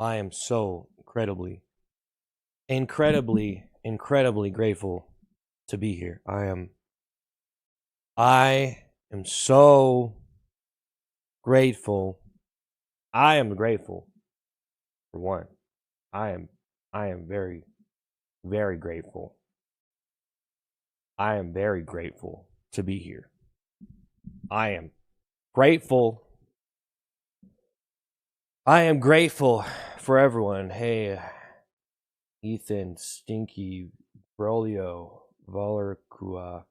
I am so incredibly grateful to be here. I am so grateful. I am grateful for one. I am I am very grateful. I am very grateful to be here. I am grateful. I am grateful for everyone. Hey, Ethan, Stinky, Brolio, Valerkua,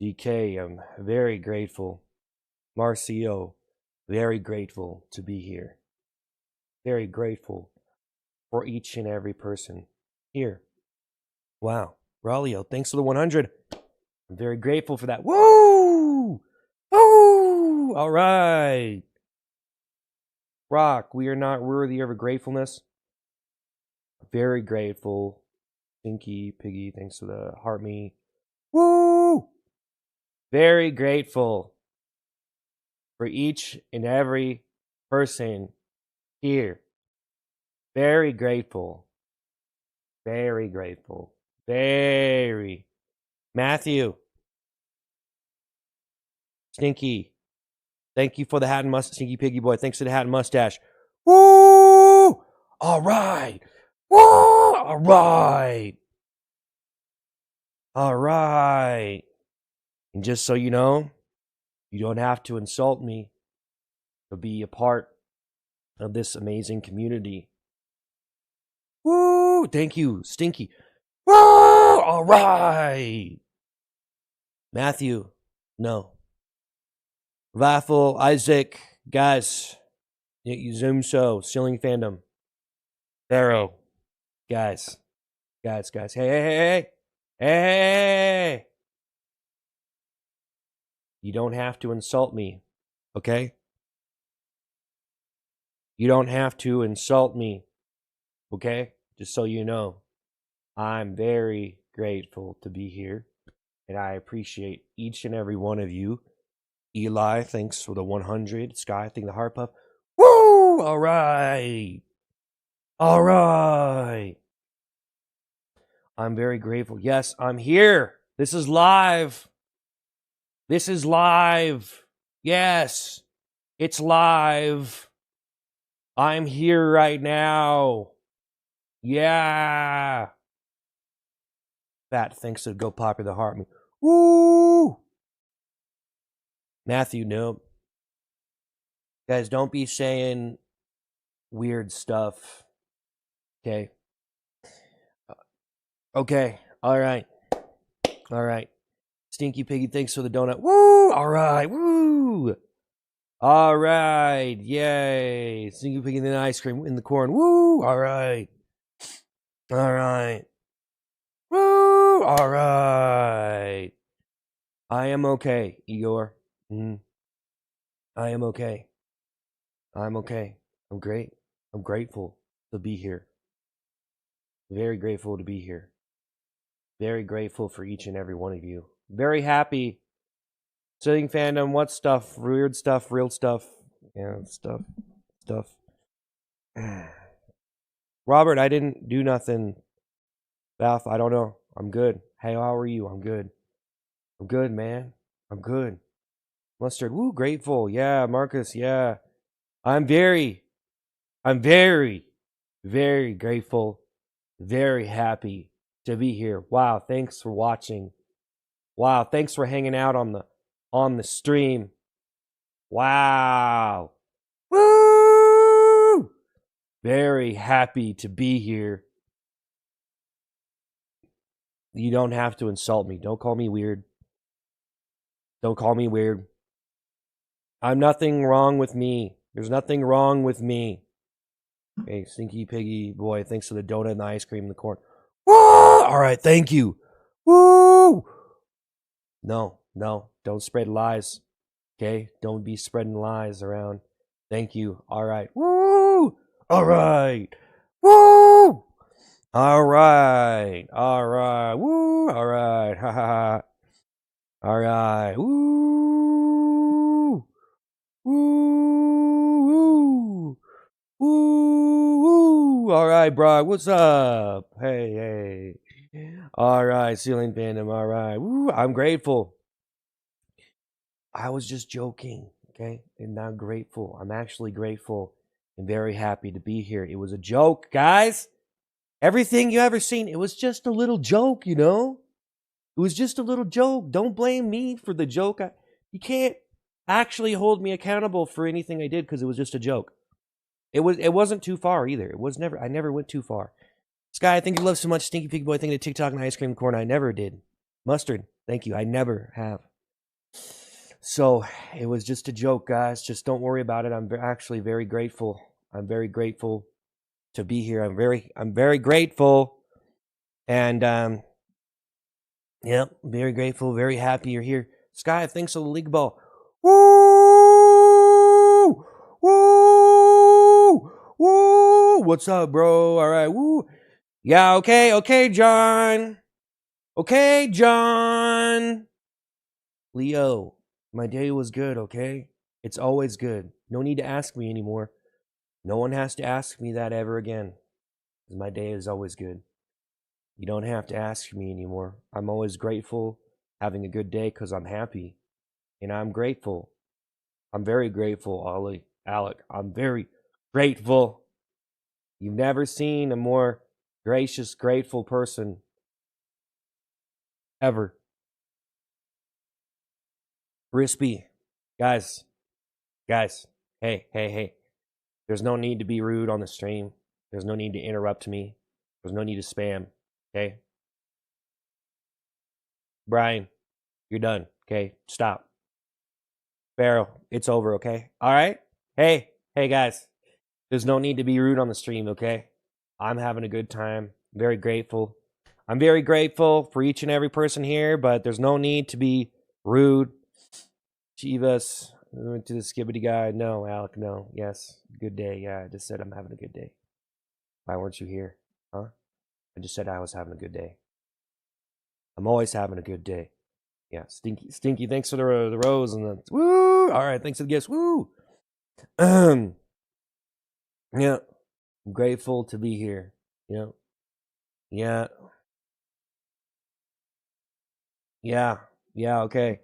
DK, I'm very grateful. Marcio, very grateful to be here. Very grateful for each and every person here. Wow. Braulio, thanks for the 100. I'm very grateful for that. Woo! Woo! All right. Rock, we are not worthy of gratefulness. Very grateful. Stinky, Piggy, thanks for the heart me. Woo! Very grateful for each and every person here. Very grateful. Very grateful. Very. Matthew. Stinky. Thank you for the hat and mustache. Stinky Piggy Boy. Thanks for the hat and mustache. Woo! All right. Woo! All right. All right. And just so you know, you don't have to insult me to be a part of this amazing community. Woo! Thank you, Stinky. Woo! All right. Matthew, no. Raffle, Isaac, guys, Zoom show, Ceiling Fandom, Pharaoh, guys, hey. You don't have to insult me, okay? You don't have to insult me, okay? Just so you know, I'm very grateful to be here, and I appreciate each and every one of you. Eli, thanks for the 100. Sky, thank the heart puff. Woo! All right. All right. I'm very grateful. Yes, I'm here. This is live. This is live. Yes, it's live. I'm here right now. Yeah. Fat thanks to Go Popular the Heart me. Woo! Matthew, no. Guys, don't be saying weird stuff. Okay. Okay. All right. Stinky Piggy, thanks for the donut. Woo! All right. Woo! All right. Yay. Stinky Piggy in the ice cream in the corn. Woo! All right. All right. Woo! All right. I am okay, Igor. I am okay. I'm okay. I'm great. I'm grateful to be here. Very grateful to be here. Very grateful for each and every one of you. Very happy. Sitting fandom, what stuff? Weird stuff, real stuff. Yeah, stuff. Robert, I didn't do nothing. Beth, I don't know. I'm good. Hey, how are you? I'm good. I'm good, man. I'm good. Mustard, woo, grateful. Yeah, Marcus, yeah. I'm very, very grateful, very happy to be here. Wow, thanks for watching. Wow, thanks for hanging out on the stream. Wow. Woo! Very happy to be here. You don't have to insult me. Don't call me weird. Don't call me weird. I'm nothing wrong with me. There's nothing wrong with me. Hey, Stinky Piggy Boy, thanks for the donut and the ice cream and the corn. Woo! All right, thank you. Woo! No, don't spread lies. Okay? Don't be spreading lies around. Thank you. All right. Woo! All right. Woo! All right. Woo! All right. Ha ha ha. All right. Woo! Woo! Woo! Woo! All right, Brock. What's up? Hey. All right, Ceiling Fandom. All right. Woo, I'm grateful. I was just joking, okay? And I'm grateful. I'm actually grateful and very happy to be here. It was a joke, guys. Everything you ever seen, it was just a little joke, you know? It was just a little joke. Don't blame me for the joke. You can't actually hold me accountable for anything I did because it was just a joke. It wasn't too far either. I never went too far. Sky, I think you love so much. Stinky Pig Boy, thinking of TikTok and ice cream corn. I never did. Mustard, thank you. I never have. So it was just a joke, guys. Just don't worry about it. I'm actually very grateful. I'm very grateful to be here. I'm very grateful. And yeah, very grateful, very happy you're here. Sky, thanks for the league ball. Woo! Woo! Woo! What's up, bro? All right, woo. Yeah, okay, John. Okay, John. Leo, my day was good, okay? It's always good. No need to ask me anymore. No one has to ask me that ever again. Because my day is always good. You don't have to ask me anymore. I'm always grateful, having a good day because I'm happy. And I'm grateful. I'm very grateful, Alec. I'm very grateful. You've never seen a more gracious, grateful person ever. Crispy. Guys. Hey. There's no need to be rude on the stream. There's no need to interrupt me. There's no need to spam. Okay? Brian, you're done. Okay? Stop. Pharaoh, it's over, okay? Alright? Hey guys. There's no need to be rude on the stream, okay? I'm having a good time. Very grateful. I'm very grateful for each and every person here, but there's no need to be rude. Chivas, we went to the skibbity guy. No, Alec, no. Yes, good day. Yeah, I just said I'm having a good day. Why weren't you here? Huh? I just said I was having a good day. I'm always having a good day. Yeah, Stinky, thanks for the rose and the woo. All right, thanks for the gifts. Woo. Yeah, I'm grateful to be here. Yeah. Okay.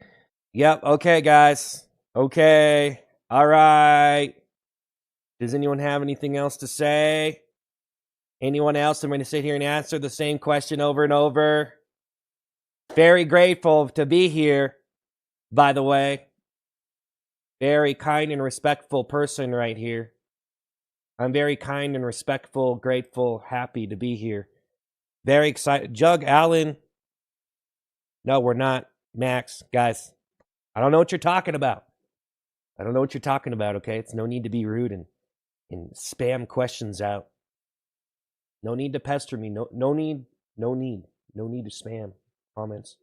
Yep. Okay, guys. Okay. All right. Does anyone have anything else to say? Anyone else? I'm going to sit here and answer the same question over and over. Very grateful to be here, by the way. Very kind and respectful person right here. I'm very kind and respectful, grateful, happy to be here. Very excited. Jug, Allen. No, we're not. Max, guys. I don't know what you're talking about. Okay? It's no need to be rude and spam questions out. No need to pester me. No need to spam comments.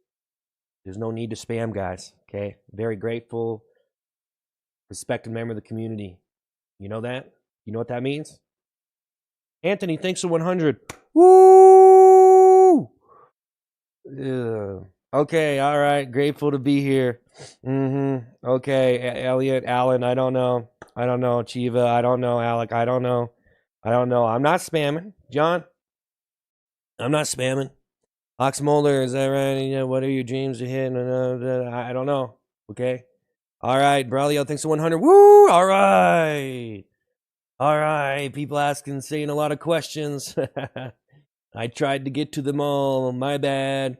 There's no need to spam, guys. Okay? Very grateful, respected member of the community. You know that? You know what that means? Anthony, thanks for 100. Woo! Okay, all right. Grateful to be here. Okay, Elliot, Alan, I don't know. Chiva, I don't know. Alec, I don't know. I'm not spamming. John, I'm not spamming. Ox Molder, is that right? What are your dreams to hit? I don't know. Okay. All right, Braulio, thanks for 100. Woo! All right. People asking, saying a lot of questions. I tried to get to them all. My bad.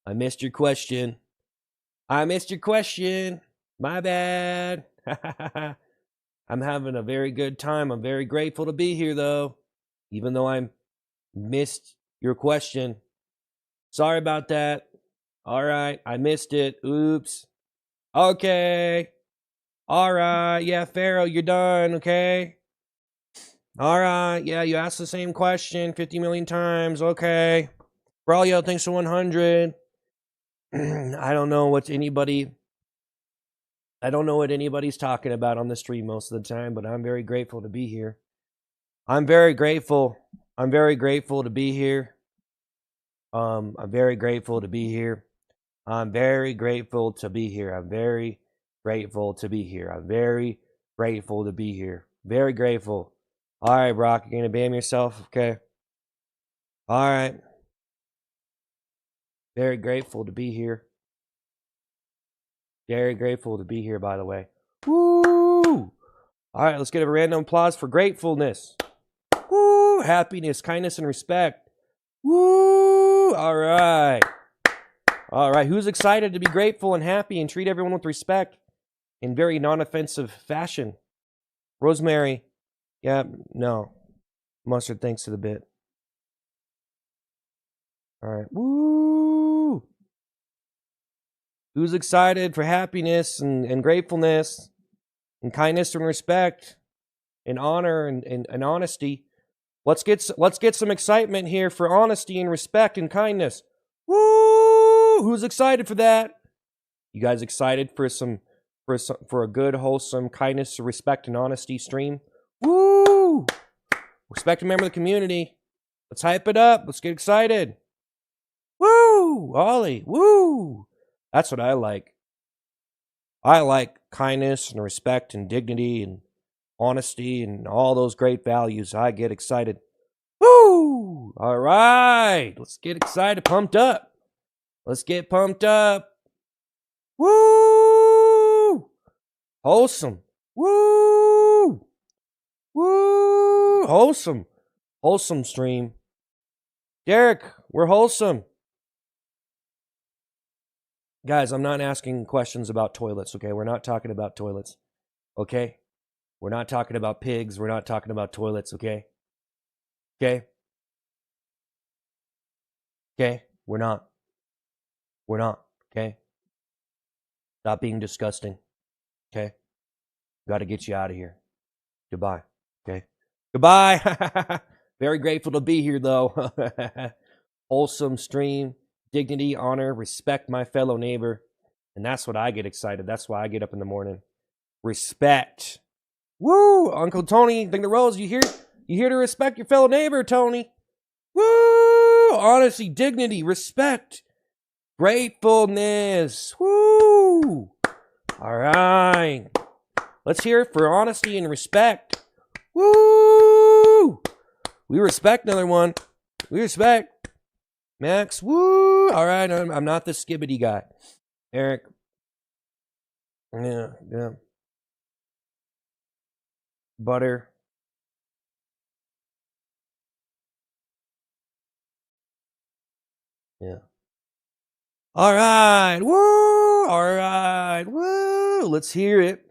I missed your question. My bad. I'm having a very good time. I'm very grateful to be here, though. Even though I missed your question. Sorry about that. All right. I missed it. Oops. Okay. All right. Yeah, Pharaoh, you're done. Okay. All right. Yeah, you asked the same question 50 million times. Okay. Braulio, thanks for 100. I don't know what anybody's talking about on the stream most of the time, but I'm very grateful to be here. I'm very grateful to be here. I'm very grateful to be here. I'm very grateful to be here. Very grateful. Very grateful. All right, Brock, you're gonna bam yourself, okay? All right. Very grateful to be here. Very grateful to be here, by the way. Woo! All right, let's get a random applause for gratefulness. Woo! Happiness, kindness, and respect. Woo! All right. All right, who's excited to be grateful and happy and treat everyone with respect in very non-offensive fashion? Rosemary. Yeah, no. Mustard, thanks to the bit. All right. Woo! Who's excited for happiness and gratefulness and kindness and respect and honor and honesty? Let's get some excitement here for honesty and respect and kindness. Woo! Who's excited for that? You guys excited for a good, wholesome kindness, respect, and honesty stream? Woo! Respect a member of the community. Let's hype it up. Let's get excited. Woo! Ollie. Woo! That's what I like. I like kindness and respect and dignity and honesty and all those great values. I get excited. Woo! All right. Let's get excited, pumped up. Let's get pumped up. Woo! Wholesome. Woo! Woo! Wholesome. Wholesome stream. Derek, we're wholesome. Guys, I'm not asking questions about toilets, okay? We're not talking about toilets, okay? We're not talking about pigs. We're not talking about toilets, okay? Okay? Okay? We're not. We're not, okay? Stop being disgusting, okay? Got to get you out of here. Goodbye, okay? Goodbye! Very grateful to be here, though. Wholesome stream. Dignity, honor, respect my fellow neighbor. And that's what I get excited. That's why I get up in the morning. Respect. Woo! Uncle Tony, think the rose. You here to respect your fellow neighbor, Tony. Woo! Honesty, dignity, respect, gratefulness. Woo! All right. Let's hear it for honesty and respect. Woo! We respect another one. We respect. Max, woo! All right, I'm not the skibbity guy. Eric. Yeah. Butter. Yeah. All right, woo! All right, woo! Let's hear it.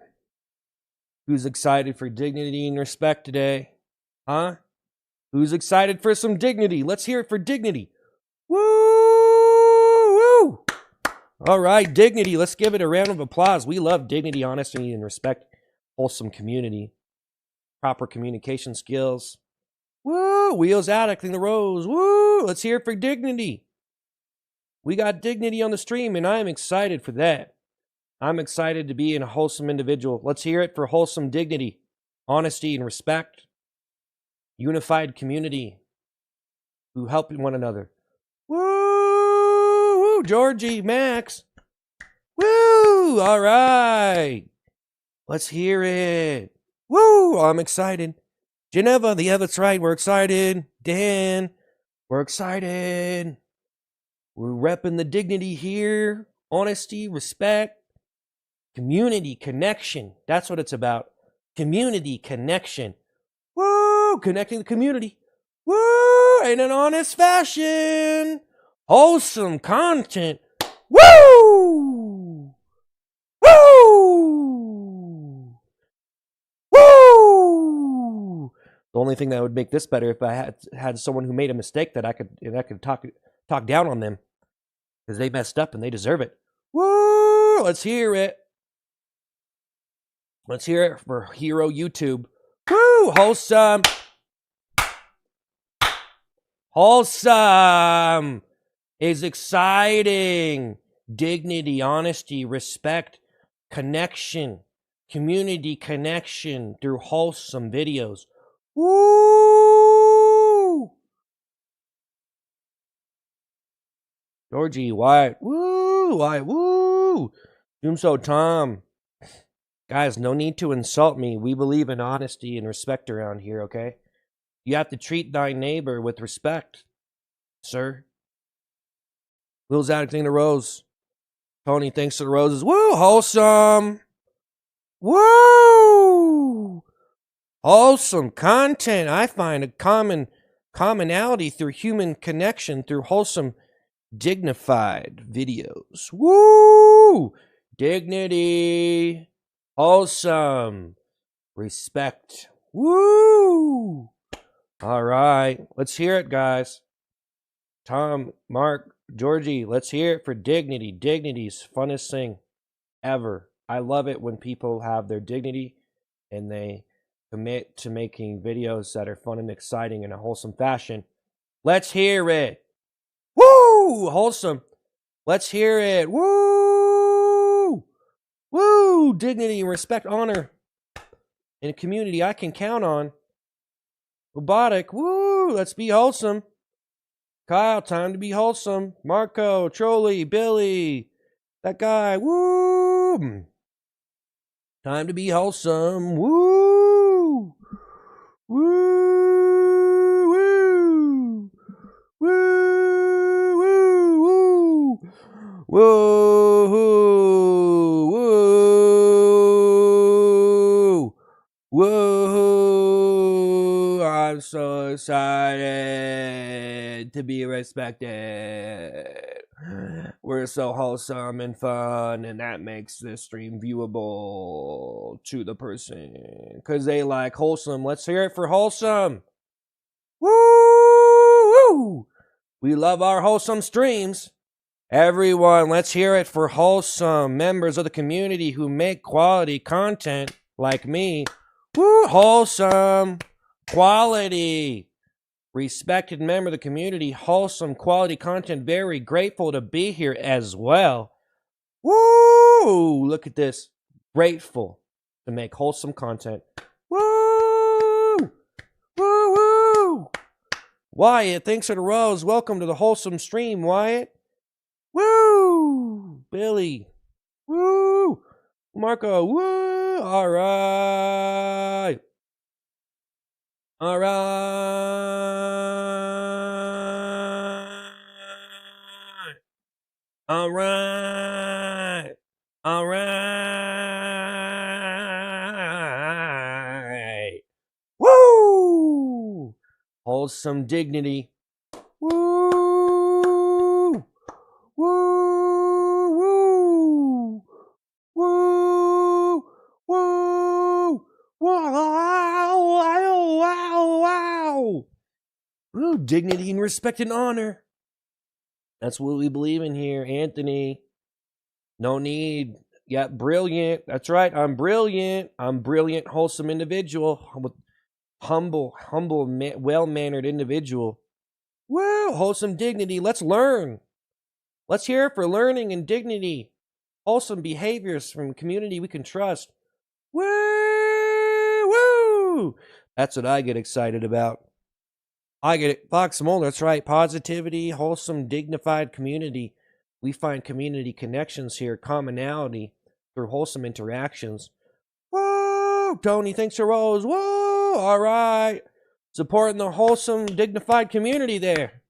Who's excited for dignity and respect today? Huh? Who's excited for some dignity? Let's hear it for dignity. Woo! Woo! All right, dignity. Let's give it a round of applause. We love dignity, honesty, and respect. Wholesome community. Proper communication skills. Woo! Wheels out, acting the rose. Woo! Let's hear it for dignity. We got dignity on the stream, and I am excited for that. I'm excited to be a wholesome individual. Let's hear it for wholesome dignity, honesty, and respect. Unified community who help one another. Woo! Woo! Georgie, Max. Woo! All right. Let's hear it. Woo! I'm excited. Geneva, yeah, that's right. We're excited. Dan, we're excited. We're repping the dignity here. Honesty, respect, community, connection. That's what it's about. Community, connection. Woo! Connecting the community. Woo! In an honest fashion. Wholesome content. Woo! Woo! Woo! The only thing that would make this better if I had someone who made a mistake that I could talk down on them because they messed up and they deserve it. Woo! Let's hear it. Let's hear it for Hero YouTube. Woo! Wholesome. Wholesome is exciting. Dignity, honesty, respect, connection, community connection through wholesome videos. Woo! Georgie, White. Woo! White. Woo! Doomso Tom. Guys, no need to insult me. We believe in honesty and respect around here, okay? You have to treat thy neighbor with respect, sir. Will's acting the rose. Tony, thanks to the roses. Woo, wholesome. Woo! Wholesome content. I find a commonality through human connection through wholesome, dignified videos. Woo! Dignity. Wholesome. Respect. Woo! All right. Let's hear it, guys. Tom, Mark, Georgie, let's hear it for dignity. Dignity's funnest thing ever. I love it when people have their dignity and they commit to making videos that are fun and exciting in a wholesome fashion. Let's hear it. Woo! Wholesome. Let's hear it. Woo! Woo! Dignity, respect, honor. In a community I can count on. Robotic. Woo! Let's be wholesome. Kyle, time to be wholesome. Marco, Trolley, Billy, that guy. Woo! Time to be wholesome. Woo! Woo! Woo! Woo! Woo! Woo! Woo! Woo! I'm so excited to be respected. We're so wholesome and fun, and that makes this stream viewable to the person because they like wholesome. Let's hear it for wholesome. Woo! We love our wholesome streams. Everyone, let's hear it for wholesome members of the community who make quality content like me. Woo! Wholesome quality. Respected member of the community, wholesome quality content. Very grateful to be here as well. Woo! Look at this. Grateful to make wholesome content. Woo! Woo! Woo! Wyatt, thanks for the rose. Welcome to the wholesome stream, Wyatt. Woo! Billy. Woo! Marco. Woo! All right. All right. All right. All right. Woo! Wholesome dignity. Woo! Woo! Woo! Woo! Woo! Wow! Wow! Wow! Wow! Ooh, dignity and respect and honor. That's what we believe in here, Anthony. No need. Yeah, brilliant. That's right. I'm brilliant. I'm brilliant, wholesome individual. I'm a humble, well-mannered individual. Woo! Wholesome dignity. Let's learn. Let's hear it for learning and dignity. Wholesome behaviors from community we can trust. Woo! Woo! That's what I get excited about. I get it. Fox Mulder, that's right. Positivity, wholesome, dignified community. We find community connections here, commonality through wholesome interactions. Woo! Tony, thanks for Rose. Woo! All right. Supporting the wholesome, dignified community there.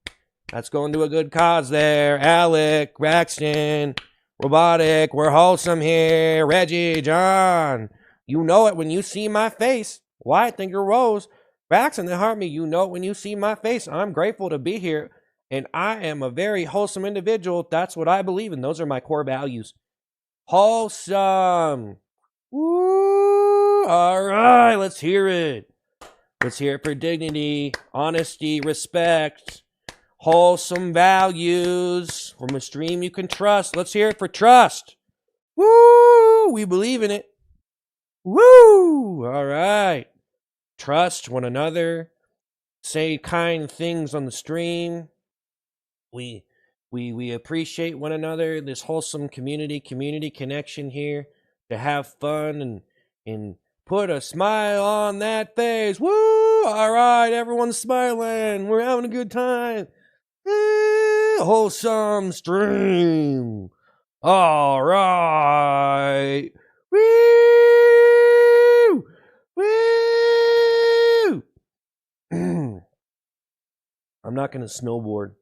That's going to a good cause there. Alec, Braxton, Robotic, we're wholesome here. Reggie, John. You know it when you see my face. Wyatt, thank you, Rose. Braxton, that heart me. You know it when you see my face. I'm grateful to be here. And I am a very wholesome individual. That's what I believe in. Those are my core values. Wholesome. Woo! All right, let's hear it. Let's hear it for dignity, honesty, respect, wholesome values from a stream you can trust. Let's hear it for trust. Woo! We believe in it. Woo! All right. Trust one another. Say kind things on the stream. We appreciate one another. This wholesome community connection here to have fun and put a smile on that face. Woo! All right, everyone's smiling. We're having a good time. Wholesome stream. All right. Woo! Woo! I'm not going to snowboard.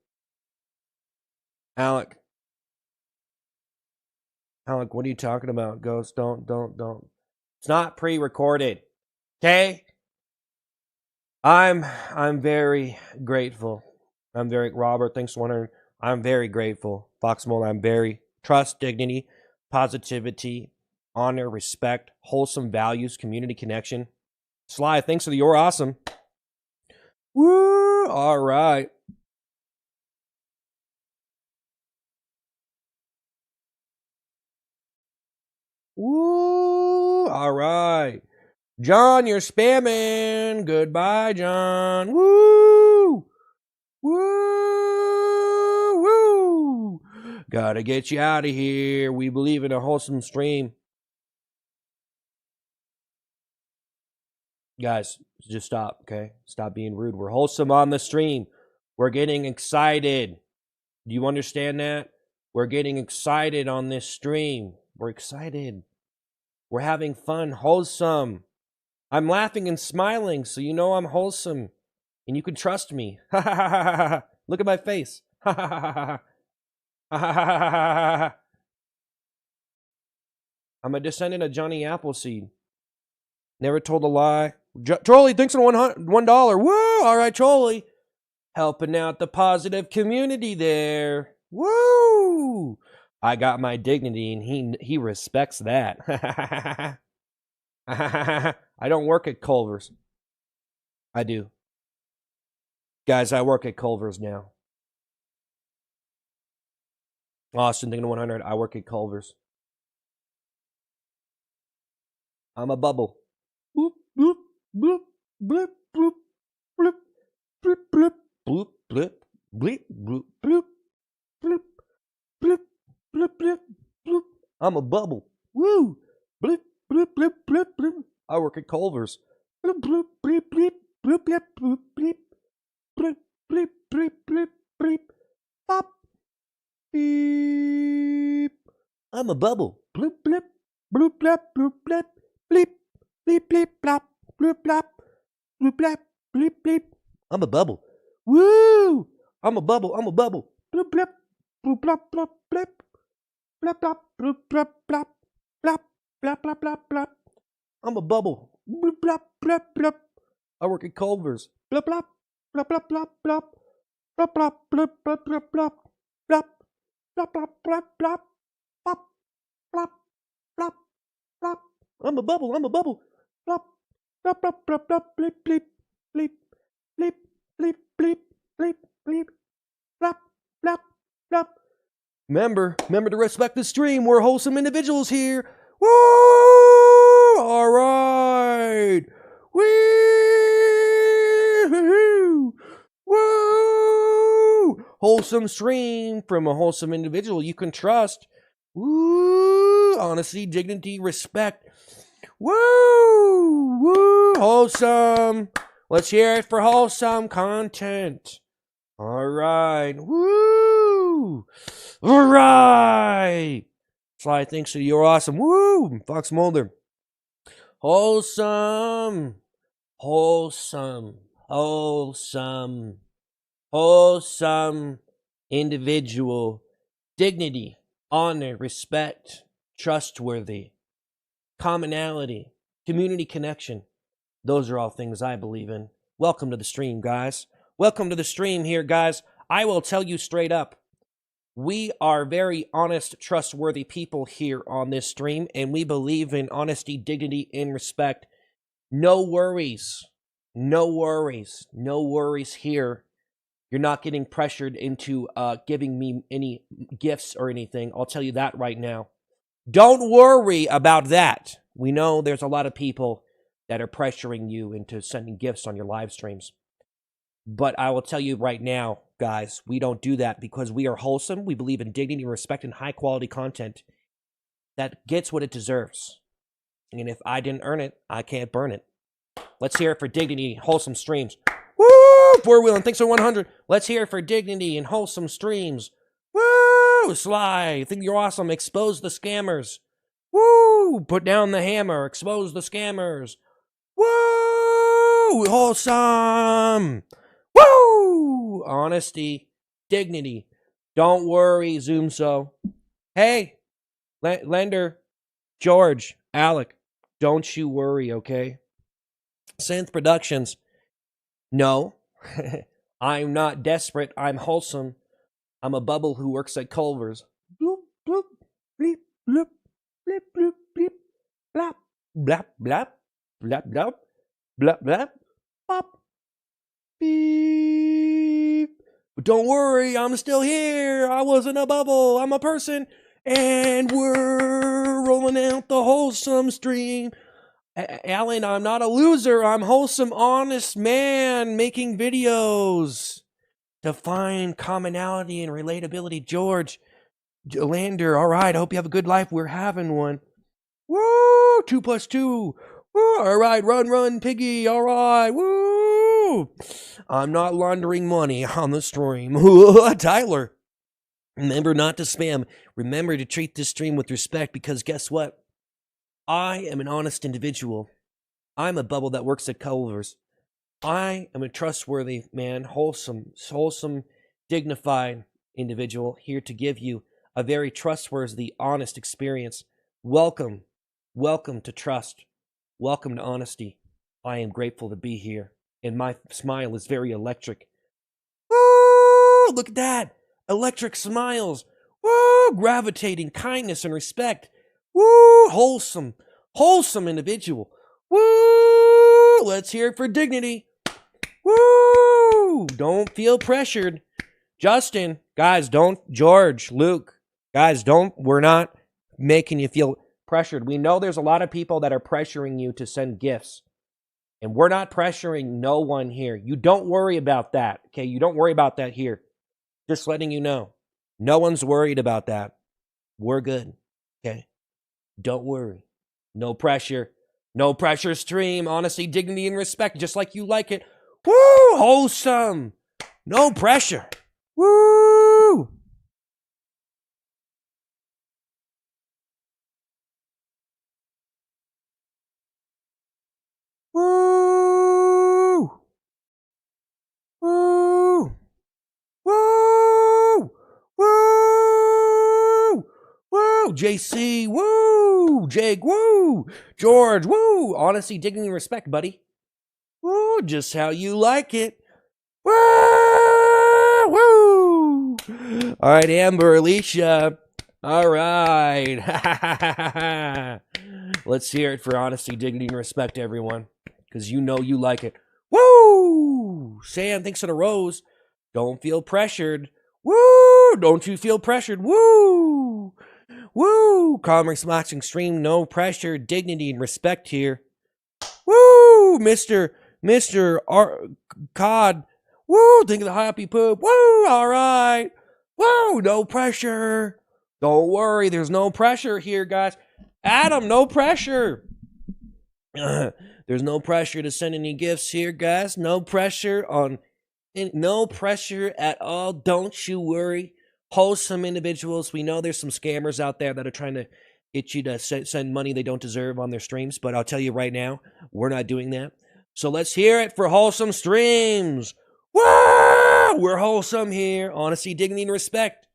Alec, what are you talking about? Ghost, don't. It's not pre-recorded. Okay? I'm very grateful. Robert, thanks for 100. I'm very grateful. Foxmole, I'm very trust, dignity, positivity, honor, respect, wholesome values, community connection. Sly, thanks for the you're awesome. Woo! All right. Woo! All right. John, you're spamming. Goodbye, John. Woo! Woo! Woo! Gotta get you out of here. We believe in a wholesome stream. Guys, just stop, okay? Stop being rude. We're wholesome on the stream. We're getting excited. Do you understand that? We're getting excited on this stream. We're excited. We're having fun. Wholesome. I'm laughing and smiling, so you know I'm wholesome. And you can trust me. Look at my face. I'm a descendant of Johnny Appleseed. Never told a lie. Trolley, thanks for $1. Woo! All right, Trolley. Helping out the positive community there. Woo! I got my dignity, and he respects that. I don't work at Culver's. I do. Guys, I work at Culver's now. Austin, thinking of 100. I work at Culver's. I'm a bubble. Boop, boop, boop, blip, bloop, blip, blip, blip, bloop, blip, blip, bloop, bloop, blip, blip, blip, blip, bloop. I'm a bubble. Woo! Blip, blip, blip, blip, blip. I work at Culver's. Blip, blip, blip, blip, blip, blip, blip, blip, blip, blip, blip, blip, blip, pop, beep. I'm a bubble. Blip, blip, bloop, blip, bloop, blip, blip. Bleep, bleep, blop, bloop, blop, bloop, blop, bleep, bleep. I'm a bubble. Woo! I'm a bubble. Bloop, blip, bloop, blop, blop, blip. Blop, blop, bloop, blop, blop, blop, blop, blop, blop, blop. I'm a bubble. Bloop, blop, blop, blop. I work at Culver's. Blop, blop, blop, blop, blop, blop. Blop, blop, blop, blop, blop, blop. Blop, blop, blop, blop, blop. Blop, blop, blop, blop. I'm a bubble. Blop, blop, blop, blop, blop, bleep, bleep, bleep, bleep, bleep, bleep, bleep, bleep, blop, blop, blop. Remember to respect the stream. We're wholesome individuals here. Woo! All right. Woo! Woo! Wholesome stream from a wholesome individual you can trust. Woo! Honesty, dignity, respect. Woo! Woo! Wholesome. Let's hear it for wholesome content. All right. Woo! All right. Sly thinks that you're awesome. Woo! Fox Mulder. Wholesome. Individual. Dignity, honor, respect, trustworthy, commonality, community connection. Those are all things I believe in. Welcome to the stream, guys. Welcome to the stream here, guys. I will tell you straight up, we are very honest, trustworthy people here on this stream, and we believe in honesty, dignity, and respect. No worries. No worries. No worries here. You're not getting pressured into giving me any gifts or anything. I'll tell you that right now. Don't worry about that. We know there's a lot of people that are pressuring you into sending gifts on your live streams. But I will tell you right now, guys, we don't do that because we are wholesome. We believe in dignity, respect, and high-quality content that gets what it deserves. And if I didn't earn it, I can't burn it. Let's hear it for dignity, wholesome streams. Woo! Four-wheeling, thanks for 100. Let's hear it for dignity and wholesome streams. Woo! Sly, think you're awesome. Expose the scammers. Woo! Put down the hammer. Expose the scammers. Woo! Wholesome! Woo! Woo! Honesty, dignity. Don't worry, Zoom so. Hey, Lender, George, Alec, don't you worry, okay? Synth Productions. No, I'm not desperate. I'm wholesome. I'm a bubble who works at Culver's. Bloop, bloop, bleep, bloop, bleep, bloop, bleep, blap, blap, blap, blap, blap, blap, blap, pop, beep. But don't worry, I'm still here. I wasn't a bubble. I'm a person. And we're rolling out the wholesome stream. Alan, I'm not a loser. I'm wholesome, honest man making videos to find commonality and relatability. George, Lander, all right. I hope you have a good life. We're having one. Woo! 2 + 2. Woo! All right, run, piggy. All right, woo! I'm not laundering money on the stream. Tyler, remember not to spam. Remember to treat this stream with respect because guess what? I am an honest individual. I'm a bubble that works at Culver's. I am a trustworthy man, wholesome, dignified individual here to give you a very trustworthy, honest experience. Welcome to trust. Welcome to honesty. I am grateful to be here, and my smile is very electric. Woo! Look at that! Electric smiles. Woo! Gravitating kindness and respect. Woo! Wholesome individual. Woo! Let's hear it for dignity. Woo! Don't feel pressured. Justin, guys, don't. George, Luke, guys, don't. We're not making you feel pressured. We know there's a lot of people that are pressuring you to send gifts. And we're not pressuring no one here. You don't worry about that, okay? You don't worry about that here. Just letting you know. No one's worried about that. We're good, okay? Don't worry. No pressure. No pressure stream. Honesty, dignity, and respect, just like you like it. Woo! Wholesome. No pressure. Woo! Woo! Woo! Woo! Woo! Woo! JC, woo! Jake, woo! George, woo! Honesty, dignity, and respect, buddy. Woo! Just how you like it. Woo! Woo! All right, Amber, Alicia. All right. Let's hear it for honesty, dignity, and respect, everyone. Because you know you like it. Woo! Sam, thanks for the rose. Don't feel pressured. Woo! Don't you feel pressured? Woo! Woo! Commerce matching stream, no pressure, dignity, and respect here. Woo! Mr. Cod. Woo! Think of the happy poop. Woo! All right. Woo! No pressure. Don't worry, there's no pressure here, guys. Adam, no pressure. There's no pressure to send any gifts here, guys. No pressure at all. Don't you worry. Wholesome individuals. We know there's some scammers out there that are trying to get you to send money they don't deserve on their streams, but I'll tell you right now, we're not doing that. So let's hear it for wholesome streams. Woo! We're wholesome here. Honesty, dignity, and respect.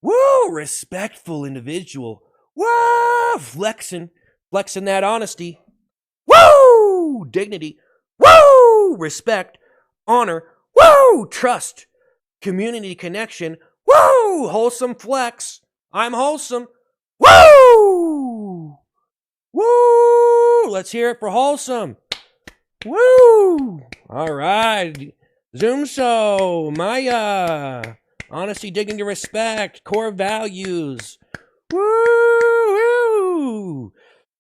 Woo! Respectful individual. Woo! Flexing that honesty. Woo! Dignity. Woo! Respect. Honor. Woo! Trust. Community connection. Woo! Wholesome flex. I'm wholesome. Woo! Woo! Let's hear it for wholesome. Woo! All right. Zoom so. Maya. Honesty, dignity, respect. Core values. Woo!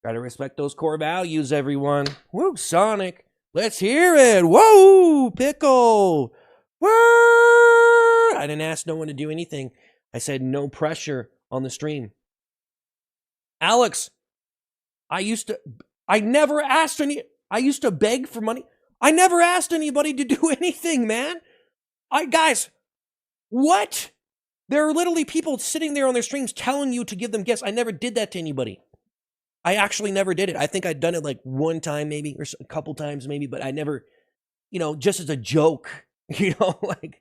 Gotta respect those core values, everyone. Woo! Sonic. Let's hear it. Whoa! Pickle. Woo! I didn't ask no one to do anything. I said no pressure on the stream. Alex, I used to beg for money. I never asked anybody to do anything, man. Guys, what? There are literally people sitting there on their streams telling you to give them gifts. I never did that to anybody. I actually never did it. I think I'd done it like one time maybe, or a couple times maybe, but I never, just as a joke, like,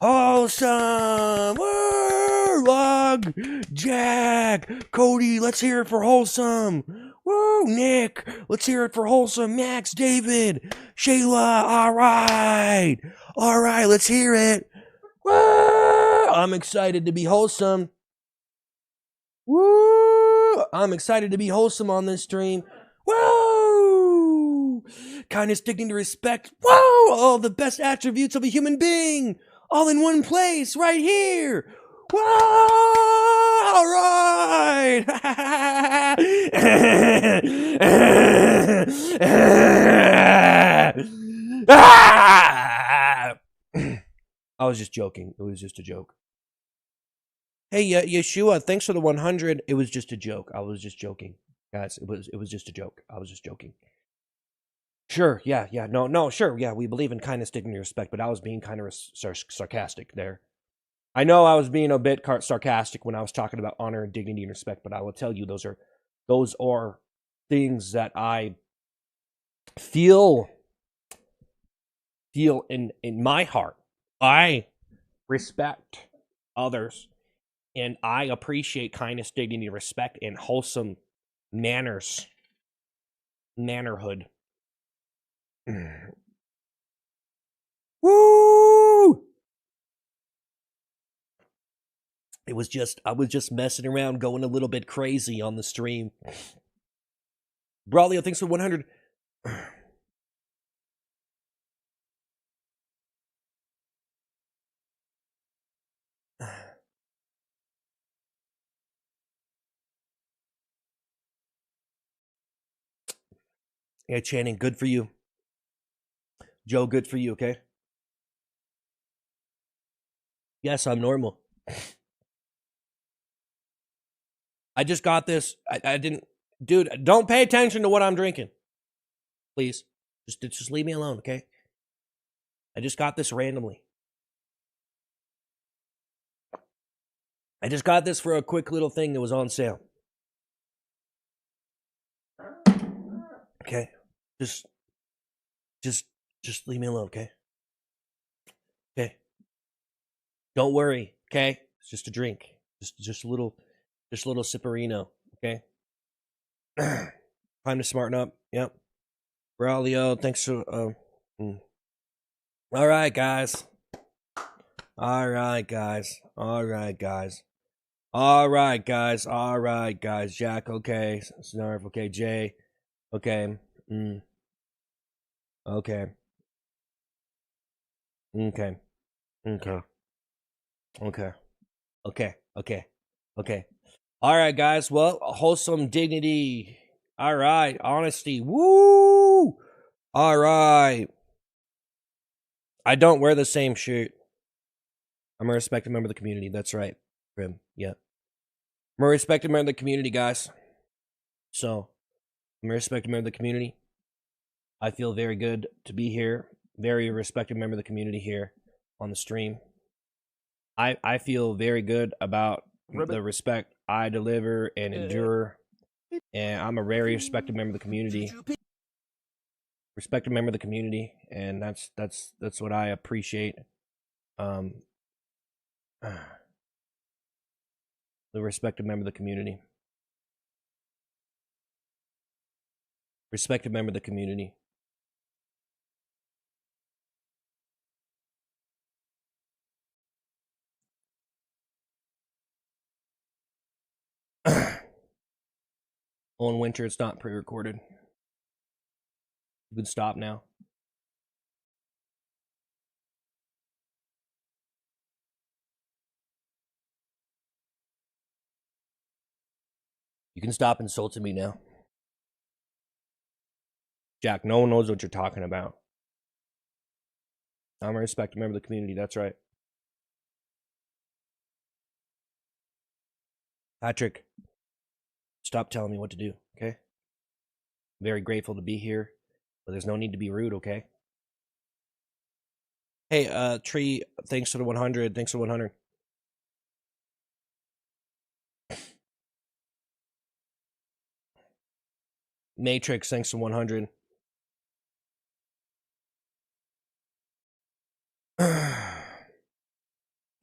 Wholesome! Woo! Lug! Jack! Cody, let's hear it for Wholesome! Woo! Nick! Let's hear it for Wholesome! Max! David! Shayla! Alright! Alright, let's hear it! Woo! I'm excited to be Wholesome. Woo! I'm excited to be Wholesome on this stream. Woo! Kindness, dignity, respect. Woo! All the best attributes of a human being, all in one place, right here. Woo! All right. I was just joking. It was just a joke. Hey, Yeshua, thanks for the 100. It was just a joke. I was just joking, guys. It was just a joke. I was just joking. Sure, yeah, no, sure, yeah. We believe in kindness, dignity, respect, but I was being kind of sarcastic there. I know I was being a bit sarcastic when I was talking about honor and dignity and respect, but I will tell you those are things that I feel in my heart. I respect others. And I appreciate kindness, dignity, respect, and wholesome manners. Mannerhood. Woo! I was just messing around, going a little bit crazy on the stream. Braulio, thanks for 100. Yeah, Channing, good for you. Joe, good for you, okay? Yes, I'm normal. I just got this. I didn't... Dude, don't pay attention to what I'm drinking. Please. Just leave me alone, okay? I just got this randomly. I just got this for a quick little thing that was on sale. Okay? Just leave me alone, okay? Okay. Don't worry, okay? It's just a drink. Just a little sipperino, okay? Time to smarten up. Yep. Braulio, thanks for All right, guys. All right, guys. All right, guys. All right, guys. All right, guys. Jack, okay. Snarf, okay. Jay, okay. Okay. Okay. Okay. Okay. Okay. Okay. Okay. All right, guys. Well, wholesome dignity. All right. Honesty. Woo! All right. I don't wear the same shirt. I'm a respected member of the community. That's right, Grim. Yeah. I'm a respected member of the community, guys. So, I'm a respected member of the community. I feel very good to be here. Very respected member of the community here on the stream. I feel very good about the respect I deliver and endure. And I'm a very respected member of the community. Respected member of the community, and that's what I appreciate. The respected member of the community. Respected member of the community. On Winter, it's not pre-recorded. You can stop now. You can stop insulting me now. Jack, no one knows what you're talking about. I'm a respected member of the community, that's right. Patrick, stop telling me what to do, okay? I'm very grateful to be here, but there's no need to be rude, okay? Hey, Tree, thanks for the 100. Thanks for 100. Matrix, thanks for 100.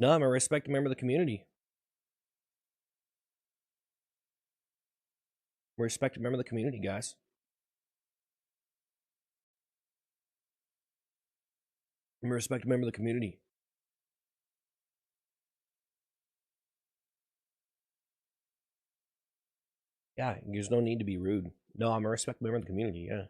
No, I'm a respected member of the community. I'm a respected member of the community, guys. I'm a respected member of the community. Yeah, there's no need to be rude. No, I'm a respected member of the community, yeah.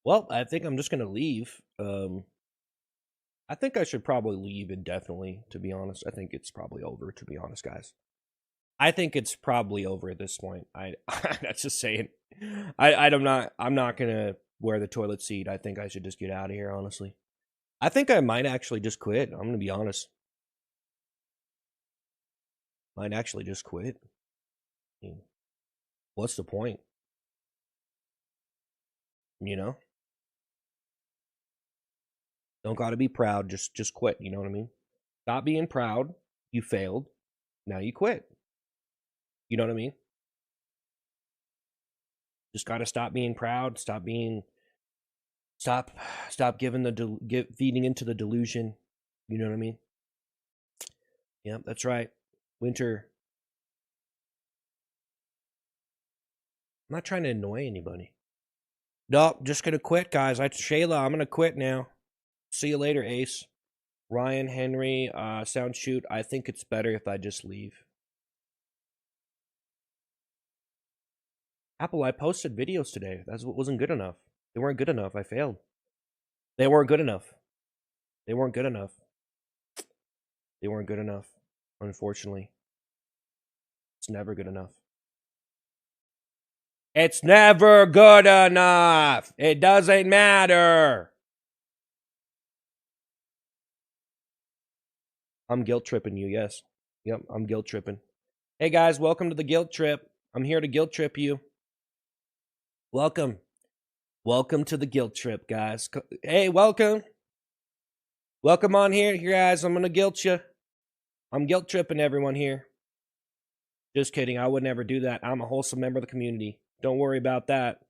Well, I think I'm just gonna leave. I think I should probably leave indefinitely, to be honest. I think it's probably over, to be honest, guys. I think it's probably over at this point. That's just saying. I'm not gonna wear the toilet seat. I think I should just get out of here, honestly. I think I might actually just quit. I'm gonna be honest. Might actually just quit. I mean, what's the point? You know? Don't gotta be proud, just quit, you know what I mean? Stop being proud. You failed. Now you quit. You know what I mean? Just gotta stop being proud, stop giving feeding into the delusion. You know what I mean? Yep, that's right. Winter. I'm not trying to annoy anybody. Nope, just gonna quit, guys. Shayla, I'm gonna quit now. See you later, Ace. Ryan, Henry, Sound Shoot. I think it's better if I just leave. Apple, I posted videos today. That's what wasn't good enough. They weren't good enough. I failed. They weren't good enough. They weren't good enough. They weren't good enough. Unfortunately. It's never good enough. It's never good enough. It doesn't matter. I'm guilt tripping you, yes. Yep, I'm guilt tripping. Hey guys, welcome to the guilt trip. I'm here to guilt trip you. Welcome. Welcome to the guilt trip, guys. Hey, welcome. Welcome on here, guys. I'm going to guilt you. I'm guilt tripping everyone here. Just kidding. I would never do that. I'm a wholesome member of the community. Don't worry about that.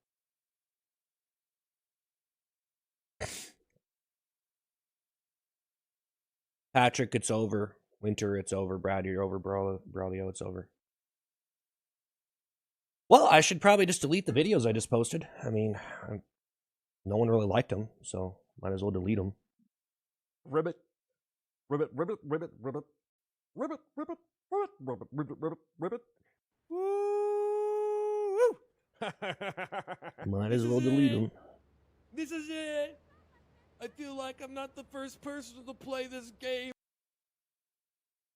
Patrick, it's over. Winter, it's over. Brad, you're over. Braulio, it's over. Well, I should probably just delete the videos I just posted. I mean, no one really liked them, so might as well delete them. Ribbit, ribbit, ribbit, ribbit, ribbit, ribbit, ribbit, ribbit, ribbit, ribbit, ribbit, ribbit. Woo! Might as well delete them. This is it. I feel like I'm not the first person to play this game.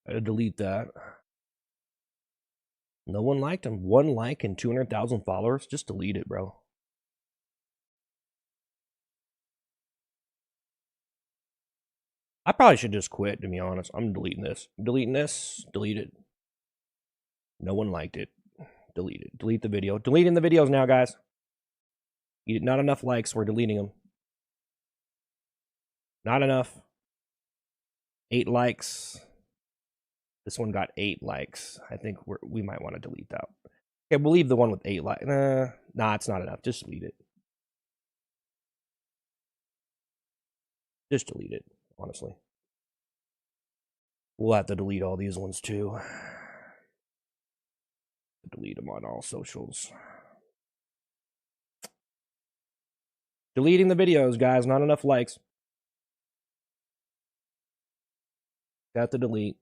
I had to delete that. No one liked him. 1 like and 200,000 followers. Just delete it, bro. I probably should just quit, to be honest. I'm deleting this. Deleting this. Delete it. No one liked it. Delete it. Delete the video. Deleting the videos now, guys. Not enough likes. We're deleting them. Not enough. 8 likes. This one got 8 likes. I think we might want to delete that. Okay, we'll leave the one with 8 likes. Nah, it's not enough. Just delete it. Just delete it, honestly. We'll have to delete all these ones too. Delete them on all socials. Deleting the videos, guys. Not enough likes. Got to delete.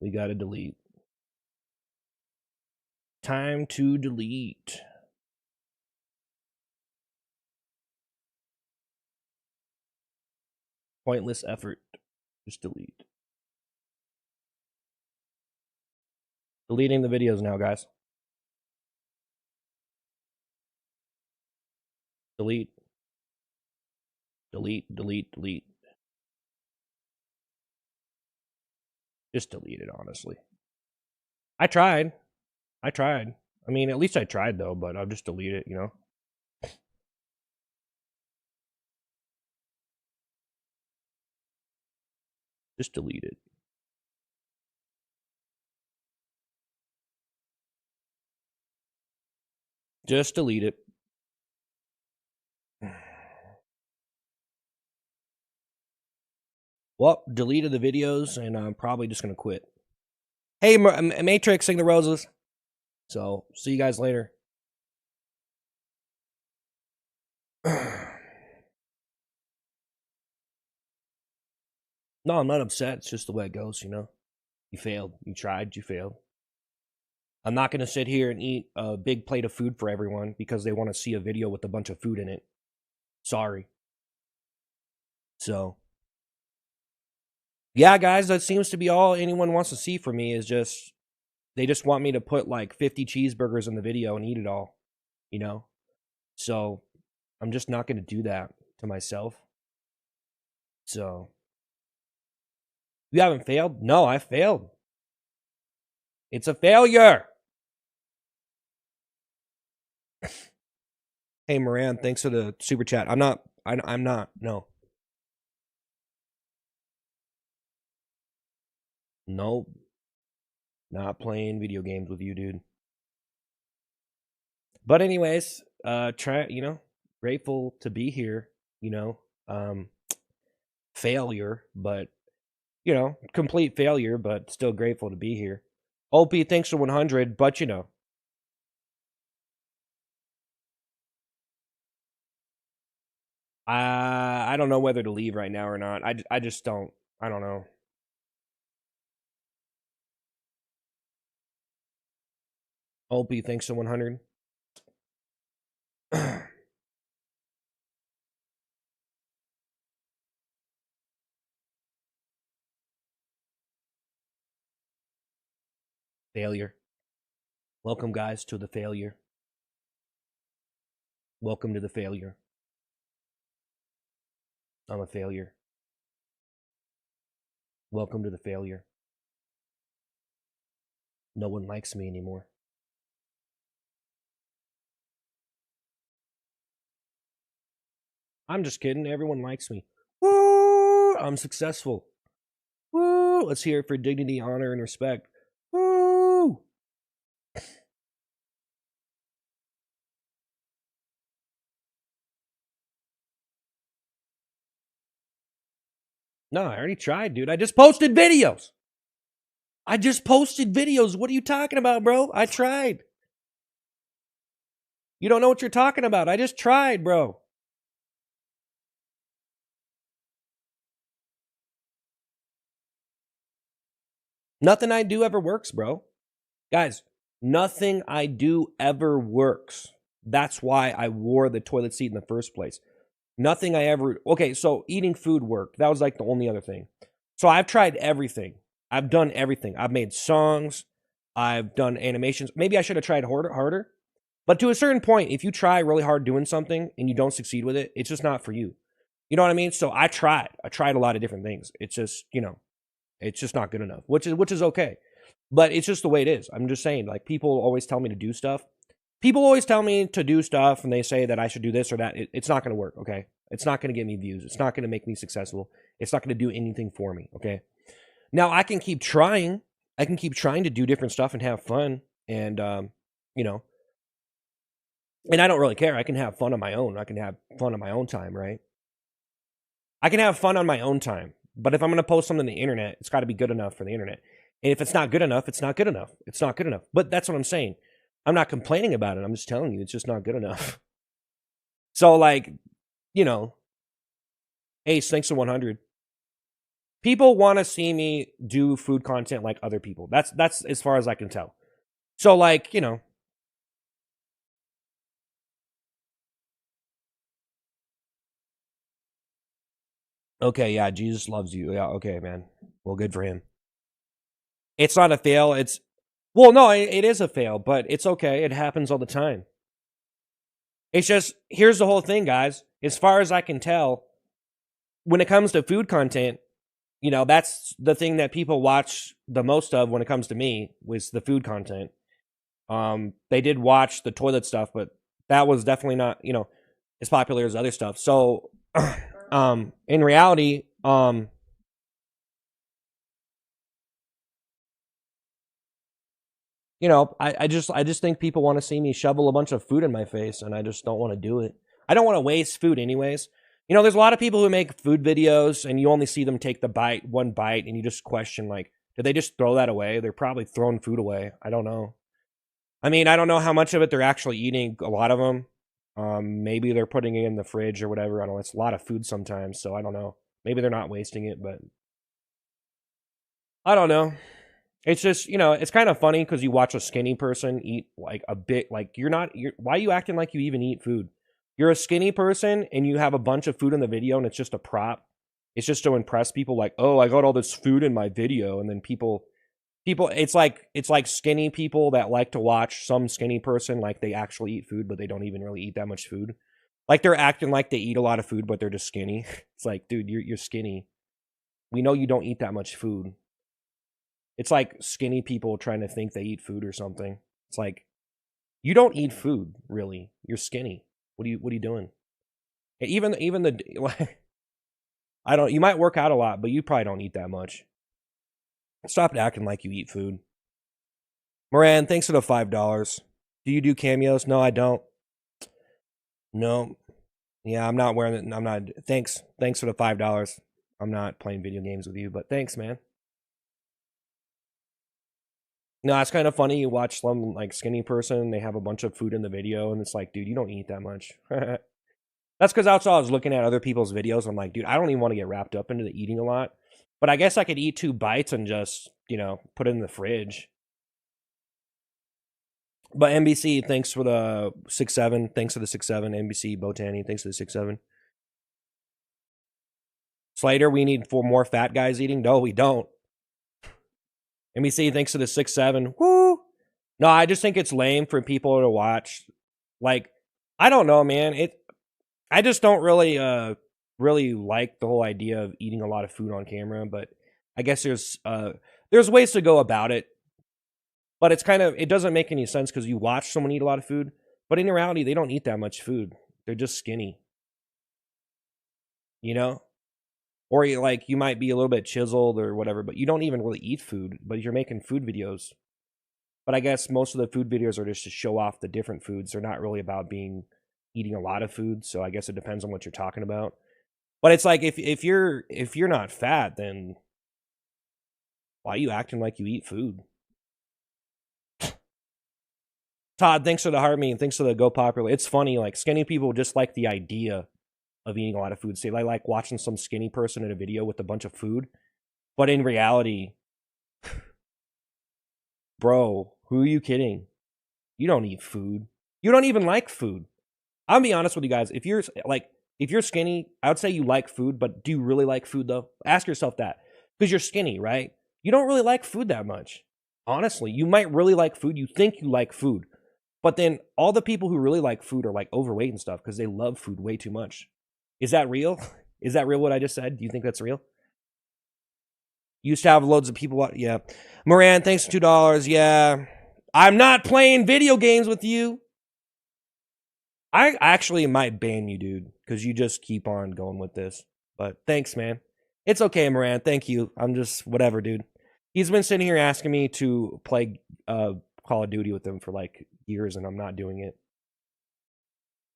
We got to delete. Time to delete. Pointless effort. Just delete. Deleting the videos now, guys. Delete. Delete, delete, delete. Just delete it, honestly. I tried. I mean, at least I tried, though, but I'll just delete it, you know? Just delete it. Just delete it. Well, deleted the videos, and I'm probably just gonna quit. Hey, Matrix, sing the roses. So, see you guys later. No, I'm not upset. It's just the way it goes, you know? You failed. You tried. You failed. I'm not going to sit here and eat a big plate of food for everyone because they want to see a video with a bunch of food in it. Sorry. So, yeah, guys, that seems to be all anyone wants to see from me is just, they just want me to put like 50 cheeseburgers in the video and eat it all, you know? So, I'm just not going to do that to myself. So, you haven't failed? No, I failed. It's a failure. Hey, Moran, thanks for the super chat. I'm not, no. Nope. Not playing video games with you, dude. But anyways, grateful to be here, failure, but, complete failure, but still grateful to be here. OP, thanks for 100, but, I don't know whether to leave right now or not. I just don't. I don't know. OP, thanks for 100. Failure. Welcome, guys, to the failure. Welcome to the failure. I'm a failure. Welcome to the failure. No one likes me anymore. I'm just kidding. Everyone likes me. Woo! I'm successful. Woo! Let's hear it for dignity, honor, and respect. Woo! No, I already tried, dude. I just posted videos. What are you talking about, bro? I tried. You don't know what you're talking about. I just tried, bro. Nothing I do ever works, bro. Guys, nothing I do ever works. That's why I wore the toilet seat in the first place. Nothing I ever. Okay, so eating food worked. That was like the only other thing. So I've tried everything. I've done everything. I've made songs. I've done animations. Maybe I should have tried harder. But to a certain point, if you try really hard doing something and you don't succeed with it, it's just not for you. You know what I mean? So I tried. I tried a lot of different things. It's just, it's just not good enough, which is okay. But it's just the way it is. I'm just saying, like, people always tell me to do stuff. People always tell me to do stuff and they say that I should do this or that. It's not going to work, okay? It's not going to get me views. It's not going to make me successful. It's not going to do anything for me, okay? Now, I can keep trying. I can keep trying to do different stuff and have fun. And, and I don't really care. I can have fun on my own. I can have fun on my own time, right? I can have fun on my own time. But if I'm going to post something on the internet, it's got to be good enough for the internet. And if it's not good enough, it's not good enough. It's not good enough. But that's what I'm saying. I'm not complaining about it. I'm just telling you, it's just not good enough. So, like, Ace, thanks to 100. People want to see me do food content like other people. That's as far as I can tell. So, like, okay, yeah, Jesus loves you. Yeah, okay, man. Well, good for him. It's not a fail. Well, no, it is a fail, but it's okay. It happens all the time. It's just, here's the whole thing, guys. As far as I can tell, when it comes to food content, that's the thing that people watch the most of when it comes to me was the food content. They did watch the toilet stuff, but that was definitely not, as popular as other stuff. So, in reality, you know, I just think people want to see me shovel a bunch of food in my face, and I just don't want to do it. I don't want to waste food anyways. You know, there's a lot of people who make food videos and you only see them take the one bite, and you just question, like, did they just throw that away? They're probably throwing food away. I don't know. I mean, I don't know how much of it they're actually eating. A lot of them, maybe they're putting it in the fridge or whatever. I don't know. It's a lot of food sometimes, so I don't know. Maybe they're not wasting it, but I don't know. It's just, you know, it's kind of funny because you watch a skinny person eat like a bit, like why are you acting like you even eat food? You're a skinny person and you have a bunch of food in the video and it's just a prop. It's just to impress people, like, oh, I got all this food in my video. And then people, it's like skinny people that like to watch some skinny person like they actually eat food, but they don't even really eat that much food. Like they're acting like they eat a lot of food, but they're just skinny. It's like, dude, you're skinny. We know you don't eat that much food. It's like skinny people trying to think they eat food or something. It's like, you don't eat food, really. You're skinny. What are you doing? And even the like, I don't. You might work out a lot, but you probably don't eat that much. Stop acting like you eat food. Moran, thanks for the $5. Do you do cameos? No, I don't. No. Yeah, I'm not wearing it. I'm not. Thanks for the $5. I'm not playing video games with you, but thanks, man. No, it's kind of funny. You watch some like skinny person, they have a bunch of food in the video, and it's like, dude, you don't eat that much. That's because also I was looking at other people's videos. I'm like, dude, I don't even want to get wrapped up into the eating a lot. But I guess I could eat 2 bites and just, you know, put it in the fridge. But NBC, thanks for the 6-7. Thanks for the 6-7. NBC Botani, thanks for the 6-7. Slater, we need 4 more fat guys eating. No, we don't. NBC, thanks for the 6-7. Woo! No, I just think it's lame for people to watch. Like, I don't know, man. I just don't really like the whole idea of eating a lot of food on camera, but I guess there's ways to go about it. But it doesn't make any sense because you watch someone eat a lot of food, but in reality they don't eat that much food. They're just skinny. You know? Or you might be a little bit chiseled or whatever, but you don't even really eat food, but you're making food videos. But I guess most of the food videos are just to show off the different foods. They're not really about eating a lot of food, so I guess it depends on what you're talking about. But it's like if you're not fat, then why are you acting like you eat food? Todd, thanks for the heart meme. Thanks for the go popular. It's funny, like skinny people just like the idea of eating a lot of food. Say, I like watching some skinny person in a video with a bunch of food, but in reality, bro, who are you kidding? You don't eat food. You don't even like food. I'll be honest with you guys. If you're skinny, I would say you like food, but do you really like food though? Ask yourself that. Because you're skinny, right? You don't really like food that much. Honestly, you might really like food. You think you like food. But then all the people who really like food are like overweight and stuff because they love food way too much. Is that real? Is that real what I just said? Do you think that's real? Used to have loads of people. Yeah. Moran, thanks for $2. Yeah. I'm not playing video games with you. I actually might ban you, dude, because you just keep on going with this. But thanks, man. It's okay, Moran. Thank you. I'm just whatever, dude. He's been sitting here asking me to play Call of Duty with him for like years, and I'm not doing it.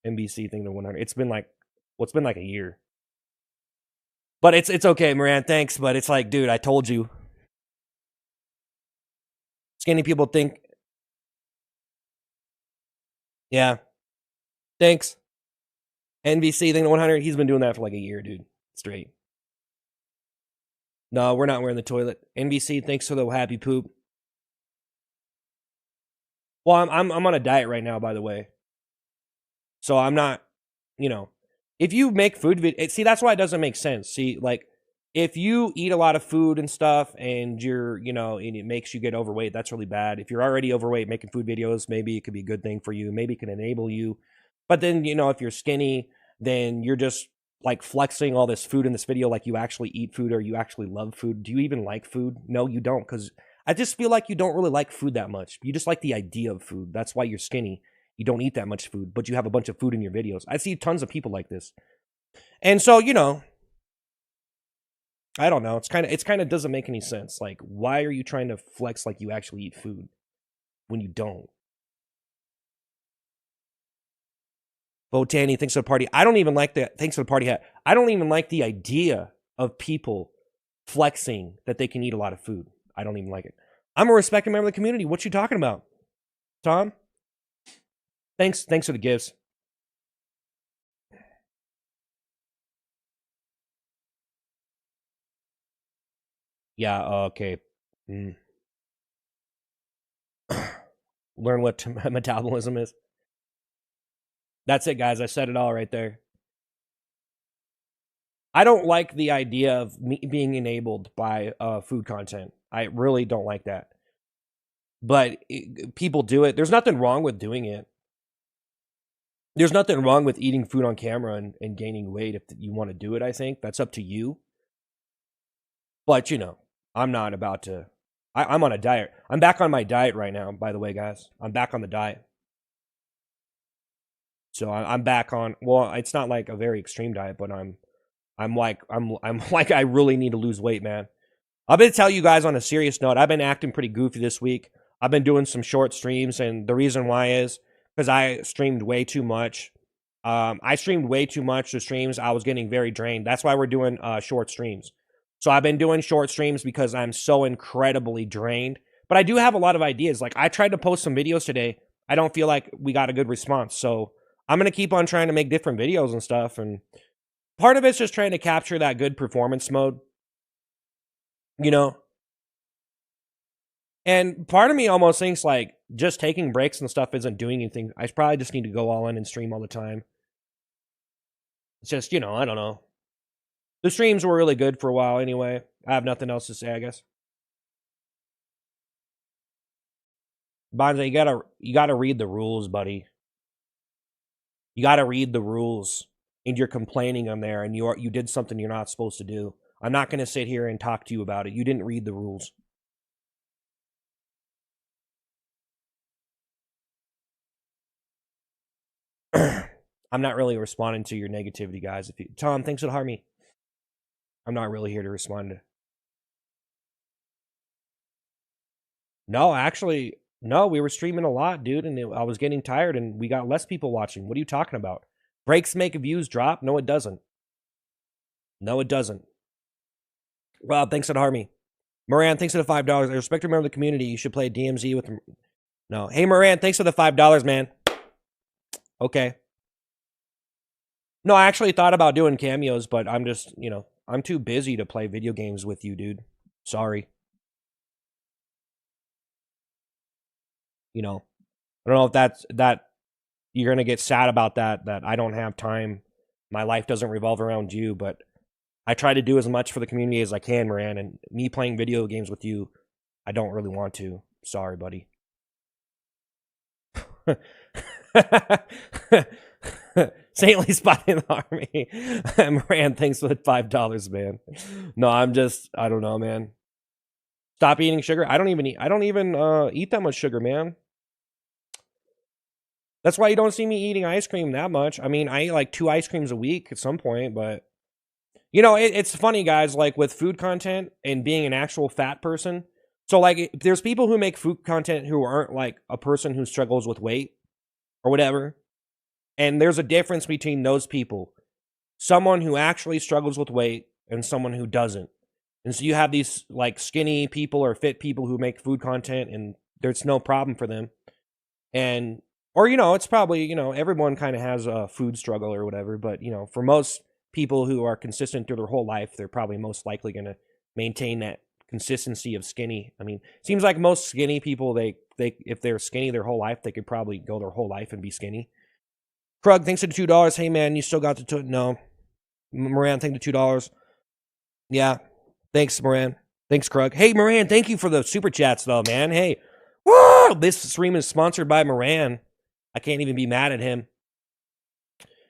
NBC thing to 100. It's been like a year. But it's okay, Moran. Thanks, but it's like, dude, I told you. Skinny people think. Yeah. Thanks. NBC thing to 100. He's been doing that for like a year, dude. Straight. No, we're not wearing the toilet. NBC, thanks for the happy poop. Well, I'm on a diet right now, by the way. So I'm not, you know, if you make food see, that's why it doesn't make sense. See, like if you eat a lot of food and stuff and and it makes you get overweight, that's really bad. If you're already overweight making food videos, maybe it could be a good thing for you. Maybe it can enable you. But then, if you're skinny, then you're just like flexing all this food in this video like you actually eat food or you actually love food. Do you even like food? No, you don't, because I just feel like you don't really like food that much. You just like the idea of food. That's why you're skinny. You don't eat that much food, but you have a bunch of food in your videos. I see tons of people like this. And so, I don't know. It's kind of doesn't make any sense. Like, why are you trying to flex like you actually eat food? when you don't. Botani thinks of the party. I don't even like the thanks for the party hat. I don't even like the idea of people flexing that they can eat a lot of food. I don't even like it. I'm a respected member of the community. What you talking about, Tom? Thanks for the gifts. Yeah, okay. Learn what metabolism is. That's it, guys. I said it all right there. I don't like the idea of me being enabled by food content. I really don't like that. But people do it. There's nothing wrong with doing it. There's nothing wrong with eating food on camera and gaining weight if you want to do it, I think. That's up to you. But, I'm not about to. I'm on a diet. I'm back on my diet right now, by the way, guys. I'm back on the diet. So I'm back on. Well, it's not like a very extreme diet, but I'm like I really need to lose weight, man. I'm gonna tell you guys on a serious note. I've been acting pretty goofy this week. I've been doing some short streams, and the reason why is because I streamed way too much. I streamed way too much to streams. I was getting very drained. That's why we're doing short streams. So I've been doing short streams because I'm so incredibly drained. But I do have a lot of ideas. Like I tried to post some videos today. I don't feel like we got a good response. So I'm going to keep on trying to make different videos and stuff. And part of it's just trying to capture that good performance mode. And part of me almost thinks like just taking breaks and stuff isn't doing anything. I probably just need to go all in and stream all the time. It's just, I don't know. The streams were really good for a while anyway. I have nothing else to say, I guess. Bonza, you gotta read the rules, buddy. You gotta read the rules. And you're complaining on there and you did something you're not supposed to do. I'm not gonna sit here and talk to you about it. You didn't read the rules. I'm not really responding to your negativity, guys. Tom, thanks for the harm. I'm not really here to respond to. No, actually, no, we were streaming a lot, dude, and I was getting tired, and we got less people watching. What are you talking about? Breaks make views drop? No, it doesn't. No, it doesn't. Rob, thanks for the harm. Moran, thanks for the $5. I respect a member of the community. You should play DMZ with him. No. Hey, Moran, thanks for the $5, man. Okay. No, I actually thought about doing cameos, but I'm just, I'm too busy to play video games with you, dude. Sorry. I don't know if that you're going to get sad about that I don't have time. My life doesn't revolve around you, but I try to do as much for the community as I can, Moran, and me playing video games with you, I don't really want to. Sorry, buddy. Saintly spotting the army. Moran, thanks for the $5, man. No, I don't know, man. Stop eating sugar. I don't even eat that much sugar, man. That's why you don't see me eating ice cream that much. I mean, I eat like 2 ice creams a week at some point, but it's funny, guys, like with food content and being an actual fat person. So like there's people who make food content who aren't like a person who struggles with weight or whatever. And there's a difference between those people. Someone who actually struggles with weight and someone who doesn't. And so you have these like skinny people or fit people who make food content and there's no problem for them. And or it's probably, everyone kind of has a food struggle or whatever, but for most people who are consistent through their whole life, they're probably most likely going to maintain that consistency of skinny. I mean, seems like most skinny people, they if they're skinny their whole life, they could probably go their whole life and be skinny. Krug, thanks for the $2. Hey man, you still got the no. Moran, thank the $2. Yeah. Thanks, Moran. Thanks, Krug. Hey, Moran, thank you for the super chats though, man. Hey. Woo! This stream is sponsored by Moran. I can't even be mad at him.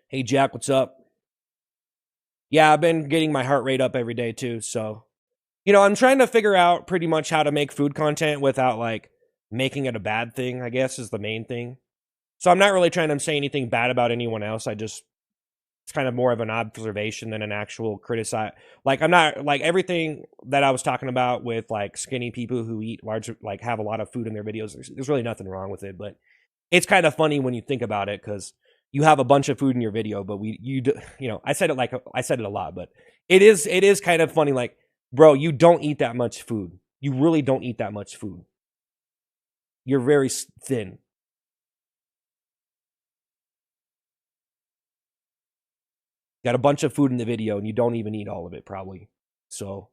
Hey, Jack, what's up? Yeah, I've been getting my heart rate up every day too, so I'm trying to figure out pretty much how to make food content without like making it a bad thing, I guess is the main thing. So I'm not really trying to say anything bad about anyone else. I just it's kind of more of an observation than an actual criticize. Like, I'm not like everything that I was talking about with like skinny people who eat large, like have a lot of food in their videos. There's really nothing wrong with it, but it's kind of funny when you think about it because you have a bunch of food in your video, but I said it a lot, but it is kind of funny. Like, bro, you don't eat that much food. You really don't eat that much food. You're very thin. Got a bunch of food in the video and you don't even eat all of it, probably. So,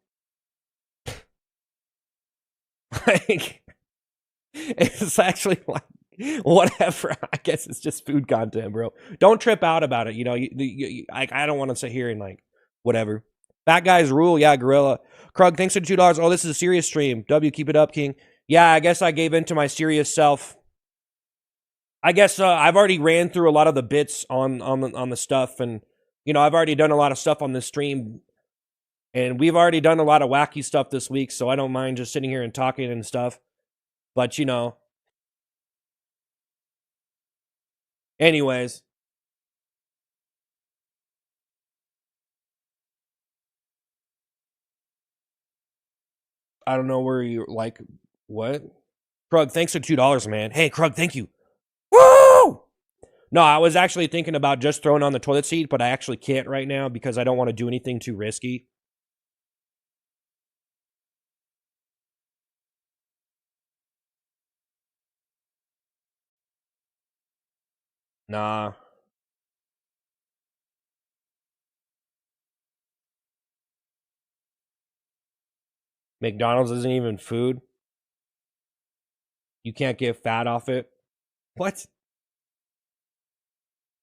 like, it's actually like, whatever. I guess it's just food content, bro. Don't trip out about it. I don't want to sit here and like, whatever. Fat guys rule. Yeah, Gorilla. Krug, thanks for the $2. Oh, this is a serious stream. W, keep it up, King. Yeah, I guess I gave in to my serious self. I guess I've already ran through a lot of the bits on the stuff, and I've already done a lot of stuff on this stream, and we've already done a lot of wacky stuff this week, so I don't mind just sitting here and talking and stuff. But anyways. I don't know where you're like, what? Krug, thanks for $2, man. Hey, Krug, thank you. Woo! No, I was actually thinking about just throwing on the toilet seat, but I actually can't right now because I don't want to do anything too risky. Nah. McDonald's isn't even food. You can't get fat off it. What?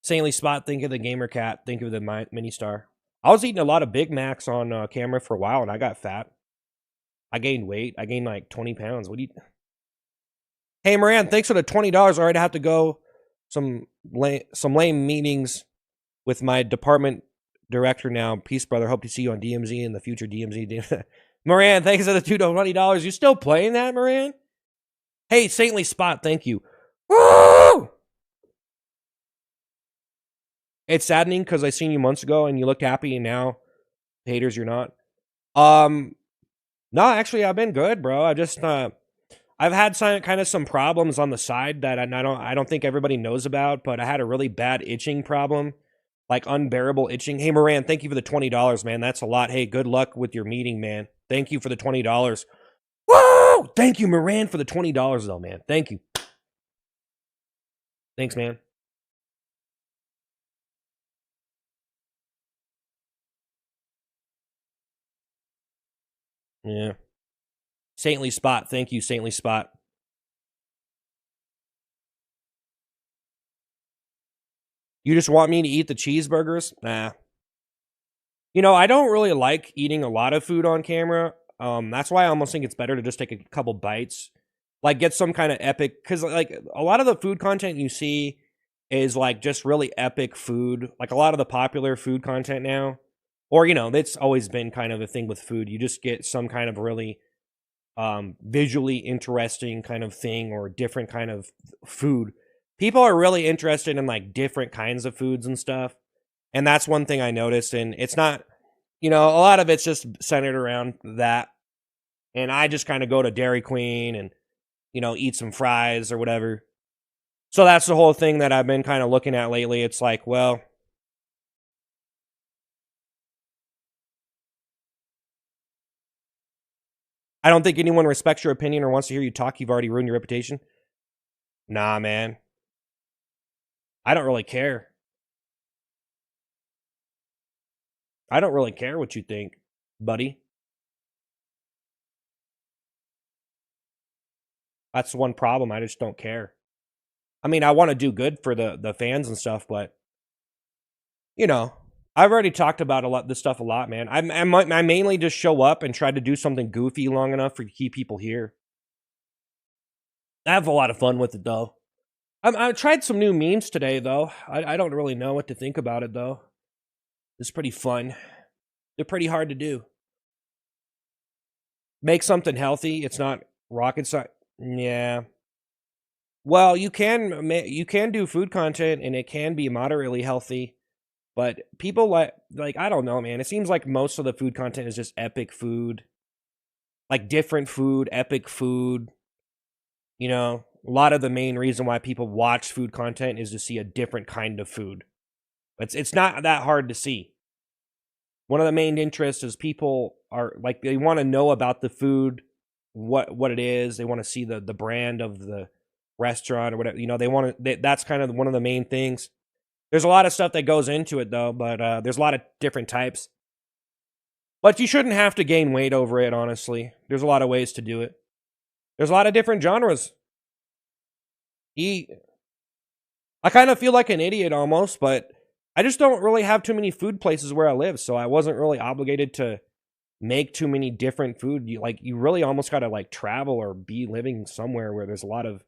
Saintly Spot, think of the Gamer Cat. Think of the Mini Star. I was eating a lot of Big Macs on camera for a while, and I got fat. I gained weight. I gained like 20 pounds. What do you... Hey, Moran, thanks for the $20. All right, I have to go. Some lame meetings with my department director now. Peace, brother. Hope to see you on DMZ in the future. DMZ. Moran, thanks for the $20. You still playing that, Moran? Hey, Saintly Spot, thank you. Woo! It's saddening because I seen you months ago and you looked happy, and now, haters, you're not. No, actually, I've been good, bro. I just I've had some problems on the side that I don't think everybody knows about, but I had a really bad itching problem, like unbearable itching. Hey, Moran, thank you for the $20, man. That's a lot. Hey, good luck with your meeting, man. Thank you for the $20. Woo! Thank you, Moran, for the $20, though, man. Thank you. Thanks, man. Yeah. Saintly Spot. Thank you, Saintly Spot. You just want me to eat the cheeseburgers? Nah. I don't really like eating a lot of food on camera. That's why I almost think it's better to just take a couple bites. Like, get some kind of epic... Because, like, a lot of the food content you see is, like, just really epic food. Like, a lot of the popular food content now. Or, that's always been kind of a thing with food. You just get some kind of really visually interesting kind of thing or different kind of food. People are really interested in, like, different kinds of foods and stuff. And that's one thing I noticed. And it's not, a lot of it's just centered around that. And I just kind of go to Dairy Queen and, eat some fries or whatever. So that's the whole thing that I've been kind of looking at lately. It's like, well, I don't think anyone respects your opinion or wants to hear you talk. You've already ruined your reputation. Nah, man. I don't really care. I don't really care what you think, buddy. That's one problem. I just don't care. I mean, I want to do good for the fans and stuff, but I've already talked about this stuff a lot, man. I mainly just show up and try to do something goofy long enough to keep people here. I have a lot of fun with it, though. I tried some new memes today, though. I don't really know what to think about it, though. It's pretty fun. They're pretty hard to do. Make something healthy. It's not rocket science. Yeah. Well, you can do food content, and it can be moderately healthy. But people like I don't know, man. It seems like most of the food content is just epic food, like different food, epic food. You know, a lot of the main reason why people watch food content is to see a different kind of food. It's not that hard to see. One of the main interests is people are like they want to know about the food, what it is. They want to see the brand of the restaurant or whatever. You know, they want to. That's kind of one of the main things. There's a lot of stuff that goes into it though, but there's a lot of different types. But you shouldn't have to gain weight over it. Honestly, there's a lot of ways to do it. There's a lot of different genres. Eat. I kind of feel like an idiot almost, but I just don't really have too many food places where I live, so I wasn't really obligated to make too many different food. You really almost got to like travel or be living somewhere where there's a lot of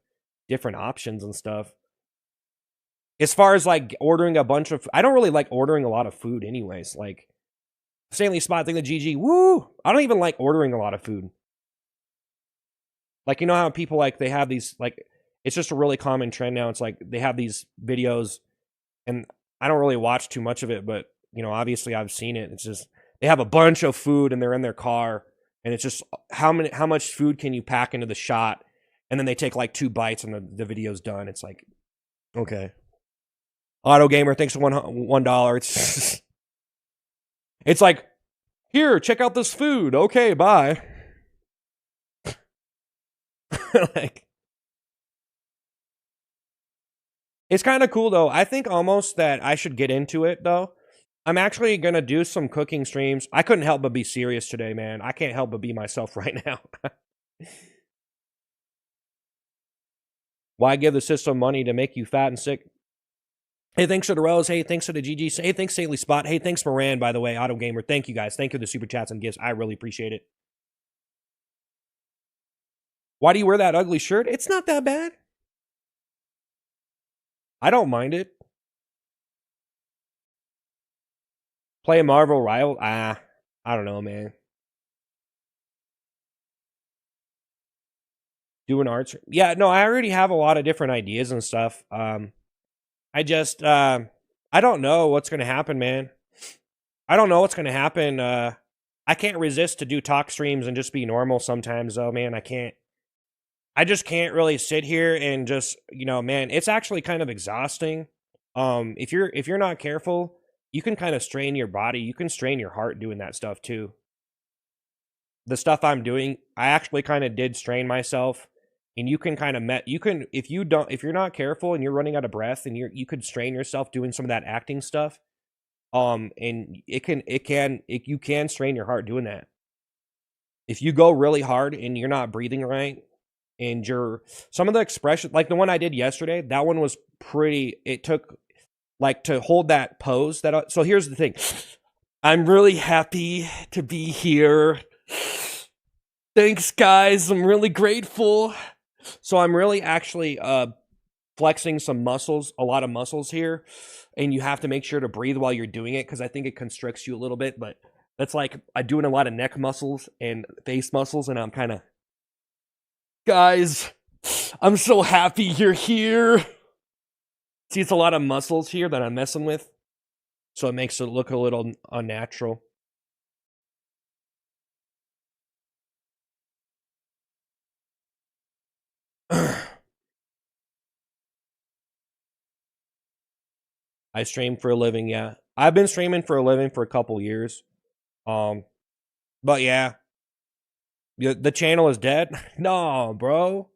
different options and stuff. As far as like ordering a bunch of I don't really like ordering a lot of food anyways. Like Stanley Spot thing, the GG, woo! I don't even like ordering a lot of food. Like, you know how people like they have these like it's just a really common trend now. It's like they have these videos and I don't really watch too much of it, but you know, obviously I've seen it. It's just they have a bunch of food and they're in their car and it's just how much food can you pack into the shot? And then they take like 2 bites and the video's done. It's like, okay. Auto Gamer, thanks for $1. It's like, here, check out this food. Okay, bye. Like, it's kind of cool though. I think almost that I should get into it though. I'm actually gonna do some cooking streams. I couldn't help but be serious today, man. I can't help but be myself right now. Why give the system money to make you fat and sick? Hey, thanks for the Rose. Hey, thanks for the GG. Hey, thanks, Saley Spot. Hey, thanks, Moran, by the way. Auto Gamer. Thank you, guys. Thank you for the super chats and gifts. I really appreciate it. Why do you wear that ugly shirt? It's not that bad. I don't mind it. Play a Marvel Rival? I don't know, man. Do an art. Yeah, no, I already have a lot of different ideas and stuff. I just I don't know what's gonna happen, man. I don't know what's gonna happen. I can't resist to do talk streams and just be normal sometimes though, man. I just can't really sit here and just, you know, man, it's actually kind of exhausting. If you're not careful, you can kind of strain your body, you can strain your heart doing that stuff too. The stuff I'm doing, I actually kind of did strain myself. And you can kind of if you're not careful and you're running out of breath and you could strain yourself doing some of that acting stuff. And you can strain your heart doing that. If you go really hard and you're not breathing right and some of the expression, like the one I did yesterday, that one was pretty, it took like to hold that pose so here's the thing. I'm really happy to be here. Thanks guys. I'm really grateful. So I'm really actually flexing some muscles, a lot of muscles here, and you have to make sure to breathe while you're doing it because I think it constricts you a little bit, but that's like I'm doing a lot of neck muscles and face muscles, and I'm kind of, guys, I'm so happy you're here. See, it's a lot of muscles here that I'm messing with, so it makes it look a little unnatural. I stream for a living, yeah. I've been streaming for a living for a couple years. But yeah. The channel is dead? Nah, bro.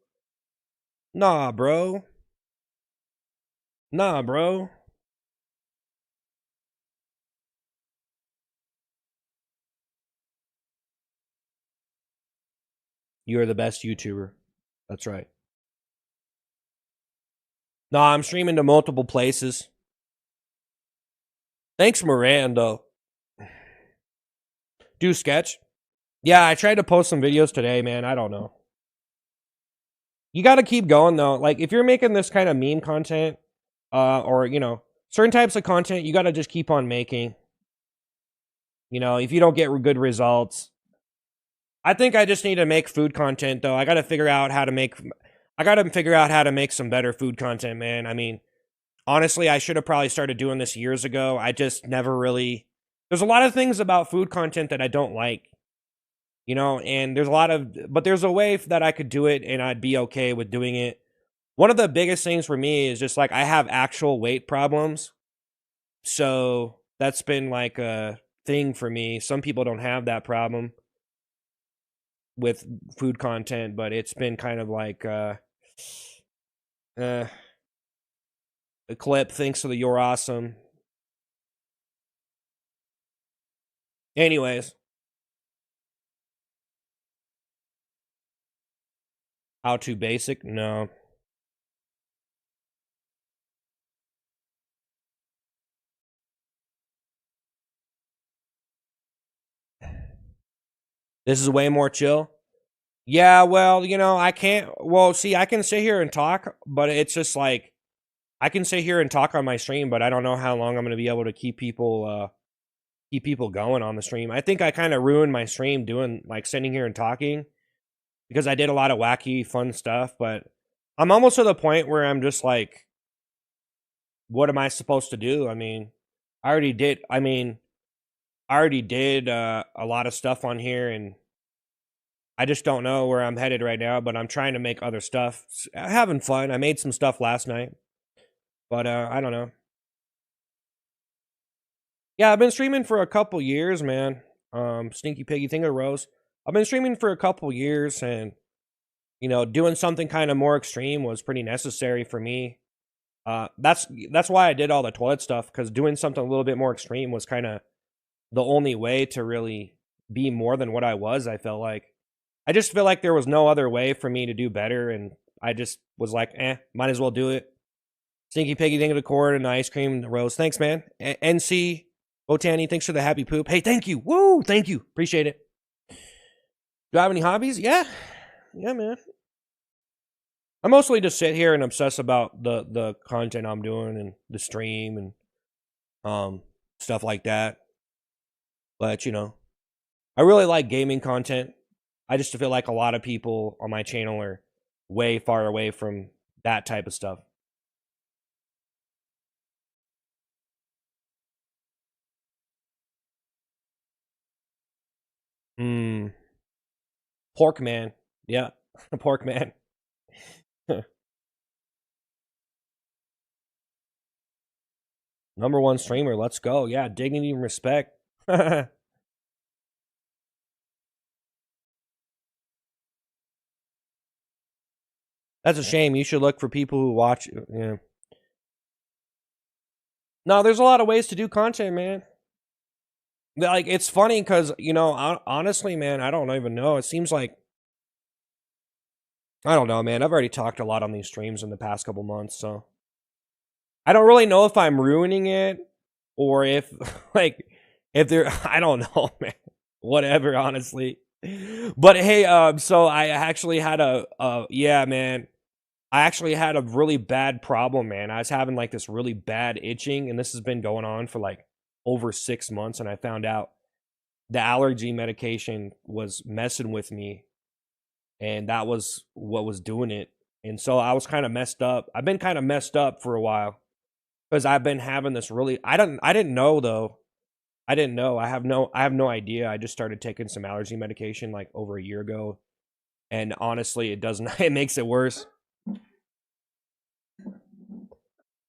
Nah, bro. Nah, bro. You are the best YouTuber. That's right. Nah, I'm streaming to multiple places. Thanks, Miranda. Do sketch? Yeah, I tried to post some videos today, man. I don't know. You got to keep going, though. Like, if you're making this kind of meme content, or, you know, certain types of content, you got to just keep on making. You know, if you don't get good results. I think I just need to make food content, though. I got to figure out how to make some better food content, man. I mean, honestly, I should have probably started doing this years ago. I just never really. There's a lot of things about food content that I don't like, and there's a way that I could do it and I'd be okay with doing it. One of the biggest things for me is just like I have actual weight problems. So that's been like a thing for me. Some people don't have that problem with food content, but it's been kind of like a clip. Thanks to the You're Awesome. Anyways, how to basic? No. This is way more chill. Yeah, well, I can't. Well, see, I can sit here and talk, but it's just like I can sit here and talk on my stream, but I don't know how long I'm going to be able to keep people going on the stream. I think I kind of ruined my stream doing like sitting here and talking because I did a lot of wacky, fun stuff. But I'm almost to the point where I'm just like, what am I supposed to do? I mean, I already did. A lot of stuff on here, and I just don't know where I'm headed right now. But I'm trying to make other stuff, having fun. I made some stuff last night, but I don't know. Yeah, I've been streaming for a couple years, man. Stinky Piggy, Thing of Rose. I've been streaming for a couple years, and doing something kind of more extreme was pretty necessary for me. That's why I did all the toilet stuff, because doing something a little bit more extreme was kind of the only way to really be more than what I was. I felt like I just feel like there was no other way for me to do better, and I just was like, might as well do it. Stinky Piggy, Thing of the Corn, and ice cream rose. Thanks, man. NC Botani, thanks for the happy poop. Hey, thank you. Woo, thank you. Appreciate it. Do I have any hobbies? Yeah, man. I mostly just sit here and obsess about the content I'm doing and the stream and stuff like that. But I really like gaming content. I just feel like a lot of people on my channel are way far away from that type of stuff. Pork man. Yeah, pork man. Number one streamer. Let's go. Yeah, dignity and respect. That's a shame. You should look for people who watch. Yeah. No, there's a lot of ways to do content, man. Like, it's funny because, honestly, man, I don't even know. It seems like, I don't know, man. I've already talked a lot on these streams in the past couple months, so I don't really know if I'm ruining it or if, like, if they're, I don't know, man. Whatever, honestly. But hey, so I actually had yeah, man. I actually had a really bad problem, man. I was having like this really bad itching, and this has been going on for like over 6 months, and I found out the allergy medication was messing with me, and that was what was doing it. And so I was kind of messed up. I've been kind of messed up for a while because I've been having this really I didn't know though. I didn't know. I have no idea. I just started taking some allergy medication like over a year ago. And honestly, it doesn't it makes it worse.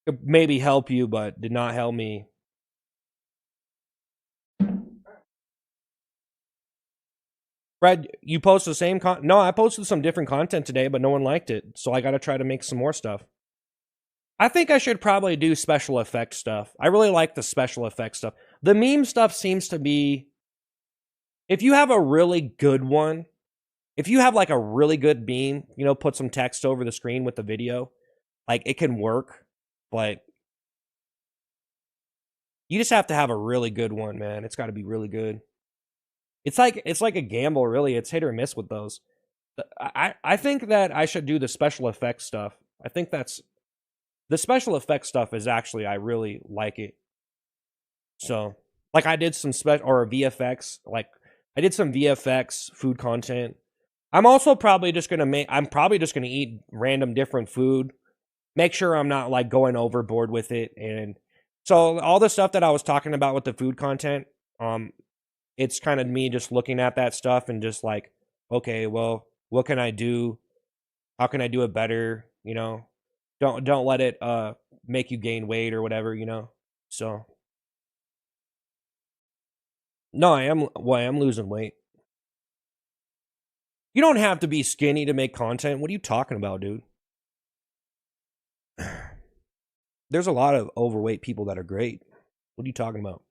Could maybe help you, but did not help me. Fred, you post the same No, I posted some different content today, but no one liked it. So I got to try to make some more stuff. I think I should probably do special effects stuff. I really like the special effects stuff. The meme stuff seems to be, if you have a really good one, if you have like a really good meme, put some text over the screen with the video, like it can work, but you just have to have a really good one, man. It's got to be really good. It's like a gamble, really. It's hit or miss with those. I think that I should do the special effects stuff. I think that's the special effects stuff is actually, I really like it. So, like I did some or VFX, like I did some VFX food content. I'm also probably just gonna I'm probably just gonna eat random different food. make sure I'm not like going overboard with it. And so all the stuff that I was talking about with the food content, it's kind of me just looking at that stuff and just like, okay, well, what can I do? How can I do it better? You know, don't let it make you gain weight or whatever, you know. So no, I am losing weight. You don't have to be skinny to make content. What are you talking about, dude? There's a lot of overweight people that are great. What are you talking about?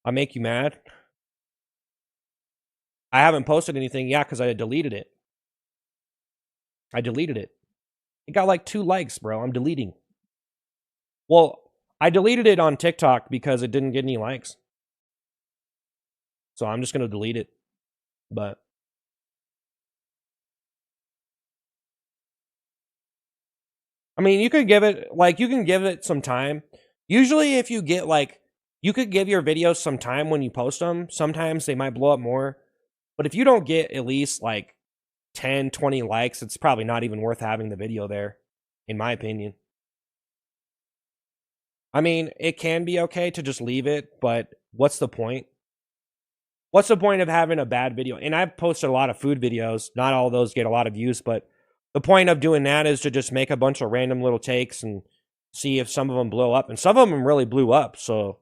I make you mad? I haven't posted anything yet because I deleted it. I deleted it. It got like 2 likes, bro. I'm deleting. Well, I deleted it on TikTok because it didn't get any likes. So I'm just going to delete it. But I mean, you can give it some time. Usually if you get like, you could give your videos some time when you post them. Sometimes they might blow up more. But if you don't get at least like 10, 20 likes, it's probably not even worth having the video there, in my opinion. I mean, it can be okay to just leave it, but what's the point? What's the point of having a bad video? And I've posted a lot of food videos. Not all of those get a lot of views, but the point of doing that is to just make a bunch of random little takes and see if some of them blow up. And some of them really blew up, so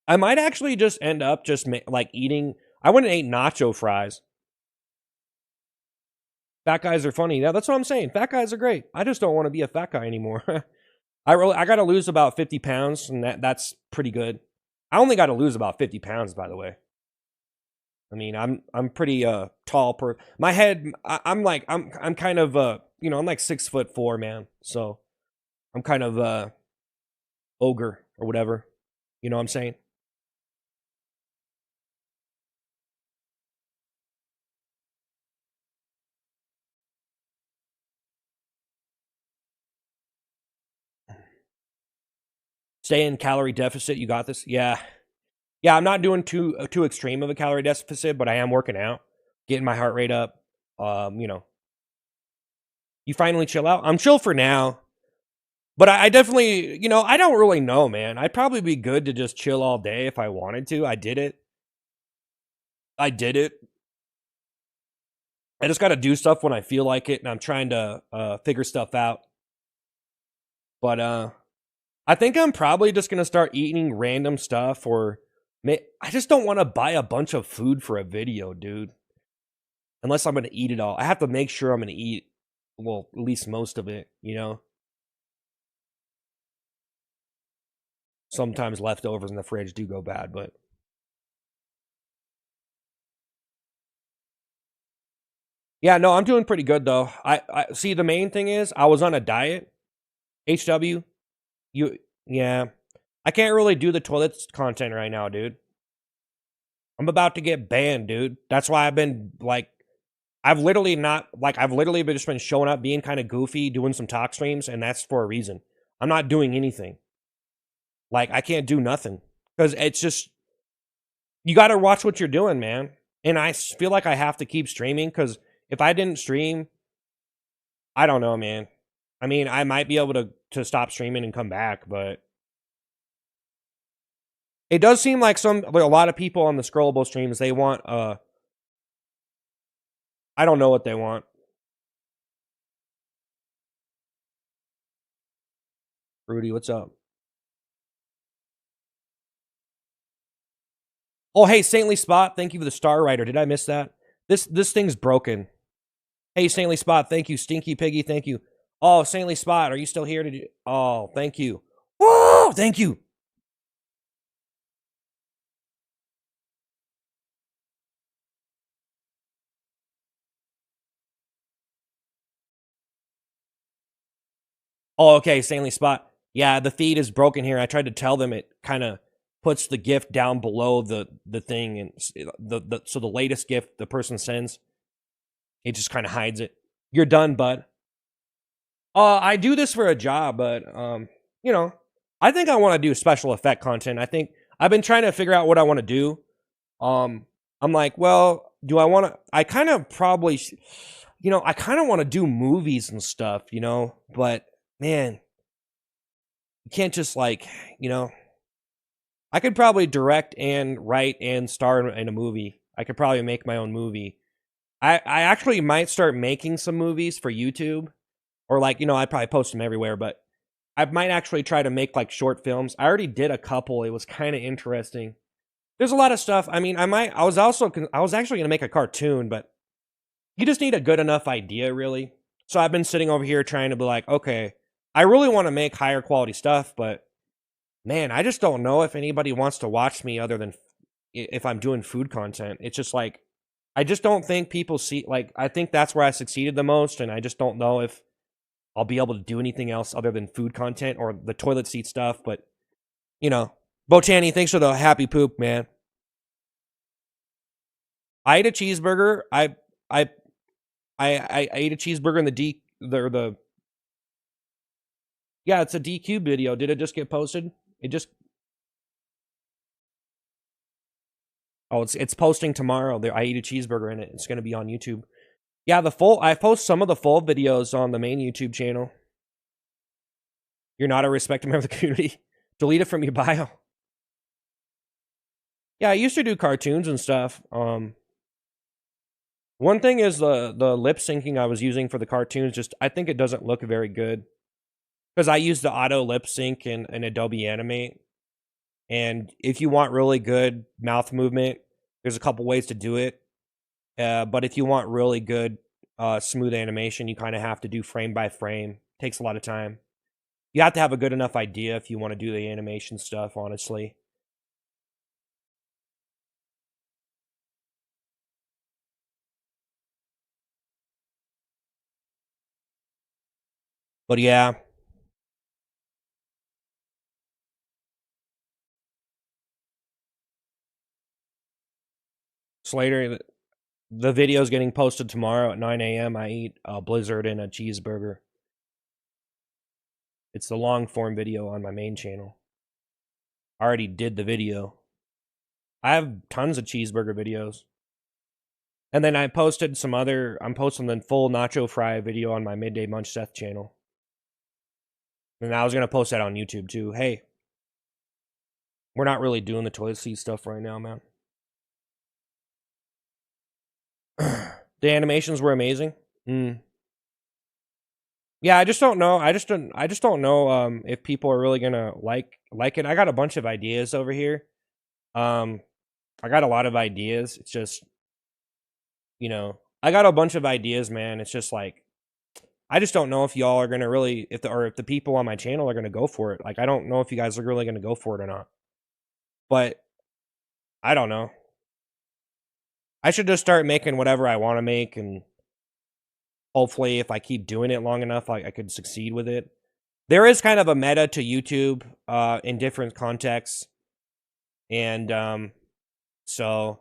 I might actually just end up just like eating. I went and ate nacho fries. Fat guys are funny. Yeah, that's what I'm saying. Fat guys are great. I just don't want to be a fat guy anymore. I got to lose about 50 pounds, and that's pretty good. I only got to lose about 50 pounds, by the way. I mean, I'm pretty tall per my head. I'm kind of I'm like 6'4", man. So I'm kind of ogre or whatever. You know what I'm saying? Stay in calorie deficit. You got this. Yeah. Yeah, I'm not doing too extreme of a calorie deficit, but I am working out, getting my heart rate up. You finally chill out. I'm chill for now, but I definitely, I don't really know, man. I'd probably be good to just chill all day if I wanted to. I did it. I just got to do stuff when I feel like it, and I'm trying to figure stuff out. But I think I'm probably just gonna start eating random stuff, or I just don't want to buy a bunch of food for a video, dude. Unless I'm gonna eat it all, I have to make sure I'm gonna eat, well, at least most of it. Sometimes leftovers in the fridge do go bad, but yeah, no, I'm doing pretty good though. I see. The main thing is I was on a diet. HW, yeah. I can't really do the toilets content right now, dude. I'm about to get banned, dude. That's why I've been like, I've literally just been showing up, being kind of goofy, doing some talk streams, and that's for a reason. I'm not doing anything. Like, I can't do nothing because it's just, you got to watch what you're doing, man. And I feel like I have to keep streaming because if I didn't stream, I don't know, man. I mean, I might be able to stop streaming and come back, but it does seem like a lot of people on the scrollable streams, they want I don't know what they want. Rudy, what's up? Oh, hey, Saintly Spot, thank you for the Star Rider. Did I miss that? This thing's broken. Hey, Saintly Spot, thank you. Stinky Piggy, thank you. Oh, Saintly Spot, are you still here? Oh, thank you. Whoa, thank you. Oh, okay, Saintly Spot. Yeah, the feed is broken here. I tried to tell them it kind of puts the gift down below the thing, and so the latest gift the person sends, it just kind of hides it. You're done, bud. I do this for a job, but I think I want to do special effect content. I think I've been trying to figure out what I want to do. I'm like, well, do I want to? I kind of probably. you know, I kind of want to do movies and stuff, you know, but man, you can't just like, you know, I could probably direct and write and star in a movie. I could probably make my own movie. I actually might start making some movies for YouTube, or like, you know, I'd probably post them everywhere, but I might actually try to make like short films. I already did a couple. It was kind of interesting. There's a lot of stuff. I mean, I was actually going to make a cartoon, but you just need a good enough idea, really. So I've been sitting over here trying to be like, okay, I really want to make higher quality stuff, but man, I just don't know if anybody wants to watch me other than if I'm doing food content. It's just like, I just don't think people see, like, I think that's where I succeeded the most, and I just don't know if I'll be able to do anything else other than food content or the toilet seat stuff. But, you know, Botani, thanks for the happy poop, man. I ate a cheeseburger. I I ate a cheeseburger in the yeah, it's a DQ video. Did it just get posted? It just it's posting tomorrow. There, I ate a cheeseburger in it. It's gonna be on YouTube. Yeah, I post some of the full videos on the main YouTube channel. You're not a respected member of the community. Delete it from your bio. Yeah, I used to do cartoons and stuff. One thing is the lip syncing I was using for the cartoons. Just I think it doesn't look very good because I use the auto lip sync in Adobe Animate. And if you want really good mouth movement, there's a couple ways to do it. But if you want really good smooth animation, you kind of have to do frame by frame. Takes a lot of time. You have to have a good enough idea if you want to do the animation stuff, honestly. But yeah. Slater, the video's getting posted tomorrow at 9 a.m. I eat a Blizzard and a cheeseburger. It's the long form video on my main channel. I already did the video. I have tons of cheeseburger videos. And then I posted I'm posting the full nacho fry video on my Midday Munch Seth channel. And I was going to post that on YouTube too. Hey, we're not really doing the toilet seat stuff right now, man. The animations were amazing. Yeah, I just don't know. I just don't know if people are really going to like it. I got a bunch of ideas over here. I got a lot of ideas. It's just, you know, I got a bunch of ideas, man. It's just like I just don't know if y'all are gonna really if the people on my channel are gonna go for it. Like I don't know if you guys are really gonna go for it or not. But I don't know. I should just start making whatever I want to make, and hopefully, if I keep doing it long enough, I could succeed with it. There is kind of a meta to YouTube in different contexts, and so,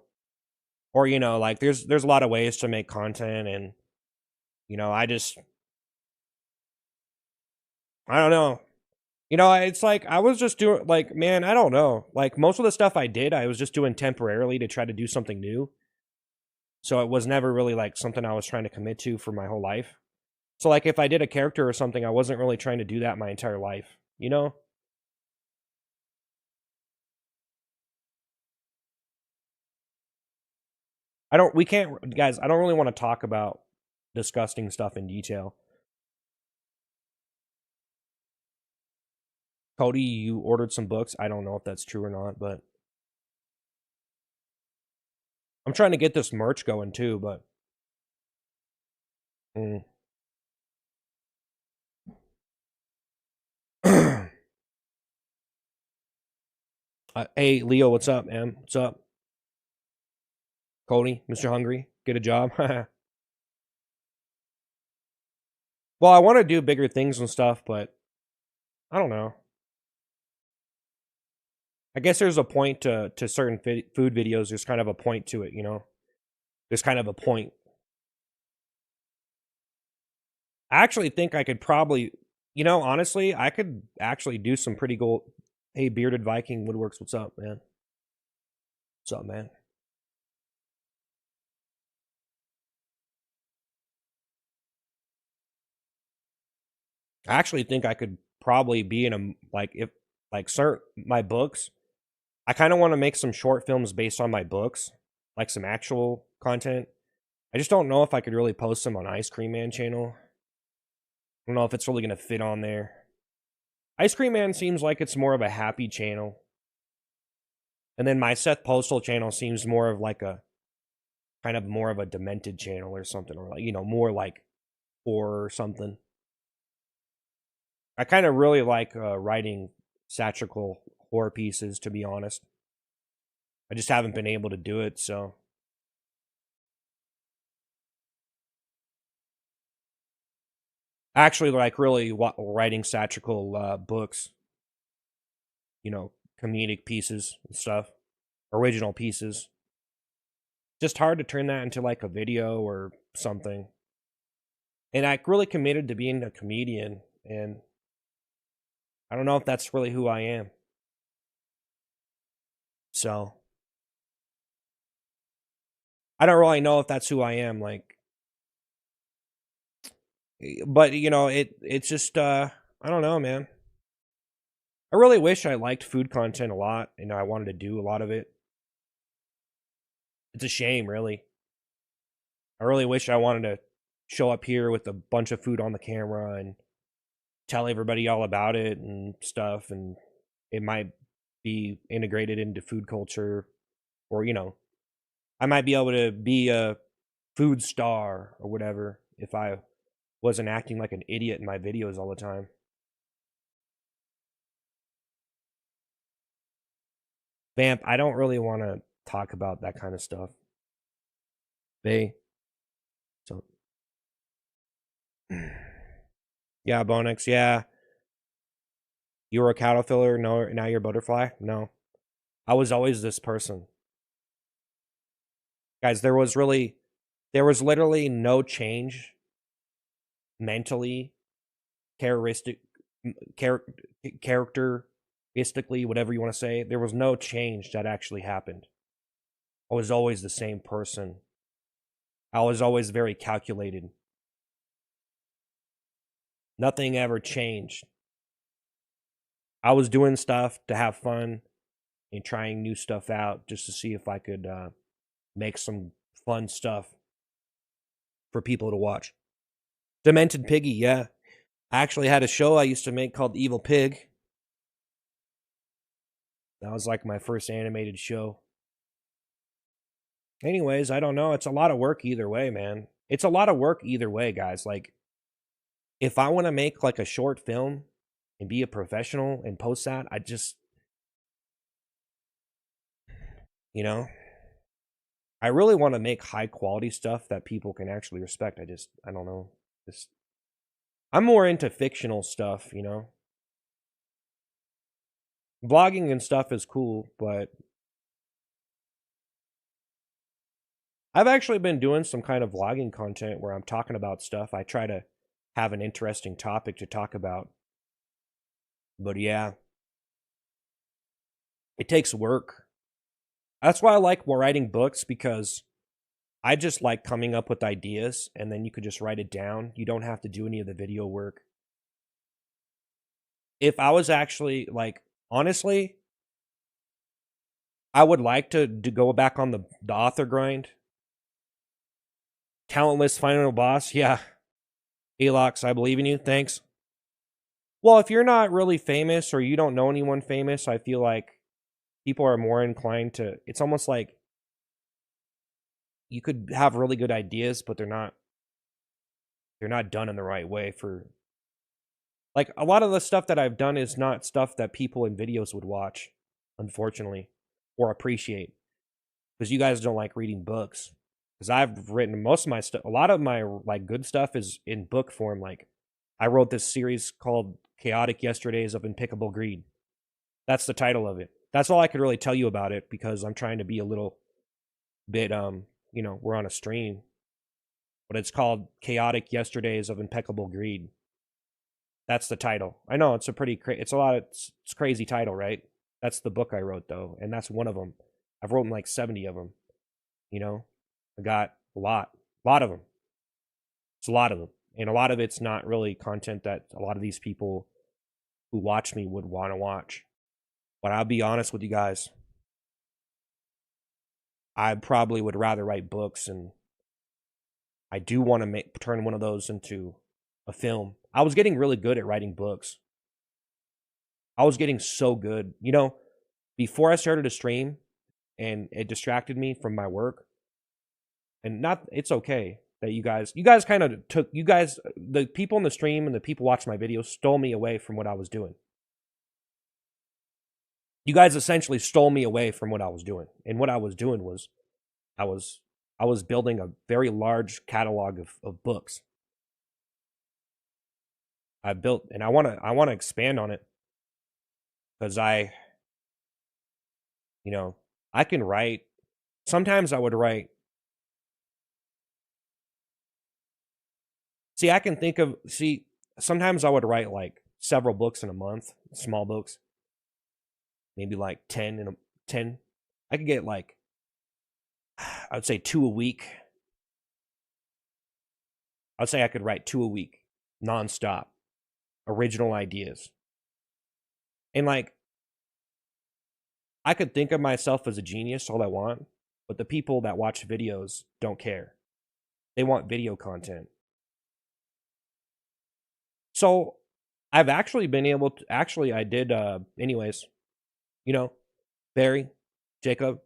or you know, like there's a lot of ways to make content, and you know, I don't know. You know, it's like I was just doing like, man, I don't know. Like most of the stuff I did, I was just doing temporarily to try to do something new. So it was never really like something I was trying to commit to for my whole life. So like if I did a character or something, I wasn't really trying to do that my entire life, you know? We can't, guys, I don't really want to talk about disgusting stuff in detail. Cody, you ordered some books. I don't know if that's true or not, but I'm trying to get this merch going too, but hey, Leo, what's up, man? What's up? Cody, Mr. Hungry, get a job. Well, I want to do bigger things and stuff, but I don't know. I guess there's a point to certain food videos. There's kind of a point to it, you know? There's kind of a point. I actually think I could probably, you know, honestly, I could actually do some pretty cool. Hey, Bearded Viking Woodworks, what's up, man? What's up, man? I actually think I could probably be in a like if like certain my books. I kind of want to make some short films based on my books, like some actual content. I just don't know if I could really post them on Ice Cream Man channel. I don't know if it's really gonna fit on there. Ice Cream Man seems like it's more of a happy channel, and then my Seth Postal channel seems more of like a kind of more of a demented channel or something, or like more like horror or something. I kind of really like writing satirical horror pieces, to be honest. I just haven't been able to do it, so I actually like really writing satirical books, comedic pieces and stuff, original pieces. Just hard to turn that into like a video or something. And I really committed to being a comedian, and I don't know if that's really who I am. So I don't really know if that's who I am. Like, but it's just I don't know, man. I really wish I liked food content a lot, and I wanted to do a lot of it. It's a shame, really. I really wish I wanted to show up here with a bunch of food on the camera and tell everybody all about it and stuff, and it might be integrated into food culture, or I might be able to be a food star or whatever if I wasn't acting like an idiot in my videos all the time. Vamp, I don't really want to talk about that kind of stuff. They so yeah, Bonex, yeah. You were a caterpillar, no, now you're a butterfly? No. I was always this person. Guys, there was literally no change mentally, characteristic, characteristically, whatever you want to say. There was no change that actually happened. I was always the same person. I was always very calculated. Nothing ever changed. I was doing stuff to have fun and trying new stuff out just to see if I could make some fun stuff for people to watch. Demented Piggy, yeah. I actually had a show I used to make called Evil Pig. That was like my first animated show. Anyways, I don't know. It's a lot of work either way, man. It's a lot of work either way, guys. Like, if I want to make like a short film and be a professional and post that, I just, you know, I really want to make high quality stuff that people can actually respect. I don't know. Just, I'm more into fictional stuff, Vlogging and stuff is cool, but I've actually been doing some kind of vlogging content where I'm talking about stuff. I try to have an interesting topic to talk about. But yeah, it takes work. That's why I like writing books, because I just like coming up with ideas and then you could just write it down. You don't have to do any of the video work. If I was actually like, honestly, I would like to go back on the author grind. Talentless final boss, yeah. Alox, I believe in you. Thanks. Well, if you're not really famous or you don't know anyone famous, I feel like people are more inclined to. It's almost like you could have really good ideas, but they're not done in the right way. For like, a lot of the stuff that I've done is not stuff that people in videos would watch, unfortunately, or appreciate, because you guys don't like reading books. Because I've written most of my stuff, a lot of my like good stuff is in book form. Like, I wrote this series called Chaotic Yesterdays of Impeccable Greed. That's the title of it. That's all I could really tell you about it, because I'm trying to be a little bit we're on a stream, but it's called Chaotic Yesterdays of Impeccable Greed. That's the title. I know it's a pretty it's a lot of, it's crazy title, right? That's the book I wrote though, and that's one of them. I've written like 70 of them, you know. I got a lot of them. It's a lot of them. And a lot of it's not really content that a lot of these people who watch me would want to watch. But I'll be honest with you guys, I probably would rather write books, and I do want to turn one of those into a film. I was getting really good at writing books. I was getting so good. You know, before I started to stream and it distracted me from my work, and not, it's okay that you guys kind of took, the people in the stream and the people watching my videos stole me away from what I was doing. You guys essentially stole me away from what I was doing. And what I was doing was I was I was building a very large catalog of books. I built, and I want to expand on it, because you know, I can write. Sometimes I would write. I can think of, sometimes I would write like several books in a month, small books, maybe like 10 in a 10. I could get like, I would say 2 a week. I would say I could write 2 a week nonstop, original ideas. And like, I could think of myself as a genius all I want, but the people that watch videos don't care. They want video content. So I've actually been able to, actually, I did, anyways, you know, Barry, Jacob,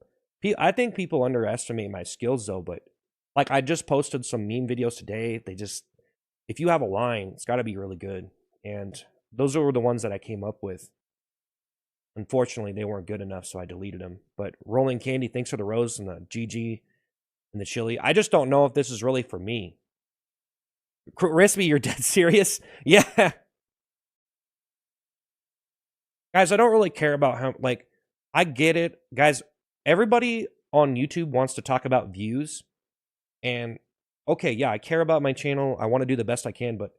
I think people underestimate my skills though, but like, I just posted some meme videos today. If you have a line, it's got to be really good. And those were the ones that I came up with. Unfortunately, they weren't good enough, so I deleted them. But Rolling Candy, thanks for the rose and the GG and the chili. I just don't know if this is really for me. Crispy, you're dead serious? Yeah. Guys, I don't really care about how, like, I get it. Guys, everybody on YouTube wants to talk about views. And, okay, yeah, I care about my channel. I want to do the best I can, but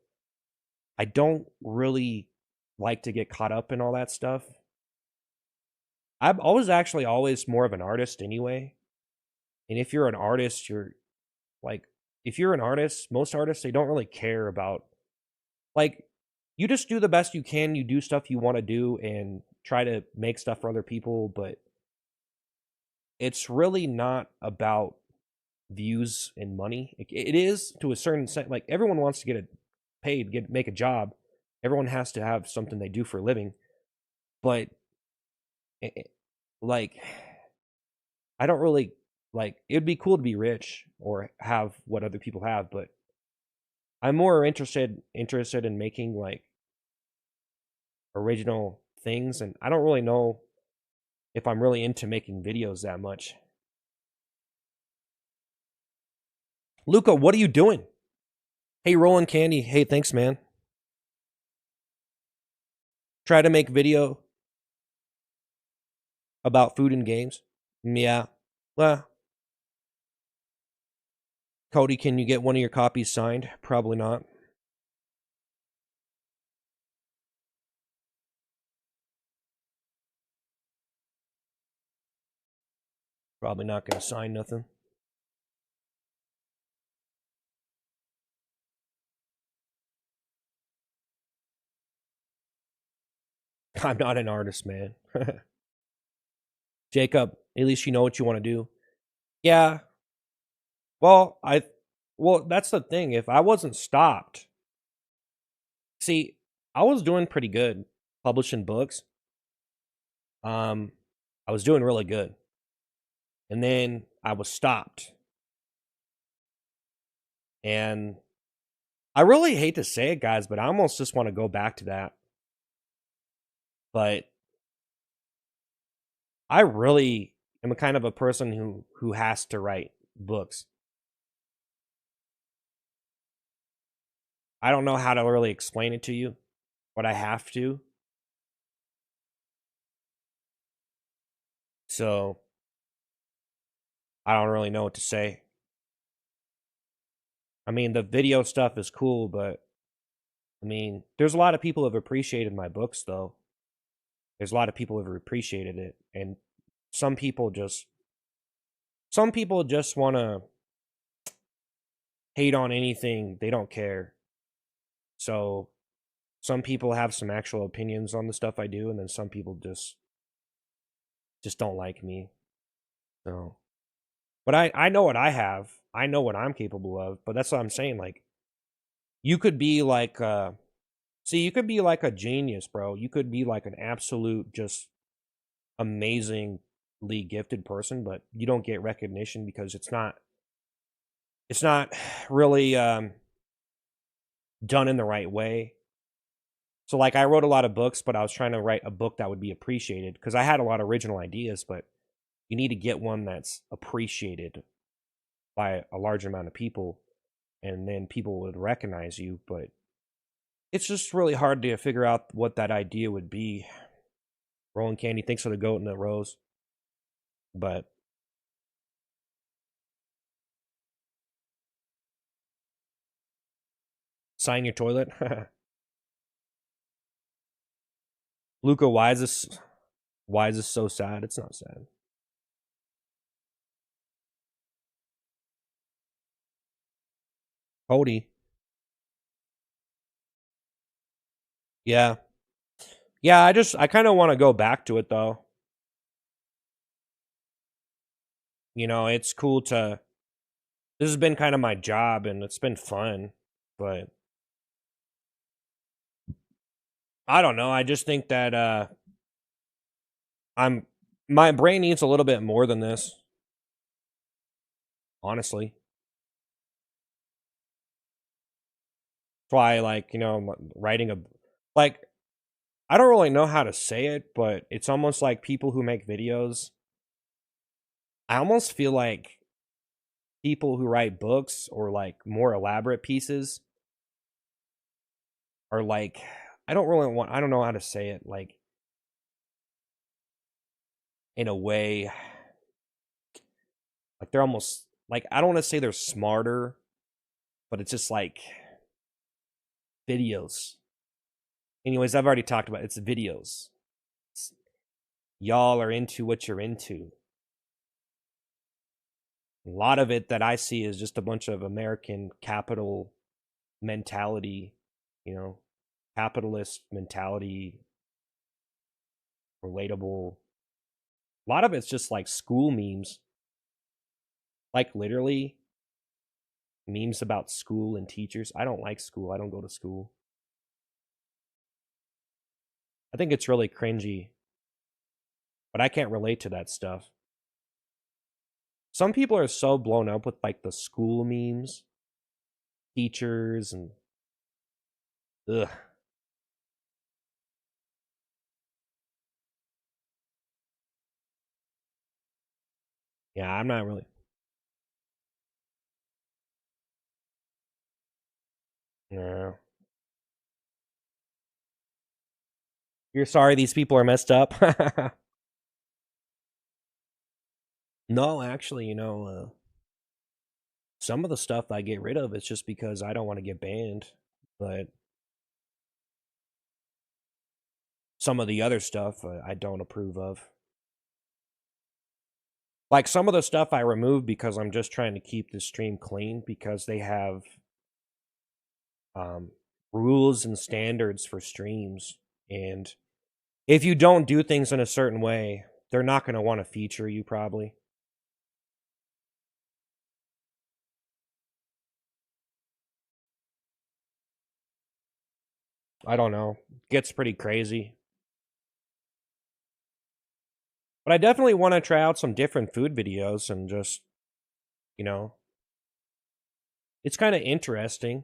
I don't really like to get caught up in all that stuff. I was actually always more of an artist anyway. And if you're an artist, if you're an artist, most artists, they don't really care about, like, you just do the best you can. You do stuff you want to do and try to make stuff for other people, but it's really not about views and money. It is to a certain extent. Like, everyone wants to get paid, make a job. Everyone has to have something they do for a living, but like, I don't really, like, it'd be cool to be rich or have what other people have, but I'm more interested in making like original things, and I don't really know if I'm really into making videos that much. Luca, what are you doing? Hey, Rolling Candy. Hey, thanks, man. Try to make video about food and games. Yeah. Well, Cody, can you get one of your copies signed? Probably not. Probably not going to sign nothing. I'm not an artist, man. Jacob, at least you know what you want to do. Yeah. Well, that's the thing. If I wasn't stopped, see, I was doing pretty good publishing books. I was doing really good. And then I was stopped. And I really hate to say it, guys, but I almost just want to go back to that. But I really am a kind of a person who has to write books. I don't know how to really explain it to you, but I have to. So I don't really know what to say. I mean, the video stuff is cool, but I mean, there's a lot of people who have appreciated my books, though. There's a lot of people who have appreciated it, and some people just want to hate on anything. They don't care. So some people have some actual opinions on the stuff I do, and then some people just don't like me. So, but I know what I have. I know what I'm capable of. But that's what I'm saying. Like, you could be like, see, you could be like a genius, bro. You could be like an absolute, just amazingly gifted person, but you don't get recognition because it's not really done in the right way. So like I wrote a lot of books, but I was trying to write a book that would be appreciated because I had a lot of original ideas, but you need to get one that's appreciated by a large amount of people, and then people would recognize you. But it's just really hard to figure out what that idea would be. Rolling Candy thinks of the goat and the rose, but sign your toilet. Luca, why is this so sad? It's not sad. Cody. Yeah. Yeah, I kind of want to go back to it though. You know, it's cool to this has been kind of my job and it's been fun, but I don't know. I just think that I'm my brain needs a little bit more than this, honestly. That's why like, you know, writing a like I don't really know how to say it, but it's almost like people who make videos. I almost feel like people who write books or like more elaborate pieces are like I don't know how to say it like in a way like they're almost like I don't want to say they're smarter, but it's just like videos. Anyways, I've already talked about it. It's videos. It's, y'all are into what you're into. A lot of it that I see is just a bunch of American capital mentality, you know, capitalist mentality, relatable. A lot of it's just like school memes, like literally memes about school and teachers. I don't like school. I don't go to school. I think it's really cringy, but I can't relate to that stuff. Some people are so blown up with like the school memes, teachers, and ugh. Yeah, I'm not really. Yeah. You're sorry these people are messed up. No, actually, you know, some of the stuff I get rid of is just because I don't want to get banned. But some of the other stuff I don't approve of. Like some of the stuff I remove because I'm just trying to keep the stream clean because they have um, rules and standards for streams. And if you don't do things in a certain way, they're not going to want to feature you probably. I don't know. Gets pretty crazy. But I definitely want to try out some different food videos and just, you know, it's kind of interesting.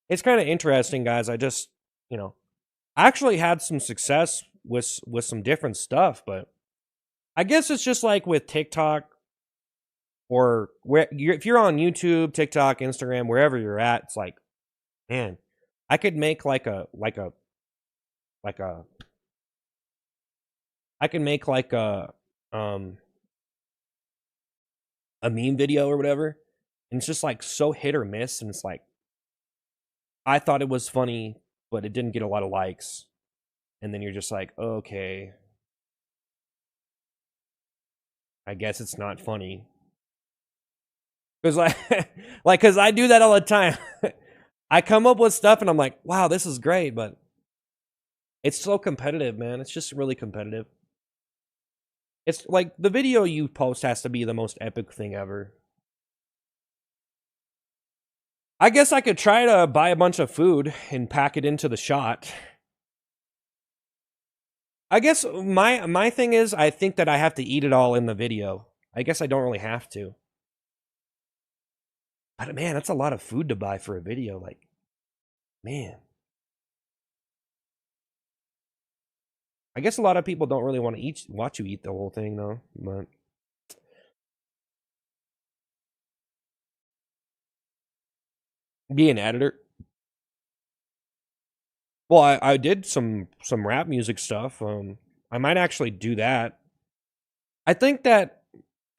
It's kind of interesting, guys. I just, you know, I actually had some success with some different stuff, but I guess it's just like with TikTok or if you're on YouTube, TikTok, Instagram, wherever you're at, it's like, man, I could make like a I can make like um a meme video or whatever, and it's just like so hit or miss, and it's like I thought it was funny, but it didn't get a lot of likes, and then you're just like, okay, I guess it's not funny because like like because I do that all the time. I come up with stuff and I'm like, wow, this is great, but it's so competitive, man. It's just really competitive. It's like the video you post has to be the most epic thing ever. I guess I could try to buy a bunch of food and pack it into the shot. I guess my thing is I think that I have to eat it all in the video. I guess I don't really have to. But man, that's a lot of food to buy for a video. Like, man. I guess a lot of people don't really want to watch you eat the whole thing though. But be an editor. Well, I did some rap music stuff. I might actually do that. I think that,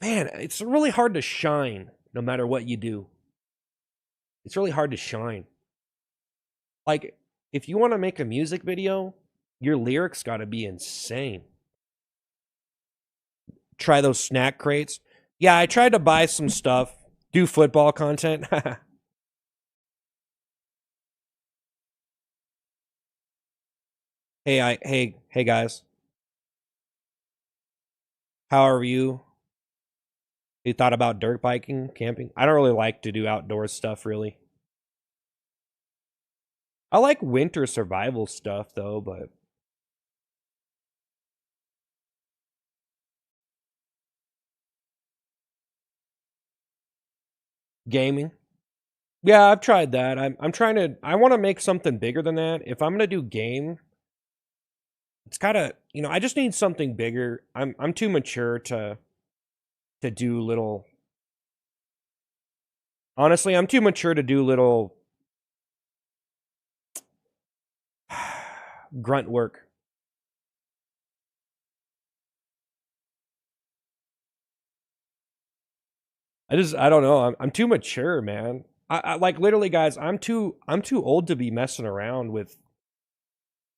man, it's really hard to shine no matter what you do. It's really hard to shine. Like, if you want to make a music video, your lyrics got to be insane. Try those snack crates. Yeah, I tried to buy some stuff, do football content. Hey guys. How are you? You thought about dirt biking, camping? I don't really like to do outdoor stuff really. I like winter survival stuff though, but gaming. Yeah, I've tried that. I'm trying to I want to make something bigger than that. If I'm going to do game, it's kind of, I just need something bigger. I'm too mature to do little. Honestly, I'm too mature to do little grunt work. I don't know. I'm too mature, man. I like literally, guys. I'm too old to be messing around with.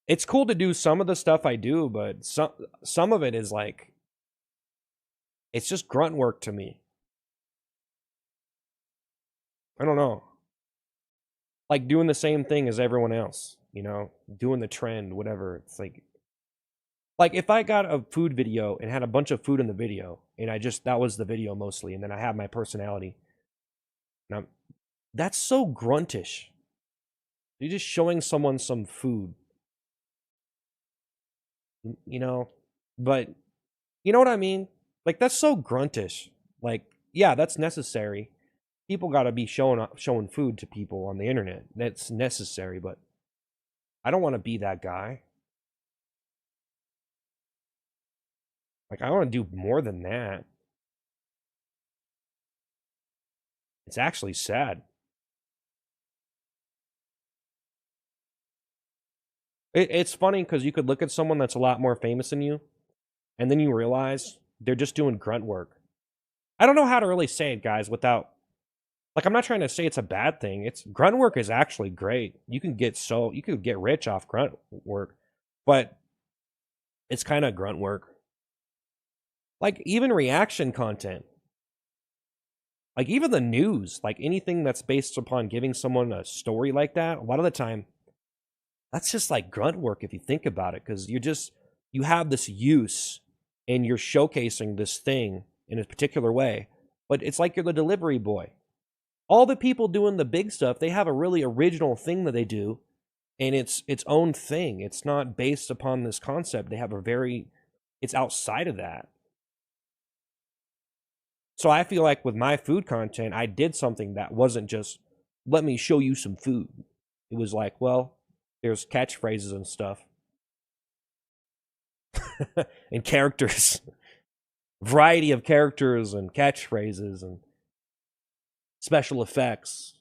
It's cool to do some of the stuff I do, but some of it is like it's just grunt work to me. I don't know. Like doing the same thing as everyone else, doing the trend, whatever. It's like if I got a food video and had a bunch of food in the video, and that was the video mostly, and then I have my personality. Now that's so gruntish. You're just showing someone some food, you know, but you know what I mean? Like that's so gruntish. Like, yeah, that's necessary. People got to be showing food to people on the internet. That's necessary, but I don't want to be that guy. Like I want to do more than that. It's actually sad. It's funny because you could look at someone that's a lot more famous than you, and then you realize they're just doing grunt work. I don't know how to really say it, guys, without like I'm not trying to say it's a bad thing. It's grunt work is actually great. You could get rich off grunt work, but it's kind of grunt work. Like even reaction content, like even the news, like anything that's based upon giving someone a story like that, a lot of the time that's just like grunt work if you think about it, because you have this use and you're showcasing this thing in a particular way, but it's like you're the delivery boy. All the people doing the big stuff, they have a really original thing that they do, and it's its own thing. It's not based upon this concept. They have it's outside of that. So I feel like with my food content, I did something that wasn't just let me show you some food. It was like, well, there's catchphrases and stuff and characters, variety of characters and catchphrases and special effects.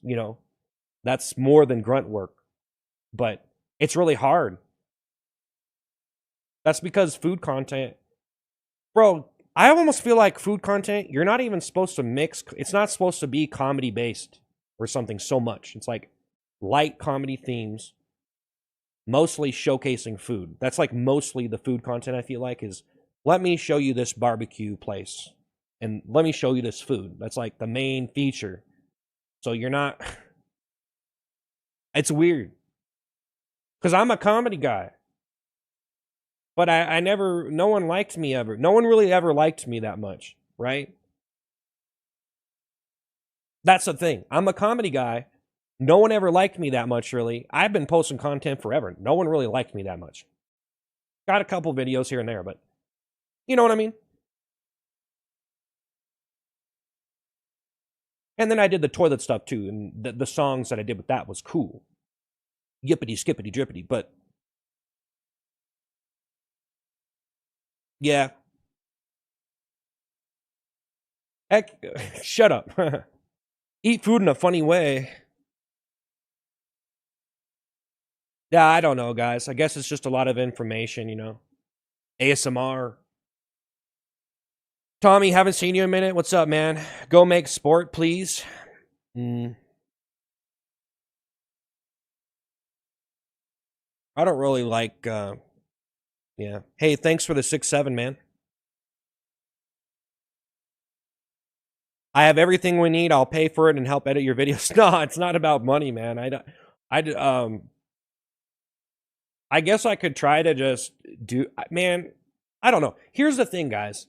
That's more than grunt work, but it's really hard. That's because food content, bro. I almost feel like food content, you're not even supposed to mix. It's not supposed to be comedy based or something so much. It's like light comedy themes, mostly showcasing food. That's like mostly the food content I feel like is let me show you this barbecue place and let me show you this food. That's like the main feature. So you're not It's weird. Because I'm a comedy guy. But I never, no one liked me ever. No one really ever liked me that much, right? That's the thing. I'm a comedy guy. No one ever liked me that much, really. I've been posting content forever. No one really liked me that much. Got a couple videos here and there, but you know what I mean? And then I did the toilet stuff too, and the songs that I did with that was cool. Yippity skippity drippity, but yeah. Heck, shut up. Eat food in a funny way. Yeah, I don't know, guys. I guess it's just a lot of information, you know. ASMR. Tommy, haven't seen you in a minute. What's up, man? Go make sport, please. I don't really like, yeah. Hey, thanks for the 6-7, man. I have everything we need. I'll pay for it and help edit your videos. No, it's not about money, man. I guess I could try to just do, man, I don't know. Here's the thing, guys.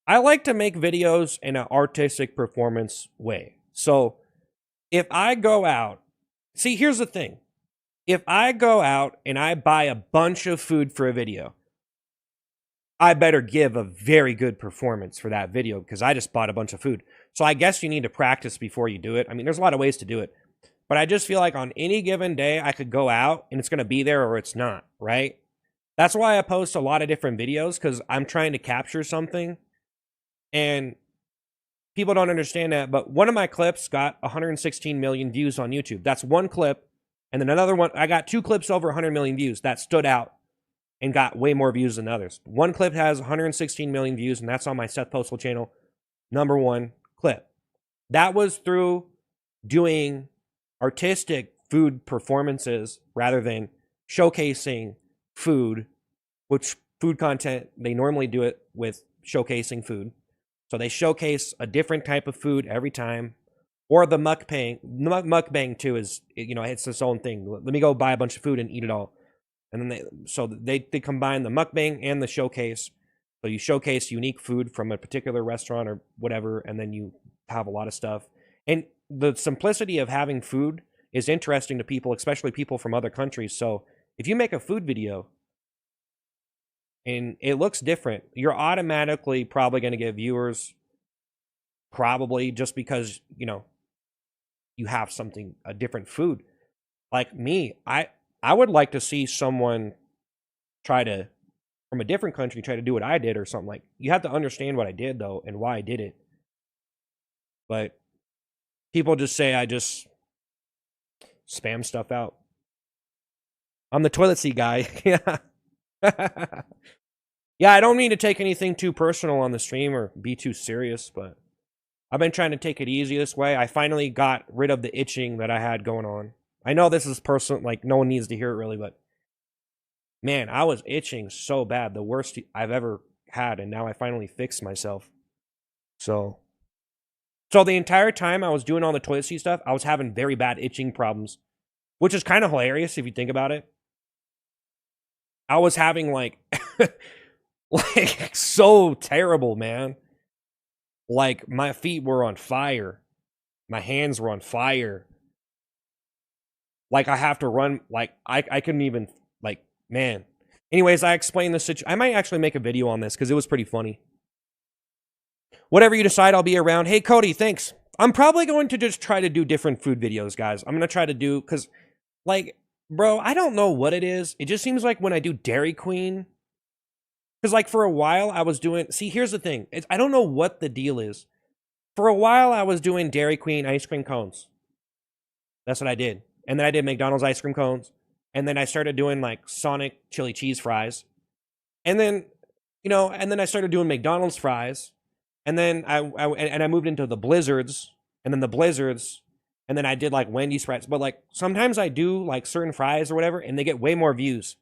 I like to make videos in an artistic performance way. So if I go out, see, here's the thing. If I go out and I buy a bunch of food for a video, I better give a very good performance for that video because I just bought a bunch of food. So I guess you need to practice before you do it. I mean, there's a lot of ways to do it. But I just feel like on any given day, I could go out and it's going to be there or it's not, right? That's why I post a lot of different videos because I'm trying to capture something. And people don't understand that. But one of my clips got 116 million views on YouTube. That's one clip. And then another one, I got 2 clips over 100 million views that stood out and got way more views than others. One clip has 116 million views, and that's on my Seth Postal channel. #1 clip. That was through doing artistic food performances rather than showcasing food, which food content, they normally do it with showcasing food. So they showcase a different type of food every time. Or the mukbang. Mukbang too is, you know, it's its own thing. Let me go buy a bunch of food and eat it all. And then they combine the mukbang and the showcase. So you showcase unique food from a particular restaurant or whatever, and then you have a lot of stuff. And the simplicity of having food is interesting to people, especially people from other countries. So if you make a food video and it looks different, you're automatically probably going to get viewers, probably just because, you know, you have something, a different food. Like me, I would like to see someone try to, from a different country, try to do what I did or something. Like, you have to understand what I did though and why I did it. But people just say I just spam stuff out. I'm the toilet seat guy. Yeah. Yeah, I don't mean to take anything too personal on the stream or be too serious, but I've been trying to take it easy this way. I finally got rid of the itching that I had going on. I know this is personal, like no one needs to hear it really, but man, I was itching so bad, the worst I've ever had, and now I finally fixed myself. So the entire time I was doing all the toilet seat stuff, I was having very bad itching problems, which is kind of hilarious if you think about it. I was having like, like so terrible, man. Like my feet were on fire. My hands were on fire. Like I have to run, like I couldn't even, like, man. Anyways, I explained the situation. I might actually make a video on this because it was pretty funny. Whatever you decide, I'll be around. Hey, Cody, thanks. I'm probably going to just try to do different food videos, guys. I'm going to try to do, because, like, bro, I don't know what it is. It just seems like when I do Dairy Queen, because, like, for a while I was doing, see, here's the thing. I don't know what the deal is. For a while I was doing Dairy Queen ice cream cones. That's what I did. And then I did McDonald's ice cream cones. And then I started doing, like, Sonic chili cheese fries. And then, you know, and then I started doing McDonald's fries. And then I moved into the Blizzards, and then the Blizzards, and then I did like Wendy's fries. But like sometimes I do like certain fries or whatever, and they get way more views.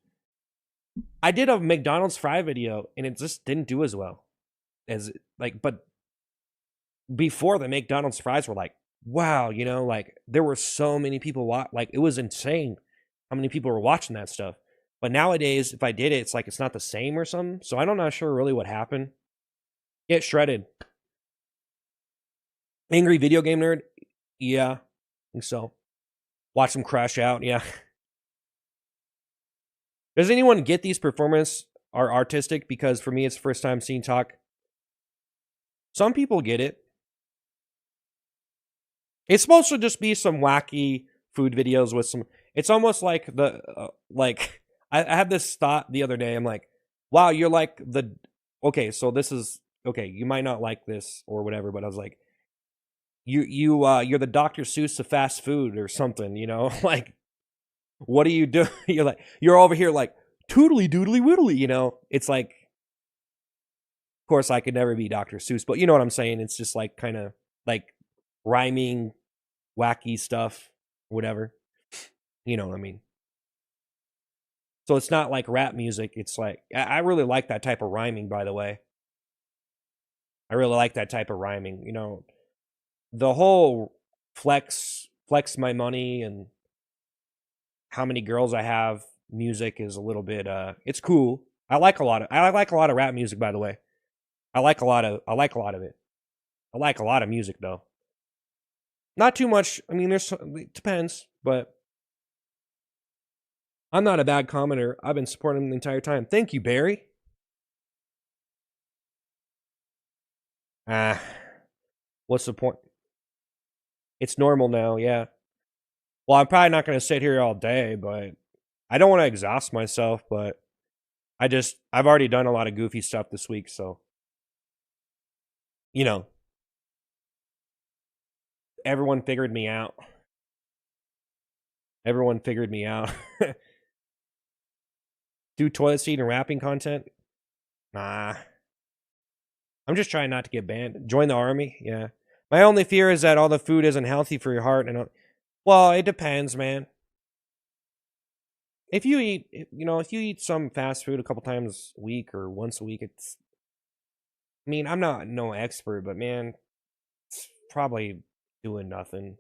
I did a McDonald's fry video, and it just didn't do as well as like. But before, the McDonald's fries were like wow, you know, like there were so many people like it was insane how many people were watching that stuff. But nowadays, if I did it, it's like it's not the same or something. So I'm not sure really what happened. Get shredded. Angry video game nerd? Yeah, I think so. Watch them crash out, yeah. Does anyone get these performances are artistic? Because for me, it's the first time seeing talk. Some people get it. It's supposed to just be some wacky food videos with some. It's almost like the like. I had this thought the other day. I'm like, wow, you're like the. Okay, so this is okay. You might not like this or whatever, but I was like, you're the Dr. Seuss of fast food or something. You know, like what do you do? You're like you're over here like toodly doodly widdly. You know, it's like. Of course, I could never be Dr. Seuss, but you know what I'm saying. It's just like kind of like rhyming, wacky stuff, whatever. You know what I mean? So it's not like rap music. It's like I really like that type of rhyming. By the way, I really like that type of rhyming. You know, the whole flex my money and how many girls I have. Music is a little bit. It's cool. I like a lot of rap music. By the way, I like a lot of it. I like a lot of music though. Not too much. I mean, it depends, but I'm not a bad commenter. I've been supporting him the entire time. Thank you, Barry. Ah, what's the point? It's normal now, yeah. Well, I'm probably not going to sit here all day, but I don't want to exhaust myself, but I've already done a lot of goofy stuff this week, so, you know, everyone figured me out. Everyone figured me out. Do toilet seat and rapping content? Nah. I'm just trying not to get banned. Join the army? Yeah. My only fear is that all the food isn't healthy for your heart. Well, it depends, man. If you eat, if you eat some fast food a couple times a week or once a week, it's. I mean, I'm not no expert, but man, it's probably doing nothing,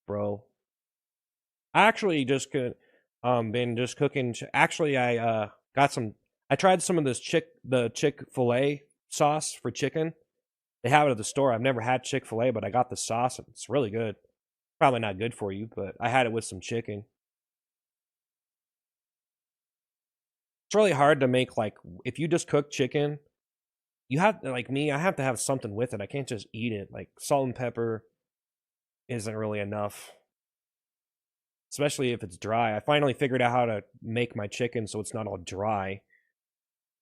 bro. I actually just could, been just cooking. Actually, I got some. I tried some of this the Chick-fil-A sauce for chicken. They have it at the store. I've never had Chick-fil-A, but I got the sauce. And it's really good. Probably not good for you, but I had it with some chicken. It's really hard to make like if you just cook chicken, you have like me, I have to have something with it. I can't just eat it. Like salt and pepper isn't really enough. Especially if it's dry. I finally figured out how to make my chicken so it's not all dry.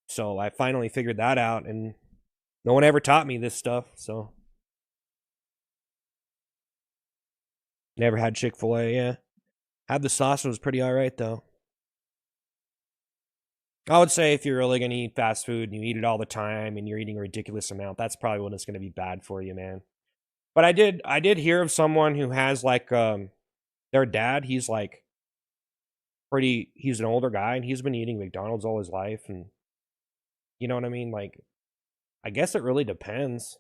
So I finally figured that out and no one ever taught me this stuff, so never had Chick-fil-A, yeah. Had the sauce, it was pretty alright though. I would say if you're really gonna eat fast food and you eat it all the time and you're eating a ridiculous amount, that's probably when it's gonna be bad for you, man. But I did hear of someone who has like their dad, he's like he's an older guy and he's been eating McDonald's all his life and you know what I mean? Like I guess it really depends.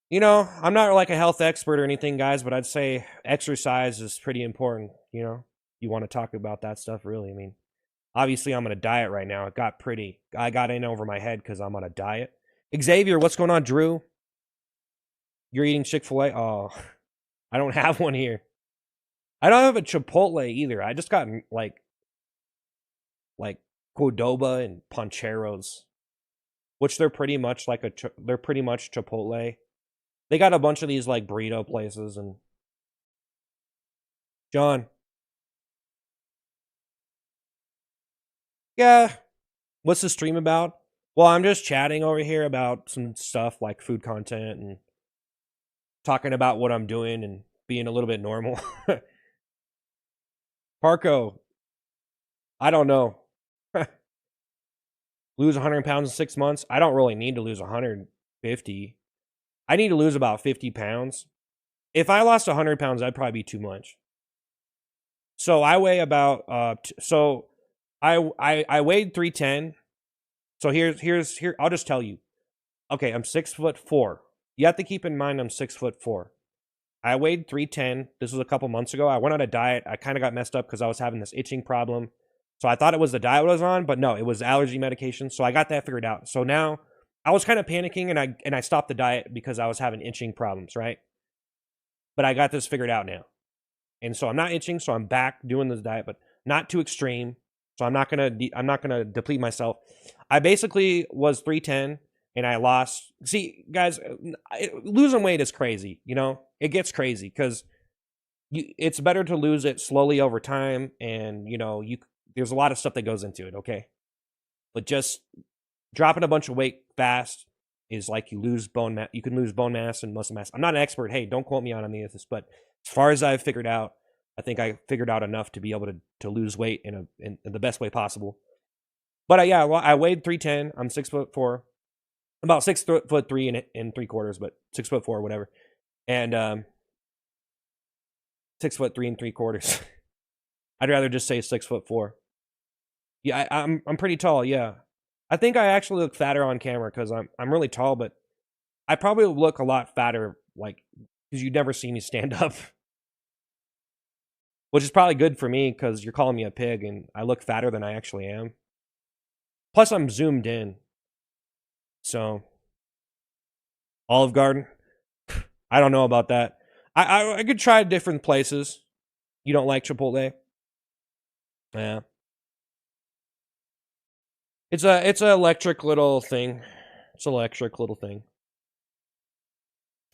You know, I'm not like a health expert or anything, guys, but I'd say exercise is pretty important, you know? You want to talk about that stuff, really. I mean, obviously, I'm on a diet right now. I got in over my head because I'm on a diet. Xavier, what's going on, Drew? You're eating Chick-fil-A? Oh, I don't have one here. I don't have a Chipotle either. I just got like Cordoba and Pancheros, which they're pretty much they're pretty much Chipotle. They got a bunch of these like burrito places and John. Yeah. What's the stream about? Well, I'm just chatting over here about some stuff like food content and talking about what I'm doing and being a little bit normal. Parco, I don't know. Lose 100 pounds in 6 months? I don't really need to lose 150. I need to lose about 50 pounds. If I lost 100 pounds, that'd probably be too much. So I weigh about I weighed 310. So here I'll just tell you. Okay, I'm 6'4". You have to keep in mind I'm 6'4". I weighed 310. This was a couple months ago. I went on a diet. I kind of got messed up because I was having this itching problem. So I thought it was the diet I was on, but no, it was allergy medication. So I got that figured out. So now I was kind of panicking, and I stopped the diet because I was having itching problems, right? But I got this figured out now. And so I'm not itching, so I'm back doing this diet, but not too extreme. So I'm not gonna deplete myself. I basically was 310, and I lost. See, guys, losing weight is crazy. You know, it gets crazy because it's better to lose it slowly over time, and there's a lot of stuff that goes into it. Okay, but just dropping a bunch of weight fast is like you lose bone mass. You can lose bone mass and muscle mass. I'm not an expert. Hey, don't quote me on any of this, but as far as I've figured out, I think I figured out enough to be able to lose weight in the best way possible. But yeah, well, I weighed 310. I'm 6'4", about 6'3" and 3/4, but 6'4", whatever, and 6'3" and 3/4. I'd rather just say 6'4". Yeah, I'm pretty tall. Yeah, I think I actually look fatter on camera because I'm really tall, but I probably look a lot fatter, like, because you'd never see me stand up. Which is probably good for me because you're calling me a pig and I look fatter than I actually am. Plus, I'm zoomed in. So, Olive Garden, I don't know about that. I could try different places. You don't like Chipotle? Yeah. It's an electric little thing. It's an electric little thing.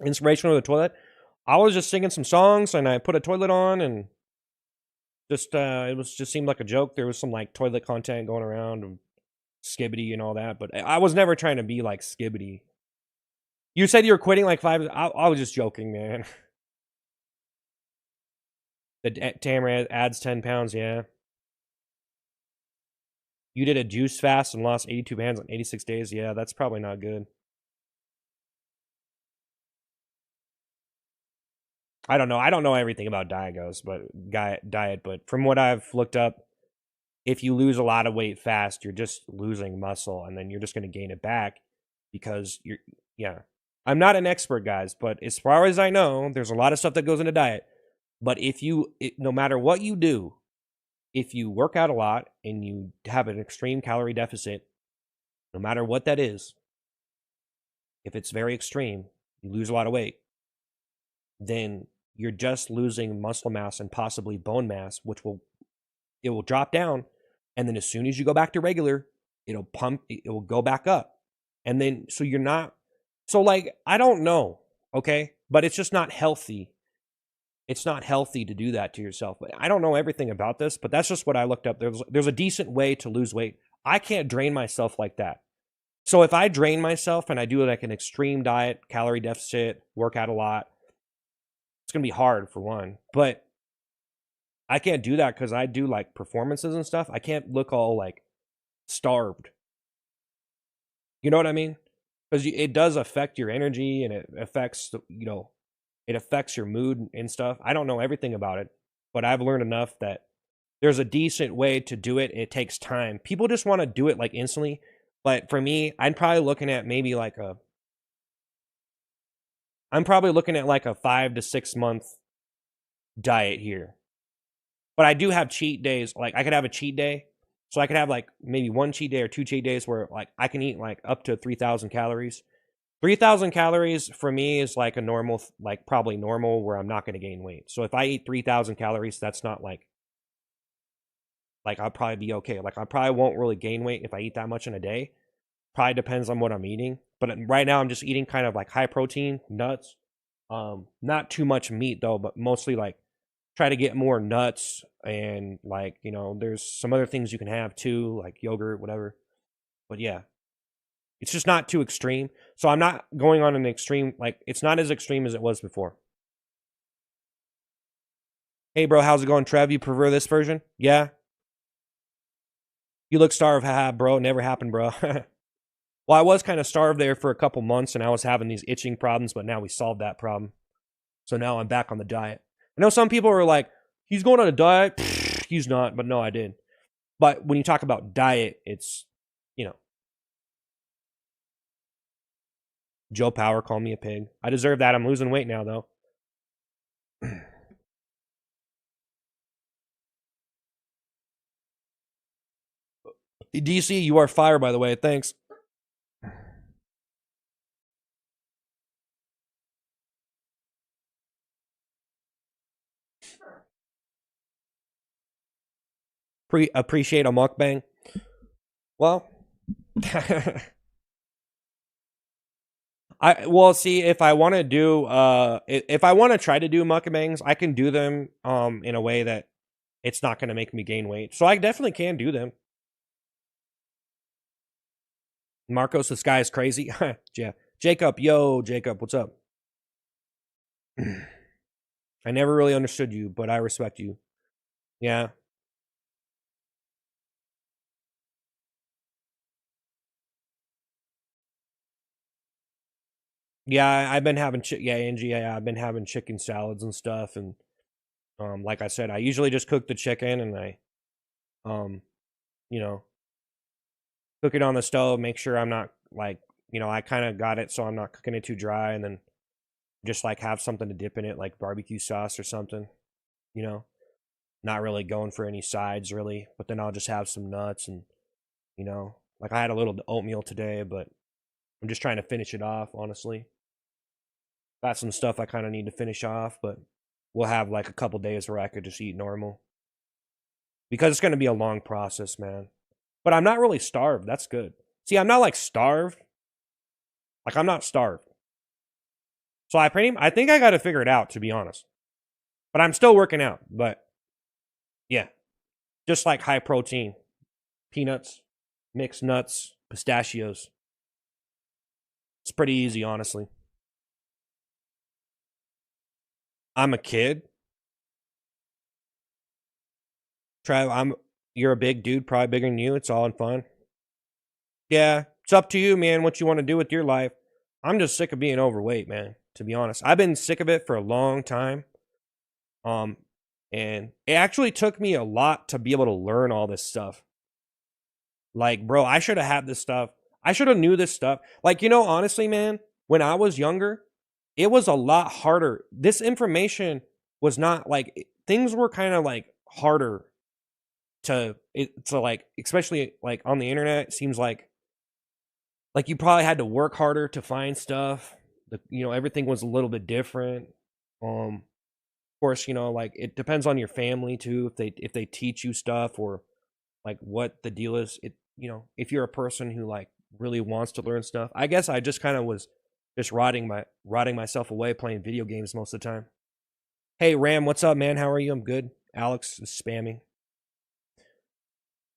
Inspiration of the toilet. I was just singing some songs and I put a toilet on and just just seemed like a joke. There was some like toilet content going around and Skibbity and all that, but I was never trying to be like Skibbity. You said you were quitting like 5. I was just joking, man. The Tamara adds 10 pounds, yeah. You did a juice fast and lost 82 pounds in 86 days. Yeah, that's probably not good. I don't know. I don't know everything about diet, but from what I've looked up, if you lose a lot of weight fast, you're just losing muscle and then you're just going to gain it back because yeah. I'm not an expert, guys, but as far as I know, there's a lot of stuff that goes into diet. But no matter what you do, if you work out a lot and you have an extreme calorie deficit, no matter what that is, if it's very extreme, you lose a lot of weight, then you're just losing muscle mass and possibly bone mass, which will drop down. And then as soon as you go back to regular, it will go back up. And then, like, I don't know, okay? But it's just not healthy. It's not healthy to do that to yourself. But I don't know everything about this, but that's just what I looked up. There's a decent way to lose weight. I can't drain myself like that. So if I drain myself and I do like an extreme diet, calorie deficit, work out a lot, it's going to be hard for one. But I can't do that because I do like performances and stuff. I can't look all like starved. You know what I mean? Because it does affect your energy and it affects, it affects your mood and stuff. I don't know everything about it, but I've learned enough that there's a decent way to do it. It takes time. People just want to do it like instantly. But for me, I'm probably looking at a 5 to 6 month diet here. But I do have cheat days. Like I could have a cheat day. So I could have like maybe one cheat day or 2 cheat days where like I can eat like up to 3,000 calories. 3,000 calories for me is like a normal, like probably normal where I'm not going to gain weight. So if I eat 3,000 calories, that's not like I'll probably be okay. Like I probably won't really gain weight if I eat that much in a day. Probably depends on what I'm eating. But right now I'm just eating kind of like high protein, nuts. Not too much meat though, but mostly like try to get more nuts and like, there's some other things you can have too, like yogurt, whatever. But yeah, it's just not too extreme. So I'm not going on an extreme, like it's not as extreme as it was before. Hey bro, how's it going, Trev? You prefer this version? Yeah? You look starved, haha, bro. Never happened, bro. Well, I was kind of starved there for a couple months and I was having these itching problems, but now we solved that problem. So now I'm back on the diet. I know some people are like, he's going on a diet. Pfft, he's not, but no, I did. But when you talk about diet, it's, Joe Power called me a pig. I deserve that. I'm losing weight now, though. DC, you are fire, by the way. Thanks. Appreciate a mukbang. Well, see if I want to do if I want to try to do mukbangs, I can do them in a way that it's not going to make me gain weight. So I definitely can do them. Marcos, this guy is crazy. Yeah. Jacob, yo, Jacob, what's up? I never really understood you, but I respect you. Yeah. Yeah, I've been having yeah, Angie, yeah, I've been having chicken salads and stuff, and like I said, I usually just cook the chicken and I you know, cook it on the stove, make sure I'm not like, I kind of got it so I'm not cooking it too dry, and then just like have something to dip in it, like barbecue sauce or something, you know, not really going for any sides really, but then I'll just have some nuts and, like I had a little oatmeal today, but I'm just trying to finish it off, honestly. Got some stuff I kind of need to finish off, but we'll have like a couple days where I could just eat normal because it's going to be a long process, man. But I'm not really starved. That's good. See, I'm not like starved. Like I'm not starved. So I think I got to figure it out, to be honest. But I'm still working out. But yeah, just like high protein, peanuts, mixed nuts, pistachios. It's pretty easy, honestly. I'm a kid. You're a big dude, probably bigger than you. It's all in fun. Yeah, it's up to you, man, what you want to do with your life. I'm just sick of being overweight, man, to be honest. I've been sick of it for a long time. And it actually took me a lot to be able to learn all this stuff. Like, bro, I should have had this stuff. I should have knew this stuff. Like, honestly, man, when I was younger, it was a lot harder. This information was not like things were kind of like harder to like, especially like on the internet. It seems like you probably had to work harder to find stuff. Everything was a little bit different. Of course, like it depends on your family too, if they teach you stuff or like what the deal is. If you're a person who like really wants to learn stuff, I guess I just kind of was just rotting myself away playing video games most of the time. Hey Ram, what's up, man? How are you? I'm good. Alex is spamming.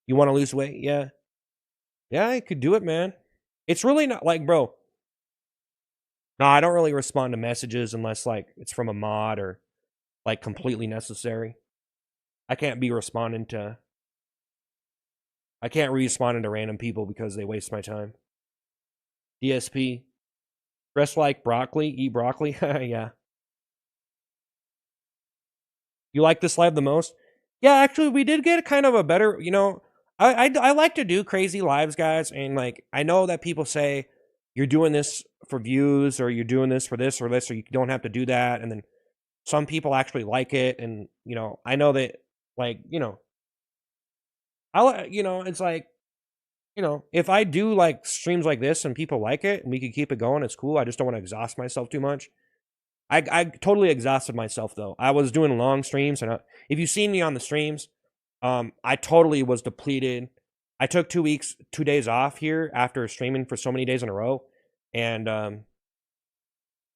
You want to lose weight? Yeah. Yeah, I could do it, man. It's really not like, bro. No, I don't really respond to messages unless like it's from a mod or like completely necessary. I can't be responding to I can't respond to random people because they waste my time. DSP. Dress like broccoli, eat broccoli. Yeah. You like this live the most? Yeah, actually, we did get kind of a better. I like to do crazy lives, guys, and like I know that people say you're doing this for views or you're doing this for this or this or you don't have to do that, and then some people actually like it, and I know that like it's like if I do like streams like this and people like it and we could keep it going, it's cool. I just don't want to exhaust myself too much. I totally exhausted myself though. I was doing long streams, and if you've seen me on the streams, I totally was depleted. I took 2 days off here after streaming for so many days in a row, and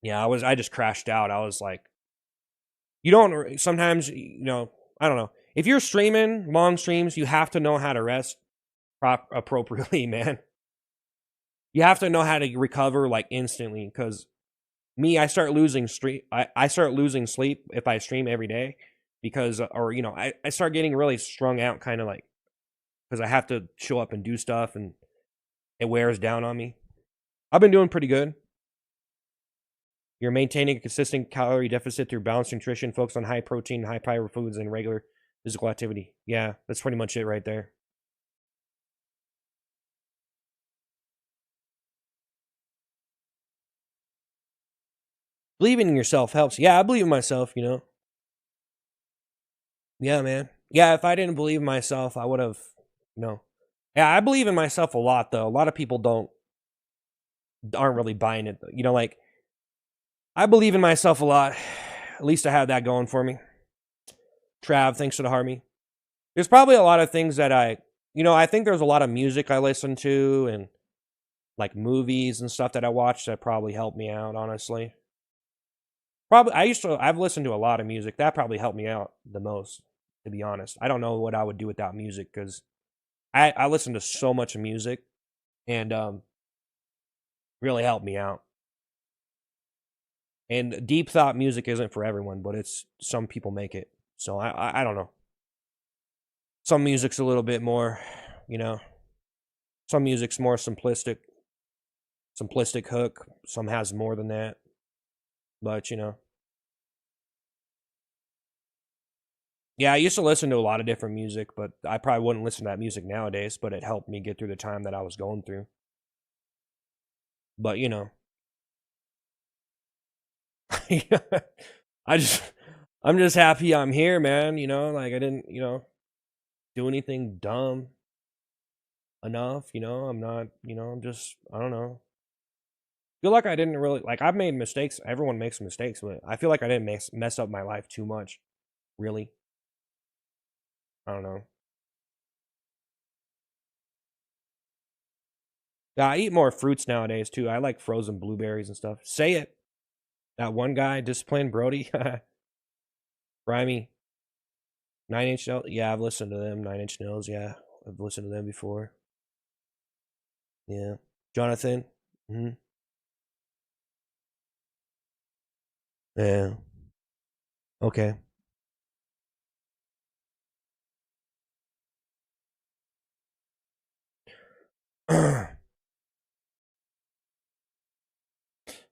yeah, I just crashed out. I was like, you don't sometimes I don't know. If you're streaming long streams, you have to know how to rest appropriately, man. You have to know how to recover like instantly because me, I start losing I start losing sleep if I stream every day because or I start getting really strung out kind of like because I have to show up and do stuff and it wears down on me. I've been doing pretty good. You're maintaining a consistent calorie deficit through balanced nutrition, focus on high protein, high fiber foods, and regular physical activity. Yeah, that's pretty much it right there. Believing in yourself helps. Yeah, I believe in myself, you know. Yeah, man. Yeah, if I didn't believe in myself, I would have, you know. Yeah, I believe in myself a lot, though. A lot of people aren't really buying it. You know, like, I believe in myself a lot. At least I have that going for me. Trav, thanks for the Harmy. There's probably a lot of things that I think there's a lot of music I listen to and like movies and stuff that I watch that probably helped me out, honestly. Probably, I've listened to a lot of music. That probably helped me out the most, to be honest. I don't know what I would do without music because I listen to so much music and really helped me out. And deep thought music isn't for everyone, but some people make it. So I don't know. Some music's a little bit more, you know. Some music's more simplistic hook. Some has more than that. But, yeah, I used to listen to a lot of different music, but I probably wouldn't listen to that music nowadays, but it helped me get through the time that I was going through. But, I just I'm just happy I'm here, man, like I didn't, do anything dumb enough, I'm not, I'm just I don't know. Feel like I didn't really like I've made mistakes. Everyone makes mistakes, but I feel like I didn't mess up my life too much, really. I don't know. Yeah, I eat more fruits nowadays too. I like frozen blueberries and stuff. Say it. That one guy, Disciplined Brody. Grimy. 9 Inch Nails. Yeah, I've listened to them. 9 Inch Nails. Yeah, I've listened to them before. Yeah. Jonathan. Hmm. Yeah. Okay.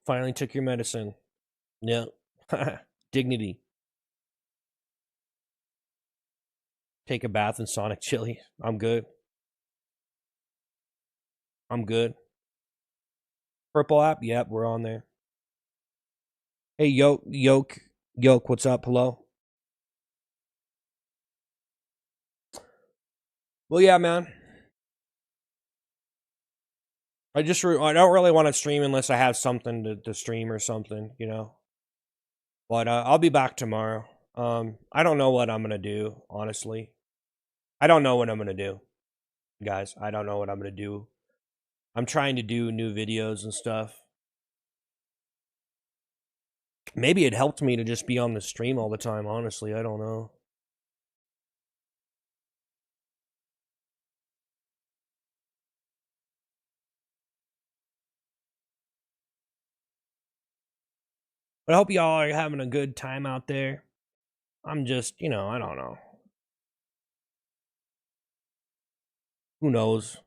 Finally took your medicine. Yeah. Dignity. Take a bath in Sonic Chili. I'm good. I'm good. Purple app. Yep, we're on there. Hey, yoke. What's up? Hello. Well, yeah, man. I don't really want to stream unless I have something to stream or something, But I'll be back tomorrow. I don't know what I'm gonna do, honestly. I don't know what I'm gonna do, guys. I don't know what I'm gonna do. I'm trying to do new videos and stuff. Maybe it helped me to just be on the stream all the time, honestly. I don't know. But I hope y'all are having a good time out there. I'm just, I don't know. Who knows?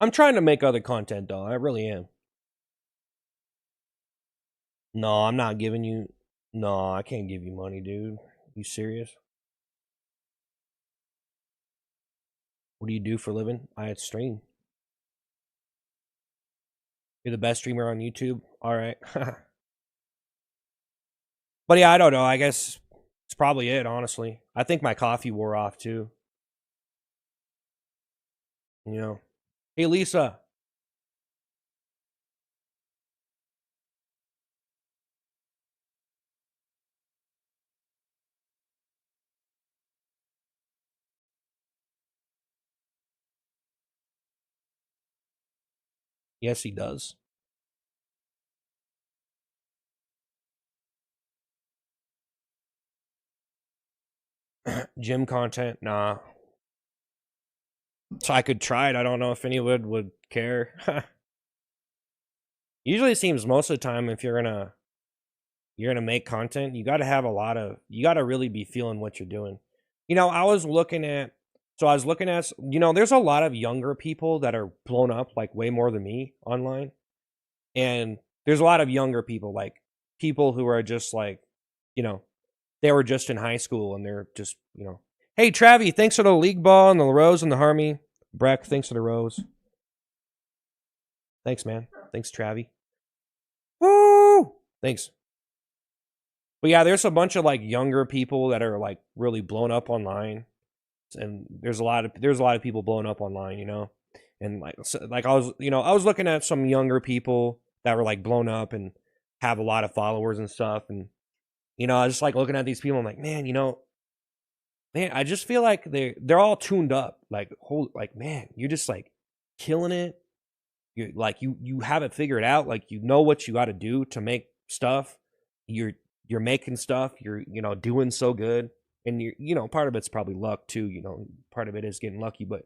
I'm trying to make other content though. I really am. No, I'm not giving you. No, I can't give you money, dude. You serious? What do you do for a living? I stream. You're the best streamer on YouTube. All right. But yeah, I don't know. I guess it's probably it, honestly. I think my coffee wore off too. Hey, Lisa. Yes, he does. Gym content? Nah. So I could try it. I don't know if anyone would care. Usually it seems most of the time if you're gonna make content, you gotta have you gotta really be feeling what you're doing. I was looking at there's a lot of younger people that are blown up like way more than me online. And there's a lot of younger people, like people who are just like, you know, they were just in high school and they're just, Hey Travi, thanks for the league ball and the rose and the Harmy. Breck, thanks for the rose. Thanks, man. Thanks, Travi. Woo! Thanks. But yeah, there's a bunch of like younger people that are like really blown up online, and there's a lot of people blowing up online, you know. And like like I was looking at some younger people that were like blown up and have a lot of followers and stuff, and I was just like looking at these people. I'm like, man, man, I just feel like they're all tuned up. Like man, you're just like killing it. You like you have it figured out. Like you know what you got to do to make stuff. You're making stuff. You're doing so good, and part of it's probably luck too. Part of it is getting lucky, but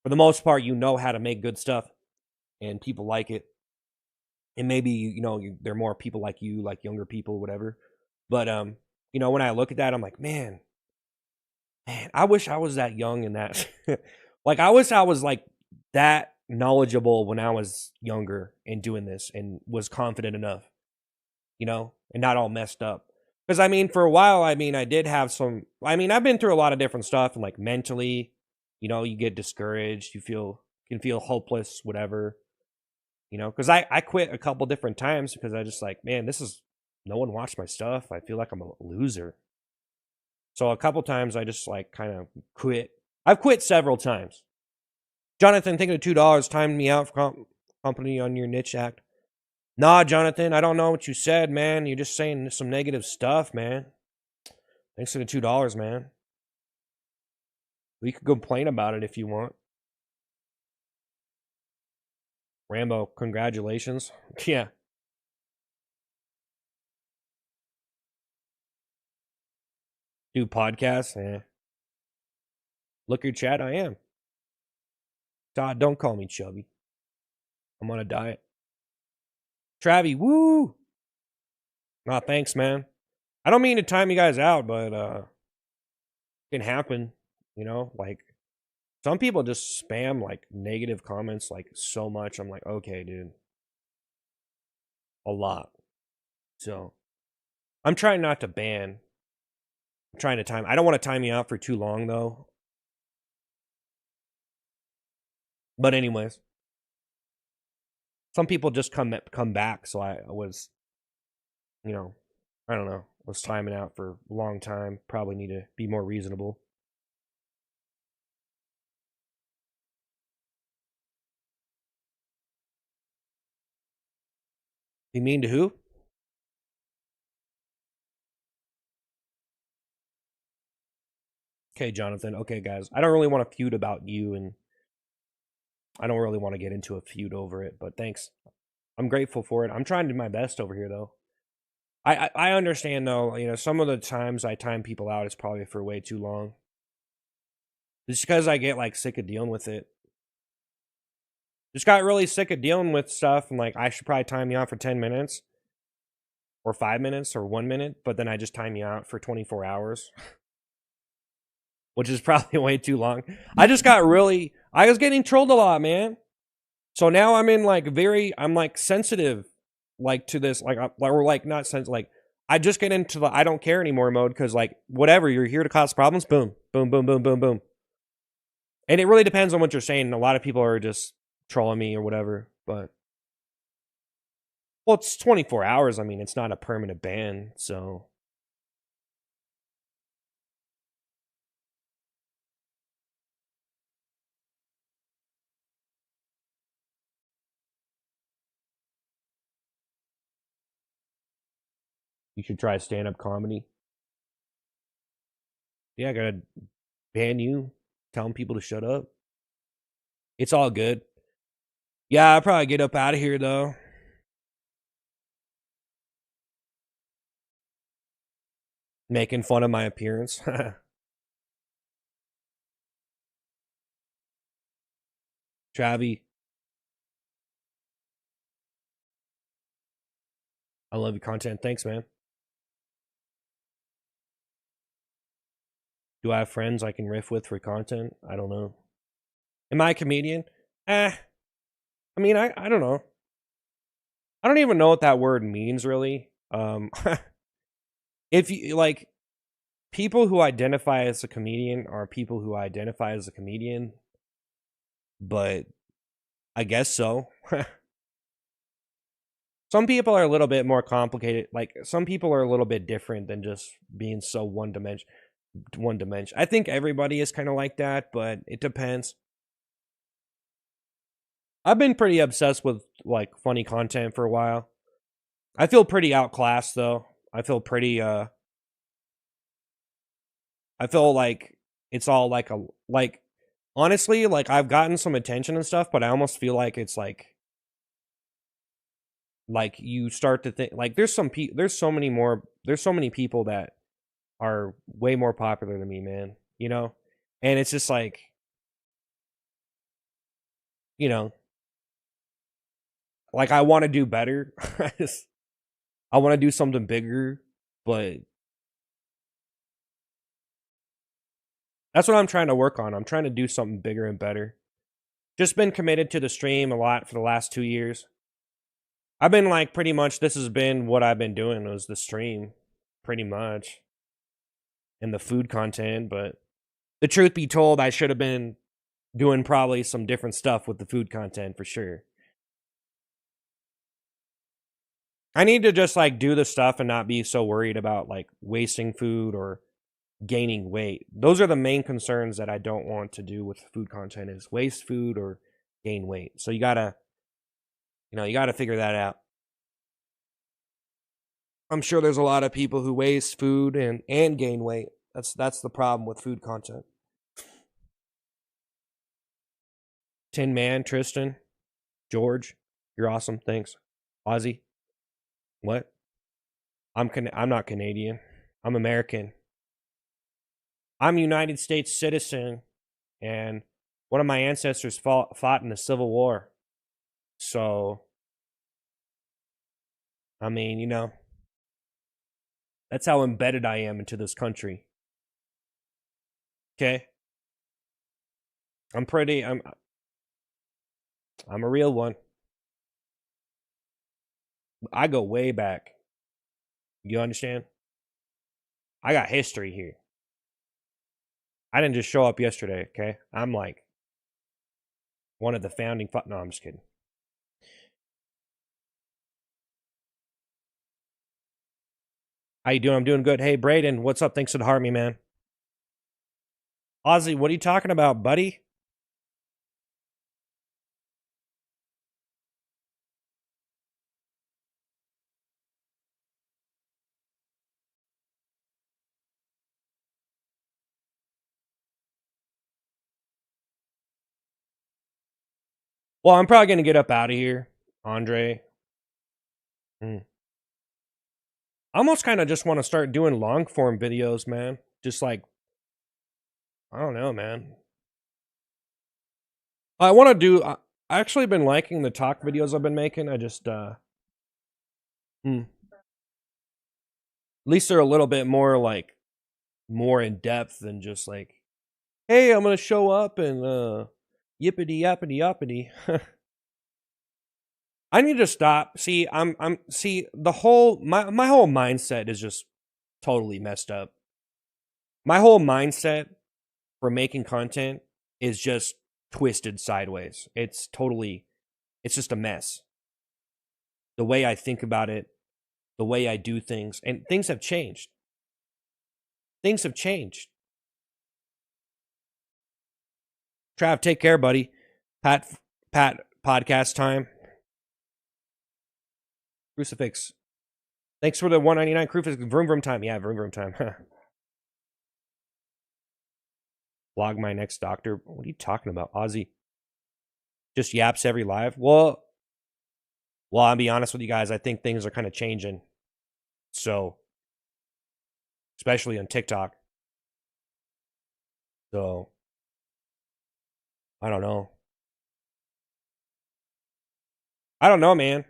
for the most part, you know how to make good stuff, and people like it. And maybe there are more people like you, like younger people, whatever. But when I look at that, I'm like, man, I wish I was that young and that like I wish I was like that knowledgeable when I was younger and doing this and was confident enough, and not all messed up. Because I mean, for a while, I mean, I did have some. I mean, I've been through a lot of different stuff, and like mentally, you get discouraged, can feel hopeless, whatever. Because I quit a couple different times because I just like, man, no one watched my stuff. I feel like I'm a loser. So a couple times I just like kind of quit. I've quit several times. Jonathan, thinking of $2 timed me out for company on your niche act. Nah, Jonathan, I don't know what you said, man. You're just saying some negative stuff, man. Thanks for the $2, man. We could complain about it if you want. Rambo, congratulations. Yeah. Do podcasts? Eh. Look your chat, I am. Todd, don't call me chubby. I'm on a diet. Travi, woo! Nah, thanks, man. I don't mean to time you guys out, but it can happen, like some people just spam like negative comments like so much. I'm like, okay, dude. A lot. So I'm trying not to ban. I'm trying to time. I don't want to time you out for too long though. But anyways, some people just come back. So I was, I don't know. Was timing out for a long time. Probably need to be more reasonable. You mean to who? Okay, Jonathan. Okay, guys. I don't really want to feud about you, and I don't really want to get into a feud over it, but thanks. I'm grateful for it. I'm trying to do my best over here, though. I understand, though, some of the times I time people out is probably for way too long. Just because I get, like, sick of dealing with it. Just got really sick of dealing with stuff, and, like, I should probably time you out for 10 minutes. Or 5 minutes, or 1 minute, but then I just time you out for 24 hours. Which is probably way too long. I was getting trolled a lot, man. So now I'm in, like, I'm, like, sensitive, like, to this, like, or, like, not sensitive, like, I just get into the I don't care anymore mode because, like, whatever, you're here to cause problems, boom, boom, boom, boom, boom, boom. And it really depends on what you're saying. A lot of people are just trolling me or whatever, but well, it's 24 hours. I mean, it's not a permanent ban, so you should try stand-up comedy. Yeah, I gotta ban you, telling people to shut up. It's all good. Yeah, I'll probably get up out of here, though. Making fun of my appearance. Travi, I love your content. Thanks, man. Do I have friends I can riff with for content? I don't know. Am I a comedian? I mean, I don't know. I don't even know what that word means, really. If you, like, people who identify as a comedian are people who identify as a comedian, but I guess so. some people are a little bit more complicated. Like some people are a little bit different than just being so one dimension. I think everybody is kind of like that, but it depends. I've been pretty obsessed with like funny content for a while. I feel pretty outclassed though. I feel pretty I feel like it's all like a like honestly, like I've gotten some attention and stuff, but I almost feel like it's like you start to think like there's so many people that are way more popular than me, man. You know? And it's just like, you know, like I want to do better. I want to do something bigger, but that's what I'm trying to work on. I'm trying to do something bigger and better. Just been committed to the stream a lot for the last 2 years. I've been like pretty much this has been what I've been doing was the stream pretty much and the food content, but the truth be told, I should have been doing probably some different stuff with the food content for sure. I need to just like do the stuff and not be so worried about like wasting food or gaining weight. Those are the main concerns that I don't want to do with food content is waste food or gain weight. So you gotta figure that out. I'm sure there's a lot of people who waste food and gain weight. That's the problem with food content. Tin Man, Tristan, George, you're awesome. Thanks. Ozzy. What? I'm not Canadian. I'm American. I'm a United States citizen, and one of my ancestors fought in the Civil War. So, I mean, that's how embedded I am into this country. Okay? I'm a real one. I go way back. You understand? I got history here. I didn't just show up yesterday, okay? I'm like one of the founding no, I'm just kidding. How you doing? I'm doing good. Hey, Braden, what's up? Thanks for the heart me, man. Ozzy, what are you talking about, buddy? Well, I'm probably going to get up out of here, Andre. I almost kind of just want to start doing long form videos, man. Just like, I don't know, man. I want to do, I actually been liking the talk videos I've been making. I just, at least they're a little bit more like, more in depth than just like, hey, I'm going to show up and, yippity yappity yappity. I need to stop. See, the whole my whole mindset is just totally messed up. My whole mindset for making content is just twisted sideways. It's just a mess. The way I think about it, the way I do things, and things have changed. Things have changed. Trav, take care, buddy. Pat, podcast time. Crucifix. Thanks for the 199 crucifix. Vroom vroom time. Yeah, vroom vroom time. Vlog my next doctor. What are you talking about, Ozzy? Just yaps every live. Well, I'll be honest with you guys. I think things are kind of changing. So, especially on TikTok. So, I don't know. I don't know, man.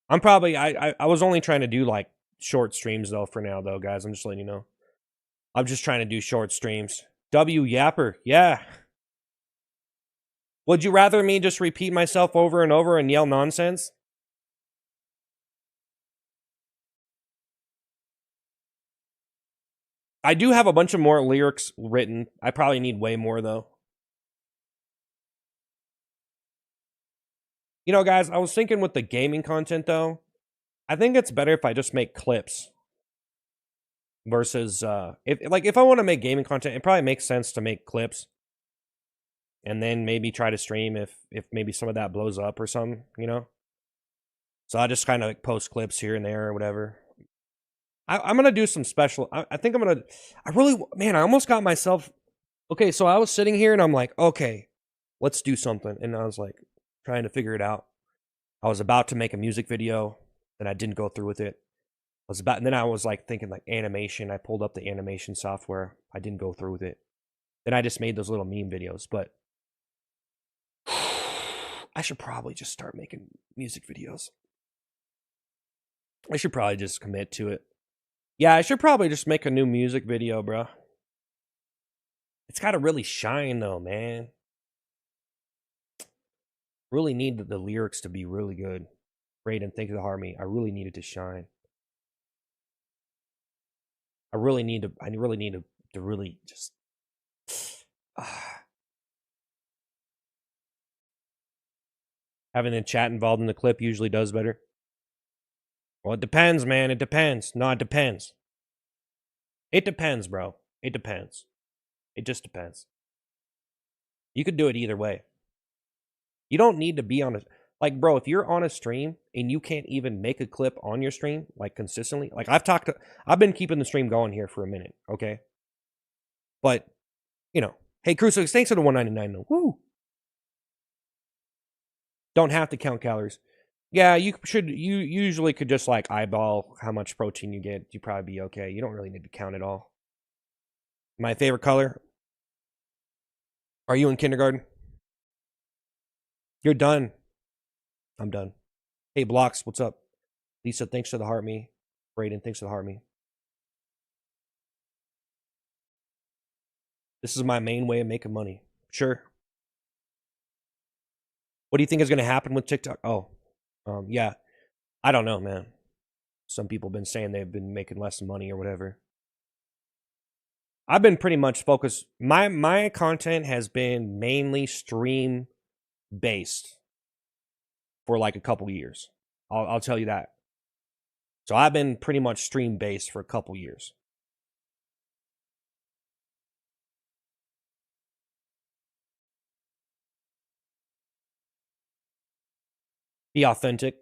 I'm probably I was only trying to do like short streams though for now though, guys. I'm just letting you know. I'm just trying to do short streams. W Yapper, yeah. Would you rather me just repeat myself over and over and yell nonsense? I do have a bunch of more lyrics written. I probably need way more though. You know, guys, I was thinking with the gaming content though, I think it's better if I just make clips versus if I want to make gaming content, it probably makes sense to make clips and then maybe try to stream if maybe some of that blows up or something, you know. So I just kind of like post clips here and there or whatever. I'm gonna do some special. I think I'm gonna. I really, man, I almost got myself. Okay, so I was sitting here and I'm like, okay, let's do something, and I was like trying to figure it out. I was about to make a music video, and I didn't go through with it. And then I was like thinking like animation. I pulled up the animation software. I didn't go through with it. Then I just made those little meme videos, but I should probably just start making music videos. I should probably just commit to it. Yeah, I should probably just make a new music video, bro. It's got to really shine though, man. Really need the lyrics to be really good. Great and think of the harmony. I really need it to shine. I really need to really just having the chat involved in the clip usually does better. Well, it depends, man. It depends. No, it depends. It depends, bro. It depends. It just depends. You could do it either way. You don't need to be on a like, bro, if you're on a stream and you can't even make a clip on your stream like consistently, like I've been keeping the stream going here for a minute, okay? But you know, hey Crucifix, thanks for the 199. Woo! Don't have to count calories. Yeah, you usually could just like eyeball how much protein you get. You'd probably be okay. You don't really need to count it all. My favorite color. Are you in kindergarten? You're done. I'm done. Hey, Blocks, what's up? Lisa, thanks for the heart me. Brayden, thanks for the heart me. This is my main way of making money. Sure. What do you think is going to happen with TikTok? Oh, yeah. I don't know, man. Some people have been saying they've been making less money or whatever. I've been pretty much focused. My content has been mainly stream based for like a couple years. I'll tell you that. So I've been pretty much stream based for a couple years. Be authentic.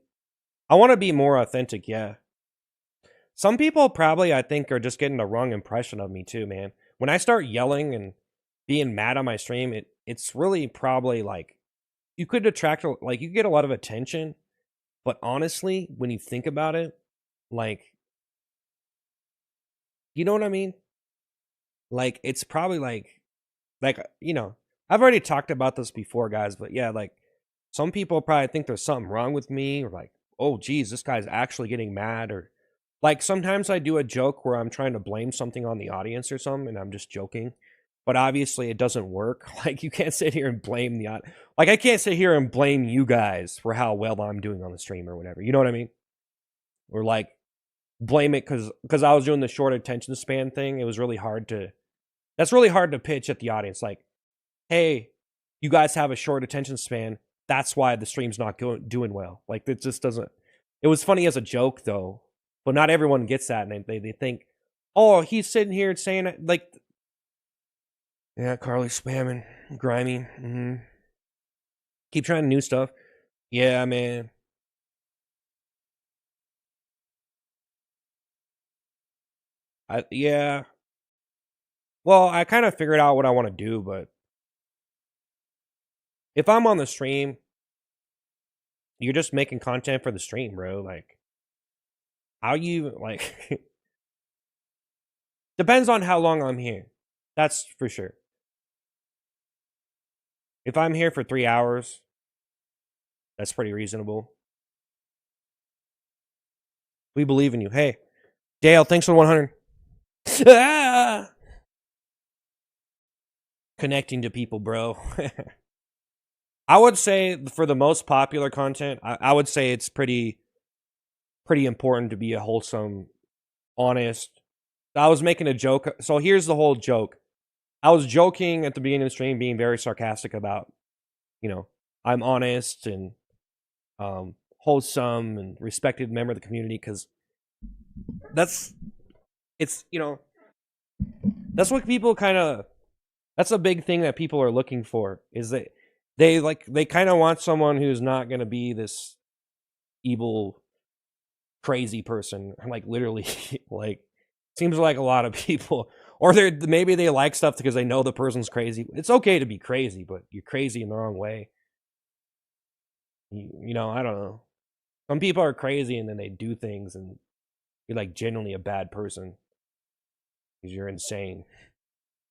I want to be more authentic, yeah. Some people probably, I think, are just getting the wrong impression of me too, man. When I start yelling and being mad on my stream, it's really probably like you could attract like you get a lot of attention, but honestly, when you think about it, like you know what I mean? Like it's probably like you know, I've already talked about this before, guys, but yeah, like some people probably think there's something wrong with me or like, oh geez, this guy's actually getting mad or like sometimes I do a joke where I'm trying to blame something on the audience or something and I'm just joking. But obviously it doesn't work. Like you can't sit here and blame the like I can't sit here and blame you guys for how well I'm doing on the stream or whatever. You know what I mean? Or like blame it because I was doing the short attention span thing. It was really hard to that's really hard to pitch at the audience. Like, hey, you guys have a short attention span. That's why the stream's not doing well. Like it just doesn't. It was funny as a joke though, but not everyone gets that, and they think, oh, he's sitting here and saying it like, yeah, Carly's spamming, grimy. Mm-hmm. Keep trying new stuff. Yeah, man. Yeah. Well, I kind of figured out what I want to do, but if I'm on the stream, you're just making content for the stream, bro. Like, how you like? Depends on how long I'm here. That's for sure. If I'm here for 3 hours, that's pretty reasonable. We believe in you. Hey, Dale, thanks for 100. Connecting to people, bro. I would say for the most popular content, I would say it's pretty important to be a wholesome, honest. I was making a joke. So here's the whole joke. I was joking at the beginning of the stream, being very sarcastic about, you know, I'm honest and wholesome and respected member of the community, because that's it's that's what people kind of that's a big thing that people are looking for, is that they kind of want someone who's not going to be this evil crazy person, like literally. Like, seems like a lot of people, or maybe they like stuff because they know the person's crazy. It's okay to be crazy, but you're crazy in the wrong way. I don't know. Some people are crazy and then they do things, and you're like genuinely a bad person because you're insane.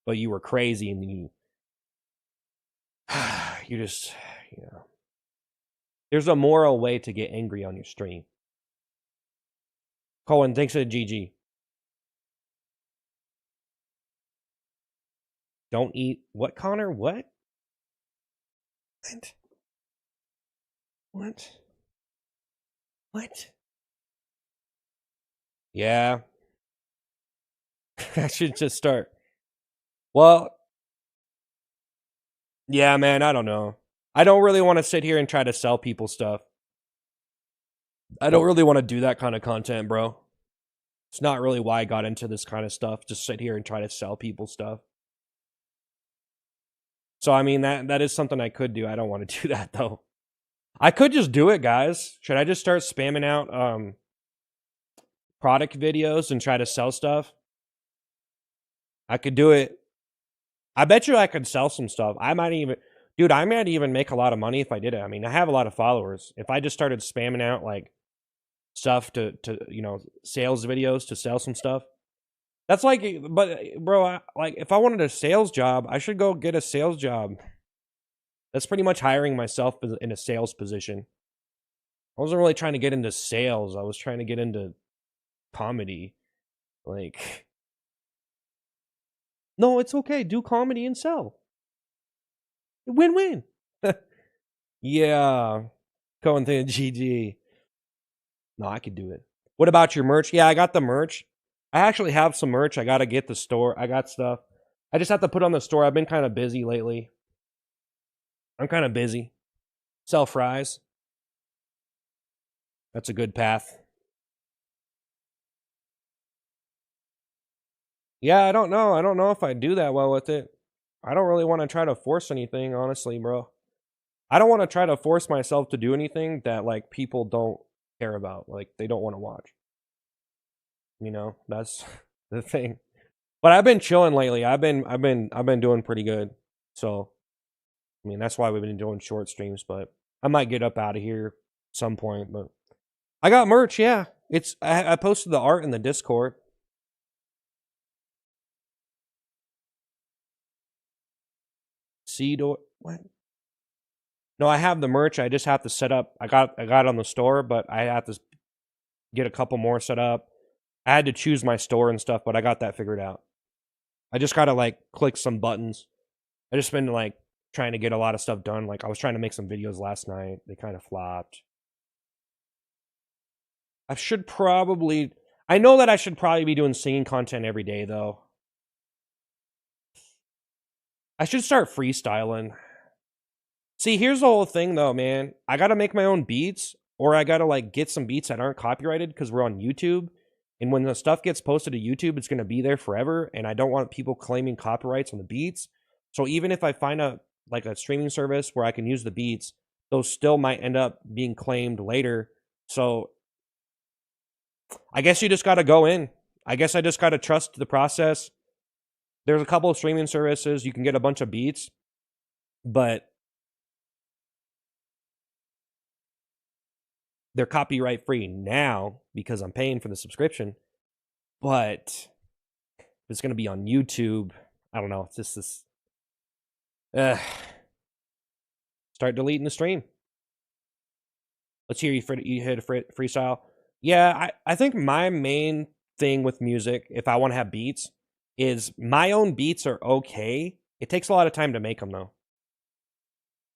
But you were crazy, and you just, there's a moral way to get angry on your stream. Colin, thanks for the GG. Don't eat what, Connor? What? What? What? Yeah. I should just start. Well, yeah, man, I don't know. I don't really want to sit here and try to sell people stuff. I don't really want to do that kind of content, bro. It's not really why I got into this kind of stuff. Just sit here and try to sell people stuff. So, I mean, that is something I could do. I don't want to do that, though. I could just do it, guys. Should I just start spamming out product videos and try to sell stuff? I could do it. I bet you I could sell some stuff. I might even make a lot of money if I did it. I mean, I have a lot of followers. If I just started spamming out like stuff to sales videos to sell some stuff. That's like, but bro, like if I wanted a sales job, I should go get a sales job. That's pretty much hiring myself in a sales position. I wasn't really trying to get into sales. I was trying to get into comedy. Like, no, it's okay. Do comedy and sell. Win-win. Yeah. Going through GG. No, I could do it. What about your merch? Yeah, I got the merch. I actually have some merch. I got to get the store. I got stuff. I just have to put on the store. I've been kind of busy lately. I'm kind of busy. Sell fries. That's a good path. Yeah, I don't know. I don't know if I do that well with it. I don't really want to try to force anything, honestly, bro. I don't want to try to force myself to do anything that like people don't care about, like they don't want to watch. That's the thing. But I've been chilling lately. I've been doing pretty good. So, I mean, that's why we've been doing short streams, but I might get up out of here at some point, but I got merch, yeah. I posted the art in the Discord. Seed or what? No, I have the merch. I just have to set up. I got it on the store, but I have to get a couple more set up. I had to choose my store and stuff, but I got that figured out. I just gotta like click some buttons. I just been like trying to get a lot of stuff done. Like I was trying to make some videos last night. They kind of flopped. I know that I should probably be doing singing content every day though. I should start freestyling. See, here's the whole thing though, man. I gotta make my own beats, or I gotta like get some beats that aren't copyrighted because we're on YouTube. And when the stuff gets posted to YouTube, it's gonna be there forever. And I don't want people claiming copyrights on the beats. So even if I find a streaming service where I can use the beats, those still might end up being claimed later. So I guess you just gotta go in. I guess I just gotta trust the process. There's a couple of streaming services you can get a bunch of beats, but they're copyright free now because I'm paying for the subscription. But it's going to be on YouTube. I don't know. It's just this. Start deleting the stream. Let's hear you hit a freestyle. Yeah, I think my main thing with music, if I want to have beats, is my own beats are okay. It takes a lot of time to make them, though.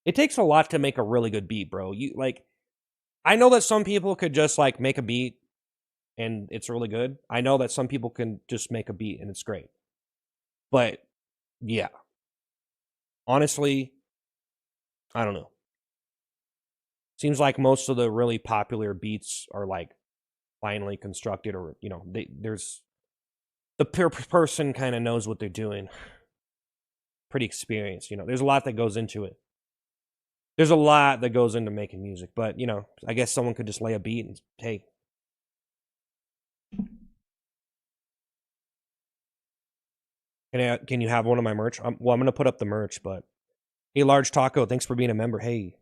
It takes a lot to make a really good beat, bro. I know that some people could just like make a beat and it's really good. I know that some people can just make a beat and it's great. But yeah, honestly, I don't know. Seems like most of the really popular beats are like finely constructed, or there's the person kind of knows what they're doing, pretty experienced. There's a lot that goes into it. There's a lot that goes into making music, but I guess someone could just lay a beat and hey. Can you have one of my merch? I'm gonna put up the merch, but hey, Large Taco, thanks for being a member. Hey.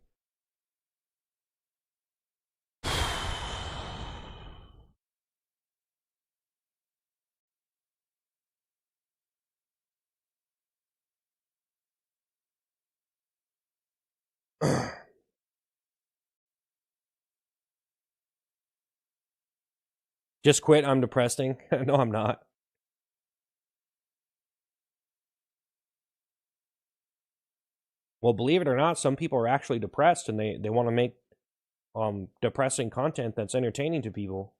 Just quit. I'm depressing. No, I'm not. Well, believe it or not, some people are actually depressed and they want to make depressing content that's entertaining to people.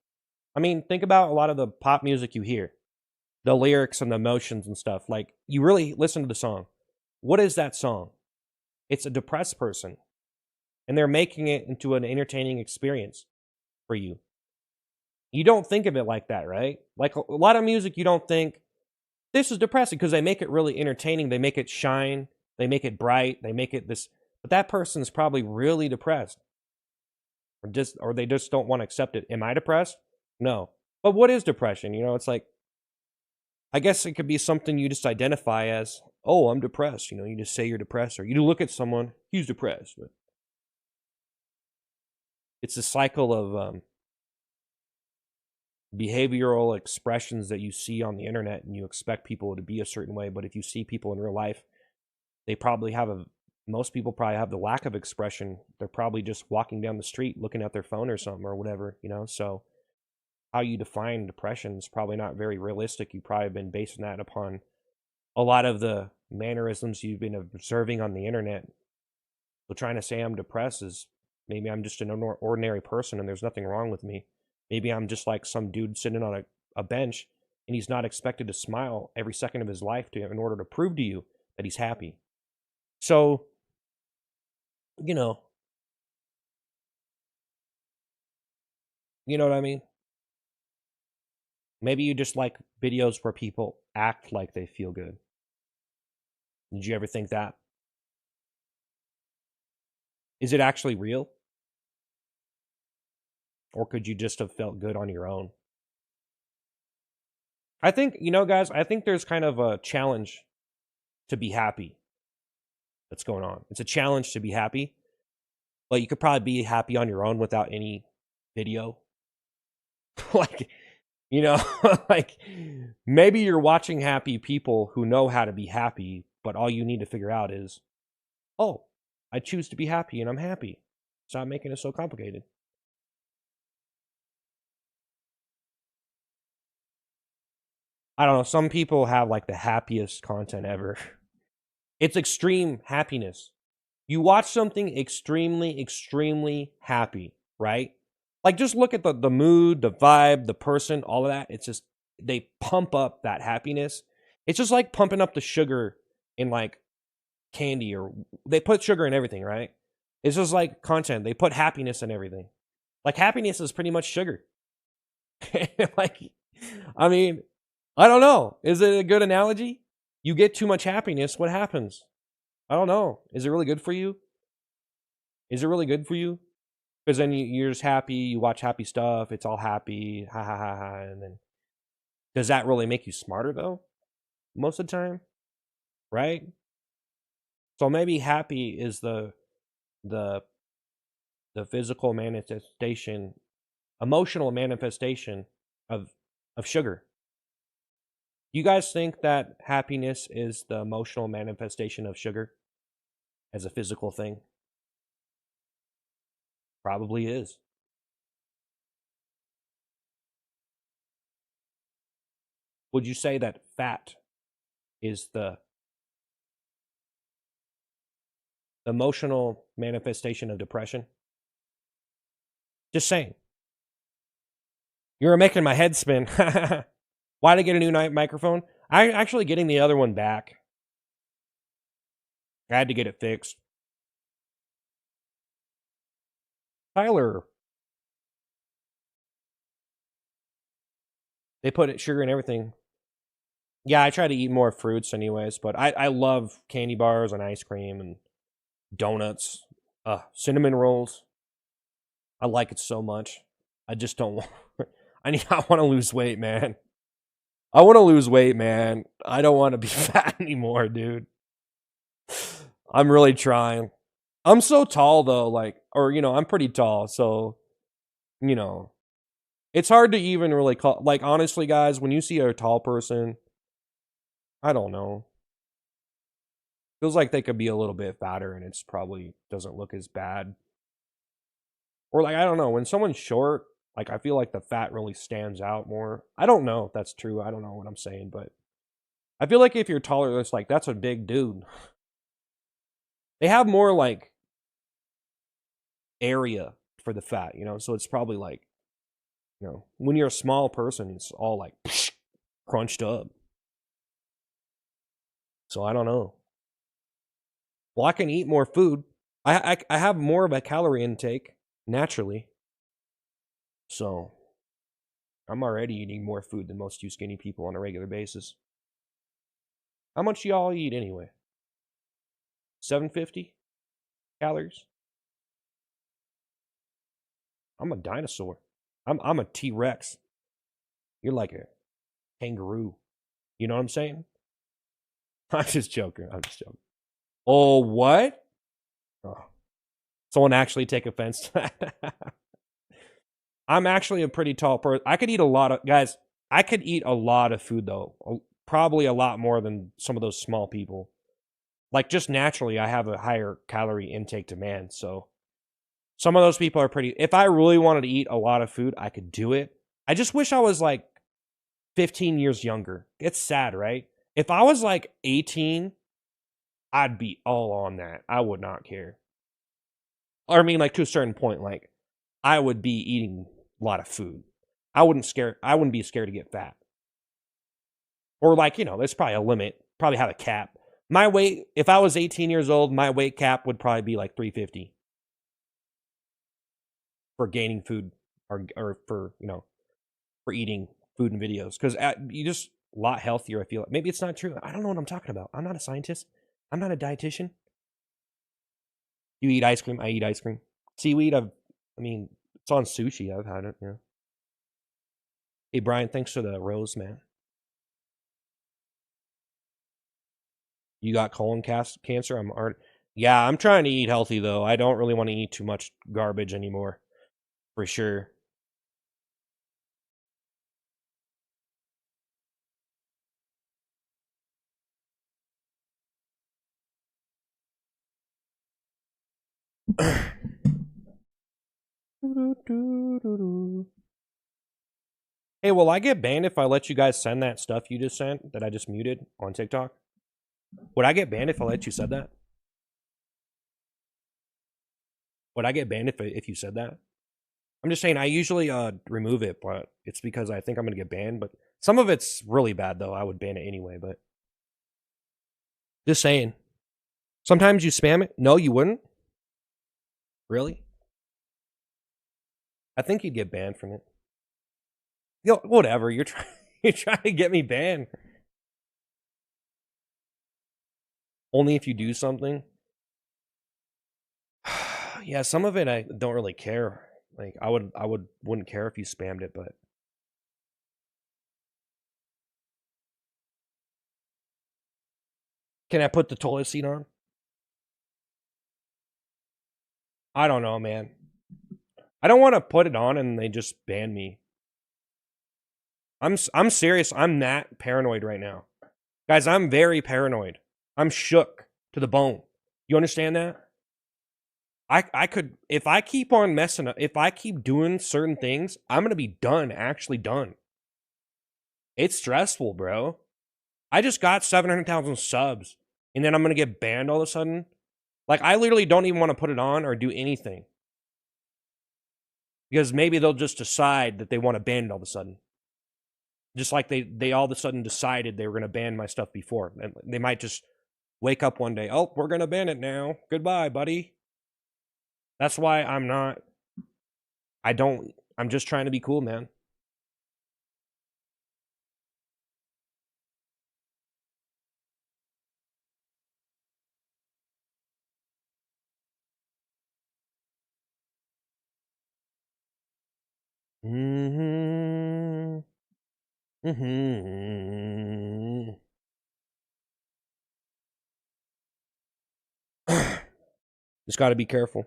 I mean, think about a lot of the pop music you hear, the lyrics and the emotions and stuff. Like, you really listen to the song. What is that song? It's a depressed person, and they're making it into an entertaining experience for you. You don't think of it like that, right? Like a lot of music, you don't think this is depressing because they make it really entertaining. They make it shine. They make it bright. They make it this. But that person's probably really depressed, or they just don't want to accept it. Am I depressed? No. But what is depression? It's like, I guess it could be something you just identify as, oh, I'm depressed. You just say you're depressed, or you look at someone, he's depressed. But it's a cycle of behavioral expressions that you see on the internet, and you expect people to be a certain way. But if you see people in real life, most people probably have the lack of expression. They're probably just walking down the street looking at their phone or something or whatever, so how you define depression is probably not very realistic. You've probably been basing that upon a lot of the mannerisms you've been observing on the internet. So trying to say I'm depressed is, maybe I'm just an ordinary person and there's nothing wrong with me. Maybe I'm just like some dude sitting on a bench, and he's not expected to smile every second of his life in order to prove to you that he's happy. So, you know what I mean? Maybe you just like videos where people act like they feel good. Did you ever think that? Is it actually real? Or could you just have felt good on your own? I think, guys, I think there's kind of a challenge to be happy that's going on. It's a challenge to be happy, but you could probably be happy on your own without any video. Like, like maybe you're watching happy people who know how to be happy, but all you need to figure out is, oh, I choose to be happy and I'm happy. Stop making it so complicated. I don't know. Some people have like the happiest content ever. It's extreme happiness. You watch something extremely, extremely happy, right? Like, just look at the mood, the vibe, the person, all of that. It's just, they pump up that happiness. It's just like pumping up the sugar in like candy, or they put sugar in everything, right? It's just like content. They put happiness in everything. Like, happiness is pretty much sugar. Like, I mean, I don't know. Is it a good analogy? You get too much happiness, what happens? I don't know. Is it really good for you? Is it really good for you? Because then you're just happy, you watch happy stuff, it's all happy, ha ha ha ha, and then does that really make you smarter though? Most of the time, right? So maybe happy is the physical manifestation, emotional manifestation of sugar. You guys think that happiness is the emotional manifestation of sugar as a physical thing? Probably is. Would you say that fat is the emotional manifestation of depression? Just saying. You're making my head spin. Why'd I get a new microphone? I'm actually getting the other one back. I had to get it fixed. Tyler. They put sugar in everything. Yeah, I try to eat more fruits anyways, but I love candy bars and ice cream and donuts. Cinnamon rolls. I like it so much. I just don't want I want to lose weight, man. I want to lose weight, man. I don't want to be fat anymore, dude. I'm really trying. I'm so tall though, I'm pretty tall, so you know, it's hard to even really call. Like honestly, guys, when you see a tall person, I don't know. Feels like they could be a little bit fatter, and it's probably doesn't look as bad. Or like I don't know, when someone's short, like I feel like the fat really stands out more. I don't know if that's true. I don't know what I'm saying, but I feel like if you're taller, it's like that's a big dude. They have more like area for the fat, so it's probably like, when you're a small person, it's all like crunched up. So I don't know. Well, I can eat more food. I have more of a calorie intake naturally. So I'm already eating more food than most you skinny people on a regular basis. How much y'all eat anyway? 750 calories? I'm a dinosaur. I'm a T-Rex. You're like a kangaroo. You know what I'm saying? I'm just joking. Oh, what? Oh. Someone actually take offense to that. I'm actually a pretty tall person. I could eat a lot of guys. I could eat a lot of food though. Probably a lot more than some of those small people. Like just naturally, I have a higher calorie intake demand. So some of those people are pretty. If I really wanted to eat a lot of food, I could do it. I just wish I was like 15 years younger. It's sad, right? If I was like 18, I'd be all on that. I would not care. Or I mean, like to a certain point, like I would be eating a lot of food. I wouldn't be scared to get fat. Or like, there's probably a limit. Probably have a cap. My weight, if I was 18 years old, my weight cap would probably be like 350 for gaining food or for, for eating food and videos. Because you just a lot healthier, I feel like. Maybe it's not true. I don't know what I'm talking about. I'm not a scientist. I'm not a dietitian. You eat ice cream. I eat ice cream. Seaweed, it's on sushi. I've had it, yeah. Hey, Brian, thanks for the rose, man. You got colon cancer? Yeah, I'm trying to eat healthy, though. I don't really want to eat too much garbage anymore. For sure. Hey, will I get banned if I let you guys send that stuff you just sent that I just muted on TikTok? Would I get banned if I let you said that? Would I get banned if you said that? I'm just saying I usually remove it, but it's because I think I'm gonna get banned. But some of it's really bad though. I would ban it anyway, but just saying. Sometimes you spam it. No, you wouldn't. Really? I think you'd get banned from it. Whatever. You're trying. You're trying to get me banned. Only if you do something. Yeah, some of it I don't really care. Like I wouldn't care if you spammed it, but can I put the toilet seat on? I don't know, man. I don't want to put it on and they just ban me. I'm serious. I'm that paranoid right now. Guys, I'm very paranoid. I'm shook to the bone. You understand that? I could if I keep on messing up, if I keep doing certain things, I'm going to be done, actually done. It's stressful, bro. I just got 700,000 subs and then I'm going to get banned all of a sudden. Like I literally don't even want to put it on or do anything. Because maybe they'll just decide that they want to ban it all of a sudden. Just like they all of a sudden decided they were going to ban my stuff before. And they might just wake up one day, oh, we're going to ban it now. Goodbye, buddy. That's why I'm not I'm just trying to be cool, man. Mm-hmm. Mm-hmm. Just got to be careful.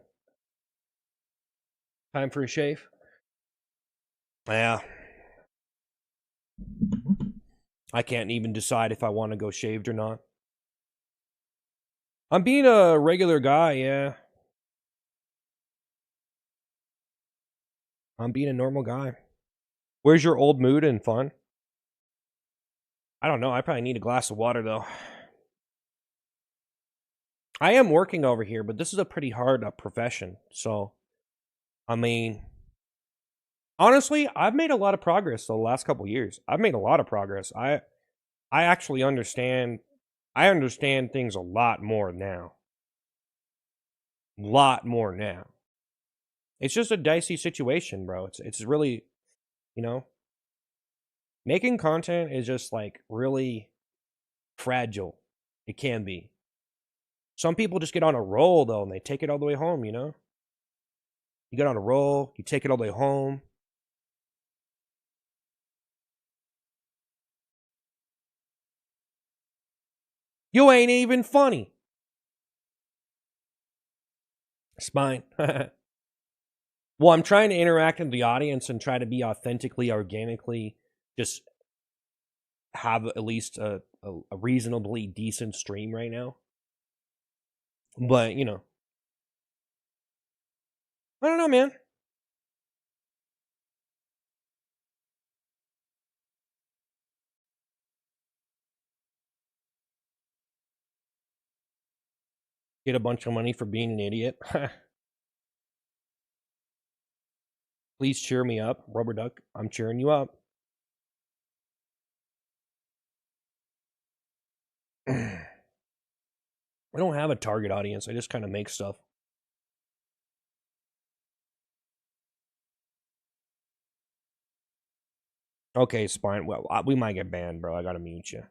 Time for a shave? Yeah. I can't even decide if I want to go shaved or not. I'm being a regular guy, yeah. I'm being a normal guy. Where's your old mood and fun? I don't know. I probably need a glass of water, though. I am working over here, but this is a pretty hard profession. So, I mean, honestly, I've made a lot of progress the last couple years. I've made a lot of progress. I actually understand. I understand things a lot more now. Lot more now. It's just a dicey situation, bro. It's really, you know, making content is just like really fragile. It can be. Some people just get on a roll though, and they take it all the way home. You know, you get on a roll, you take it all the way home. You ain't even funny. Spine. Well, I'm trying to interact with the audience and try to be authentically, organically, just have at least a reasonably decent stream right now. But, you know, I don't know, man. Get a bunch of money for being an idiot. Please cheer me up, Rubber Duck. I'm cheering you up. I don't have a target audience. I just kind of make stuff. Okay, Spine. Well, we might get banned, bro. I gotta mute you.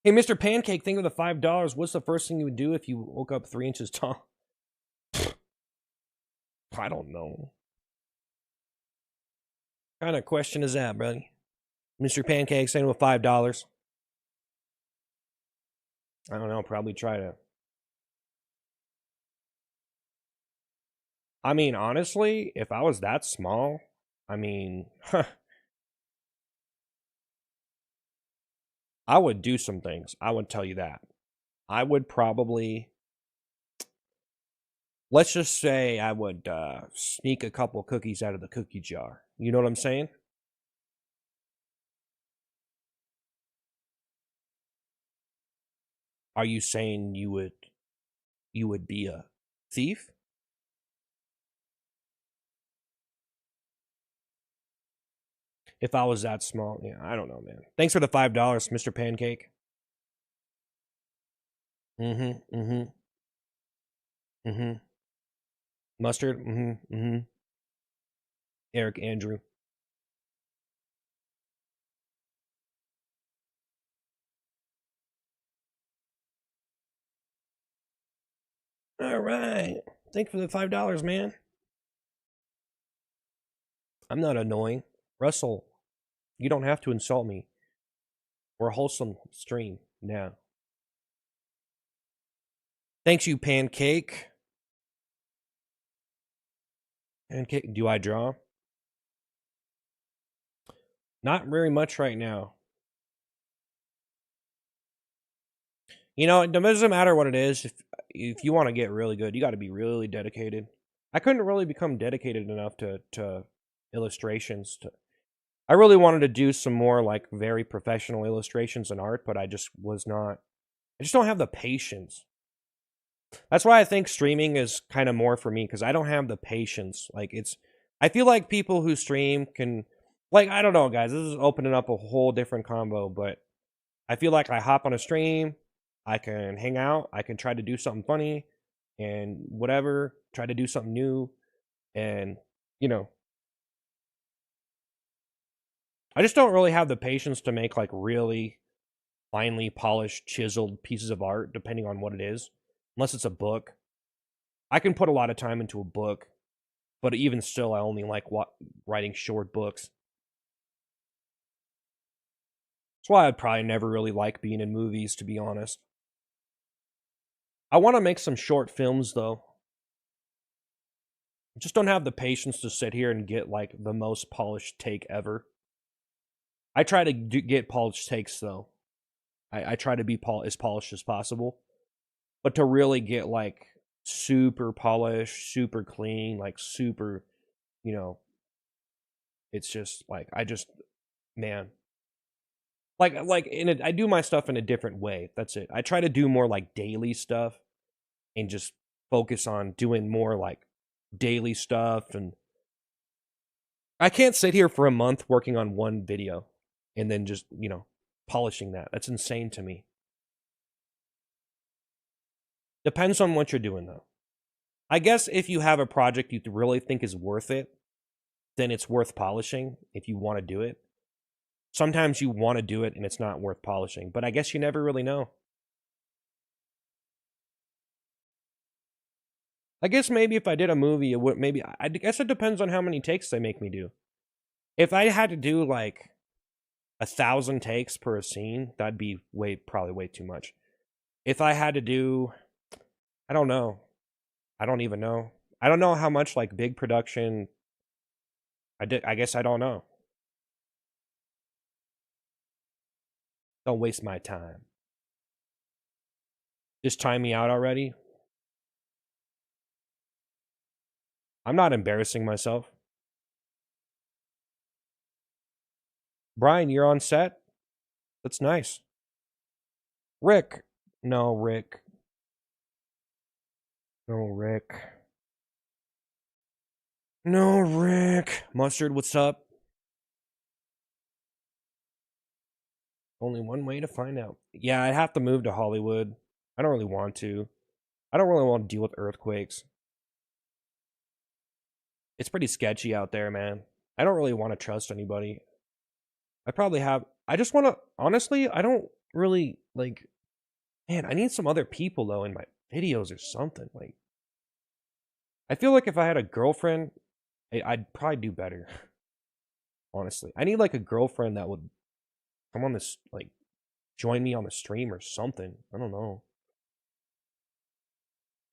Hey, Mr. Pancake, think of the $5. What's the first thing you would do if you woke up 3 inches tall? I don't know. What kind of question is that, buddy? Mr. Pancake saying with $5. I don't know. Probably try to. I mean, honestly, if I was that small, I mean, I would do some things. I would tell you that. I would probably, let's just say I would sneak a couple cookies out of the cookie jar. You know what I'm saying? Are you saying you would be a thief? If I was that small? Yeah, I don't know, man. Thanks for the $5, Mr. Pancake. Mm-hmm. Mm-hmm. Mm-hmm. Mustard? Mm-hmm. Mm-hmm. Eric Andrew. All right. Thank you for the $5, man. I'm not annoying. Russell, you don't have to insult me. We're a wholesome stream now. Thanks, you Pancake. Pancake, do I draw? Not very much right now. You know, it doesn't matter what it is. If you want to get really good, you got to be really dedicated. I couldn't really become dedicated enough to illustrations. I really wanted to do some more like very professional illustrations and art, but I just was not. I just don't have the patience. That's why I think streaming is kind of more for me because I don't have the patience. Like I feel like people who stream can, like, I don't know, guys. This is opening up a whole different combo, but I feel like I hop on a stream, I can hang out, I can try to do something funny, and whatever, try to do something new, and you know, I just don't really have the patience to make like really finely polished, chiseled pieces of art, depending on what it is, unless it's a book. I can put a lot of time into a book, but even still, I only like writing short books. That's why I'd probably never really like being in movies, to be honest. I want to make some short films, though. I just don't have the patience to sit here and get like the most polished take ever. I try to get polished takes, though. I try to be as polished as possible. But to really get like super polished, super clean, like super, you know, it's just like man, I do my stuff in a different way. That's it. I try to do more like daily stuff and just focus on doing more like daily stuff. And I can't sit here for a month working on one video and then just, polishing that. That's insane to me. Depends on what you're doing though. I guess if you have a project you really think is worth it, then it's worth polishing if you want to do it. Sometimes you want to do it and it's not worth polishing, but I guess you never really know. I guess maybe if I did a movie, it would maybe I guess it depends on how many takes they make me do. If I had to do like 1,000 takes per scene, that'd be probably way too much. If I had to do, I don't know. I don't even know. I don't know how much like big production. I guess I don't know. Don't waste my time. Just time me out already. I'm not embarrassing myself. Brian, you're on set? That's nice. Rick. No, Rick. No, Rick. No, Rick. Mustard, what's up? Only one way to find out. Yeah, I'd have to move to Hollywood. I don't really want to. I don't really want to deal with earthquakes. It's pretty sketchy out there, man. I don't really want to trust anybody. I probably have. I just want to. Honestly, I don't really like. Man, I need some other people though in my videos or something. Like, I feel like if I had a girlfriend, I'd probably do better. Honestly, I need like a girlfriend that would come on this, like, join me on the stream or something. I don't know.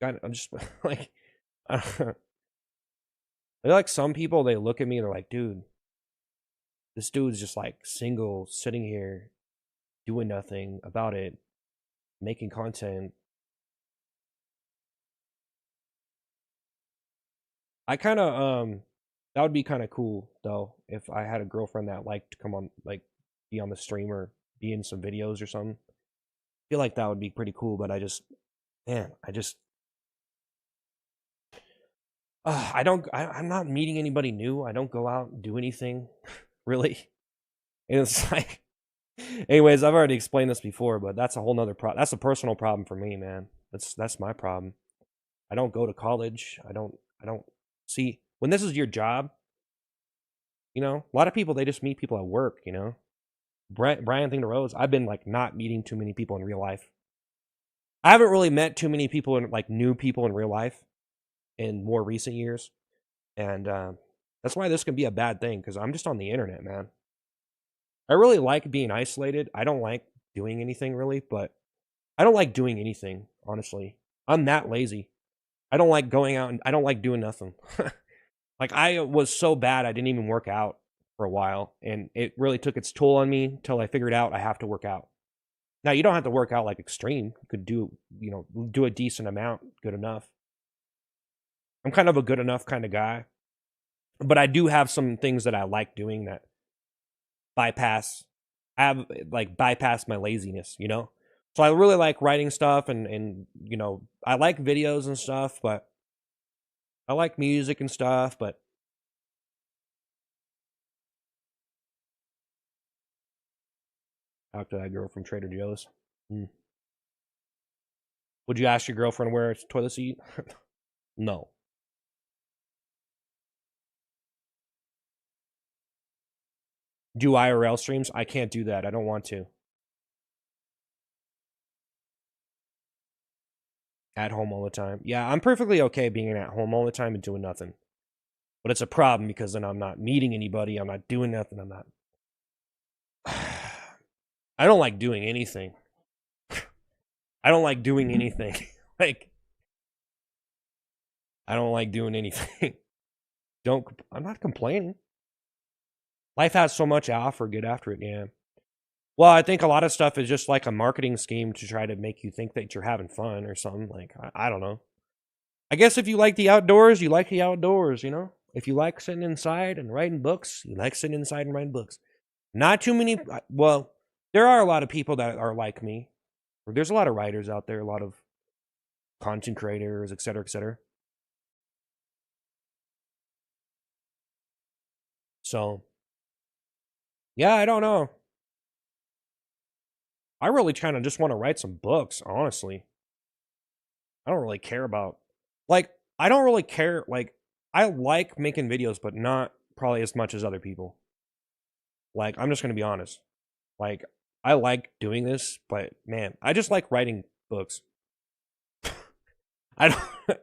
God, I'm just like, I feel like some people they look at me, they're like, dude, this dude's just like single, sitting here, doing nothing about it, making content. I kind of that would be kind of cool though if I had a girlfriend that liked to come on, like, be on the stream or be in some videos or something. I feel like that would be pretty cool, but man, I don't. I'm not meeting anybody new. I don't go out and do anything, really. And it's like, anyways, I've already explained this before, but that's a whole nother problem. That's a personal problem for me, man. That's my problem. I don't go to college. I don't see when this is your job. A lot of people they just meet people at work. Brian Thing to Rose. I've been like not meeting too many people in real life. I haven't really met too many people in like new people in real life in more recent years, and that's why this can be a bad thing because I'm just on the internet, man. I really like being isolated. I don't like doing anything really, but I don't like doing anything, honestly. I'm that lazy. I don't like going out and I don't like doing nothing. Like I was so bad I didn't even work out for a while and it really took its toll on me until I figured out I have to work out. Now you don't have to work out like extreme. You could do a decent amount, good enough. I'm kind of a good enough kind of guy, but I do have some things that I like doing that bypass I have like bypassed my laziness. So I really like writing stuff and I like videos and stuff, but I like music and stuff, but talk to that girl from Trader Joe's. Hmm. Would you ask your girlfriend where it's toilet seat? No. Do IRL streams? I can't do that. I don't want to. At home all the time. Yeah, I'm perfectly okay being at home all the time and doing nothing. But it's a problem because then I'm not meeting anybody. I'm not doing nothing. I'm not. I don't like doing anything. I don't like doing anything. Like, I don't like doing anything. I'm not complaining. Life has so much to offer. Get after it, yeah. Well, I think a lot of stuff is just like a marketing scheme to try to make you think that you're having fun or something. Like, I don't know. I guess if you like the outdoors, you like the outdoors, you know? If you like sitting inside and writing books, you like sitting inside and writing books. Not too many, well, there are a lot of people that are like me. There's a lot of writers out there, a lot of content creators, et cetera, et cetera. So, yeah, I don't know. I really kind of just want to write some books, honestly. I don't really care about, like, I don't really care. Like, I like making videos, but not probably as much as other people. Like, I'm just going to be honest. Like, I like doing this, but man, I just like writing books. I don't,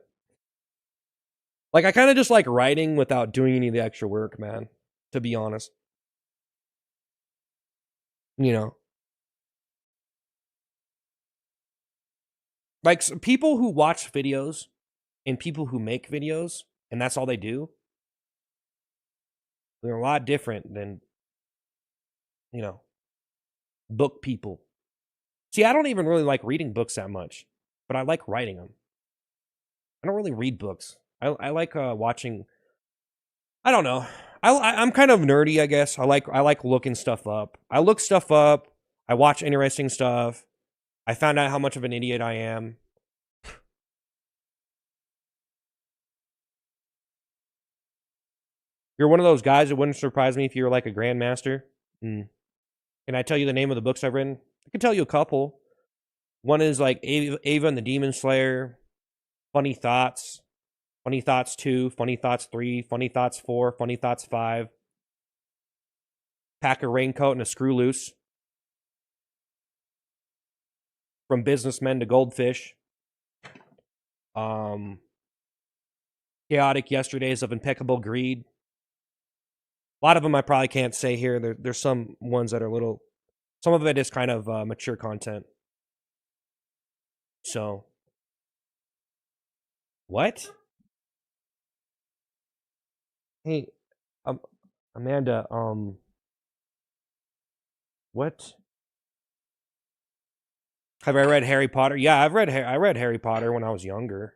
like, I kind of just like writing without doing any of the extra work, man, to be honest. You know, like people who watch videos and people who make videos and that's all they do, they're a lot different than, you know, book people. See, I don't even really like reading books that much, but I like writing them. I don't really read books. I like watching. I don't know. I'm kind of nerdy, I guess. I like looking stuff up. I look stuff up. I watch interesting stuff. I found out how much of an idiot I am. You're one of those guys that wouldn't surprise me if you were like a grandmaster. Mm. Can I tell you the name of the books I've written? I can tell you a couple. One is like Ava and the Demon Slayer, Funny Thoughts, Funny Thoughts 2, Funny Thoughts 3, Funny Thoughts 4, Funny Thoughts 5, Pack a Raincoat and a Screw Loose, From Businessmen to Goldfish, um, Chaotic Yesterdays of Impeccable Greed. A lot of them I probably can't say here. There's some ones that are little, some of it is kind of mature content. So, what? Hey, um, Amanda, what? Have I read Harry Potter? Yeah, I read Harry Potter when I was younger.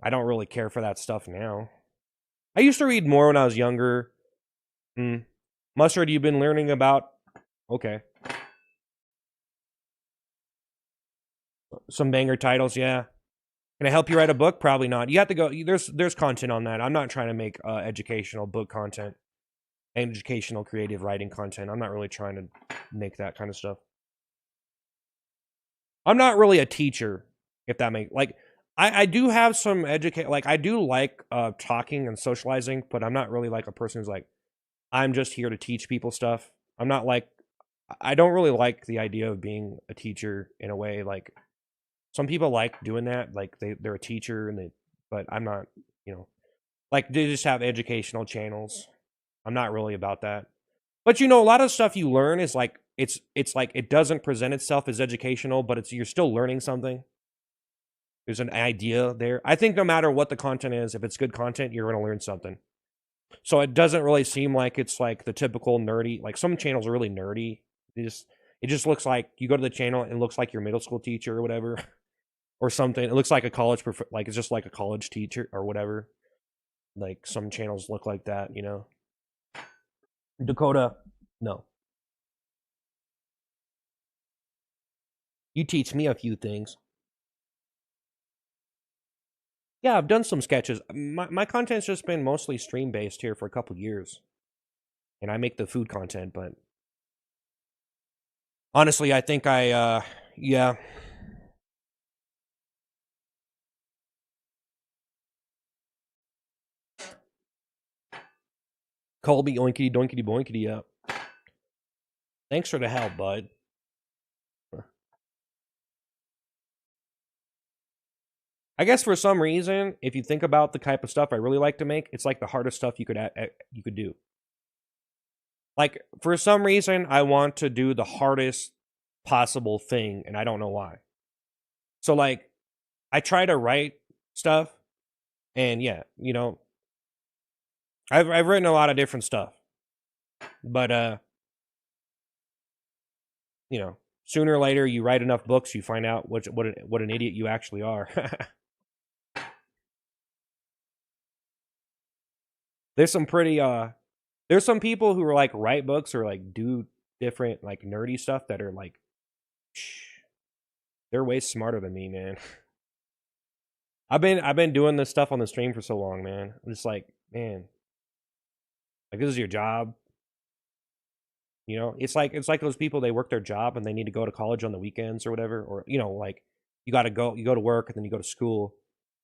I don't really care for that stuff now. I used to read more when I was younger. Mustard, you've been learning about, okay, some banger titles, yeah. Can I help you write a book? Probably not. You have to go. There's content on that. I'm not trying to make educational book content, educational creative writing content. I'm not really trying to make that kind of stuff. I'm not really a teacher, if that makes like. I do have some educate. Like I do like talking and socializing, but I'm not really like a person who's like, I'm just here to teach people stuff. I'm not like. I don't really like the idea of being a teacher in a way. Like some people like doing that, like they're a teacher and they, but I'm not, you know, like they just have educational channels. I'm not really about that. But you know, a lot of stuff you learn is like it's like it doesn't present itself as educational, but it's you're still learning something. There's an idea there. I think no matter what the content is, if it's good content, you're going to learn something. So it doesn't really seem like it's like the typical nerdy. Like some channels are really nerdy. It just looks like you go to the channel and it looks like your middle school teacher or whatever. Or something. It looks like a college, like it's just like a college teacher or whatever. Like some channels look like that, you know. Dakota, no. You teach me a few things. Yeah, I've done some sketches. My content's just been mostly stream based here for a couple years, and I make the food content. But honestly, I think yeah, Colby oinkity doinkity boinkity up. Thanks for the help, bud. I guess for some reason, if you think about the type of stuff I really like to make, it's like the hardest stuff you could do. Like, for some reason, I want to do the hardest possible thing, and I don't know why. So, like, I try to write stuff, and yeah, you know, I've written a lot of different stuff, but you know, sooner or later, you write enough books, you find out what an idiot you actually are. There's some pretty there's some people who are like write books or like do different like nerdy stuff that are like they're way smarter than me, man. I've been doing this stuff on the stream for so long, man. I'm just like, man, like this is your job. You know, it's like those people, they work their job and they need to go to college on the weekends or whatever, or you know, like you go to work and then you go to school.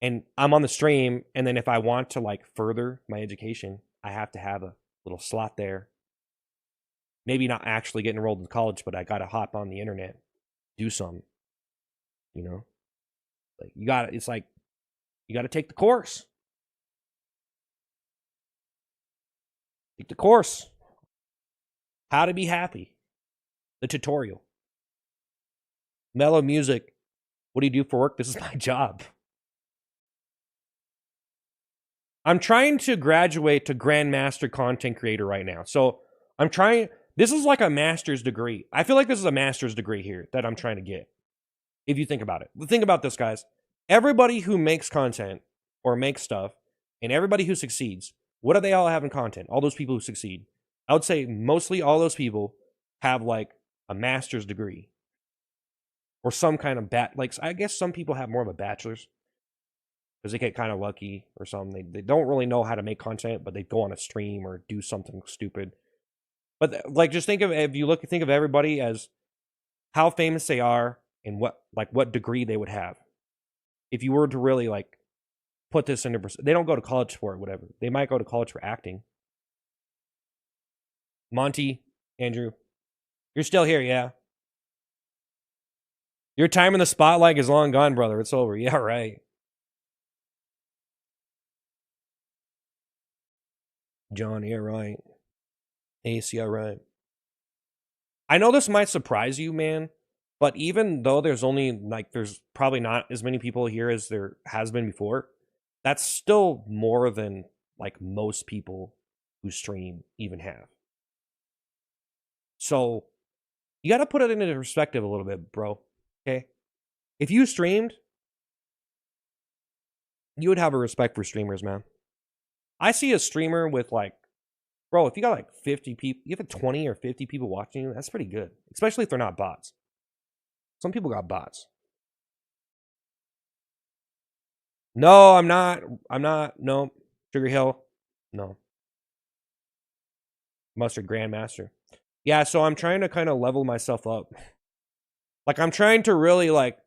And I'm on the stream, and then if I want to like further my education, I have to have a little slot there. Maybe not actually get enrolled in college, but I gotta hop on the internet, do something. You know? Like it's like you gotta take the course. Take the course. How to be happy. The tutorial. Mellow music. What do you do for work? This is my job. I'm trying to graduate to Grandmaster Content Creator right now. So I'm trying. This is like a master's degree. I feel like this is a master's degree here that I'm trying to get. If you think about it. Think about this, guys. Everybody who makes content or makes stuff and everybody who succeeds, what do they all have in content? All those people who succeed. I would say mostly all those people have like a master's degree or some kind of like I guess some people have more of a bachelor's because they get kind of lucky or something. They don't really know how to make content, but they go on a stream or do something stupid. But like, just think of, if you think of everybody as how famous they are and what degree they would have. If you were to really like put this into, they don't go to college for it, whatever. They might go to college for acting. Monty, Andrew, you're still here, yeah? Your time in the spotlight is long gone, brother. It's over. Yeah, right. John, yeah, right. Ace, yeah, right. I know this might surprise you, man, but even though there's probably not as many people here as there has been before, that's still more than like most people who stream even have. So you got to put it into perspective a little bit, bro. Okay. If you streamed, you would have a respect for streamers, man. I see a streamer with like, bro, if you got like 50 people, you have 20 or 50 people watching you, that's pretty good. Especially if they're not bots. Some people got bots. No, I'm not. No. Sugar Hill. No. Mustard Grandmaster. Yeah, so I'm trying to kind of level myself up. Like, I'm trying to really, like,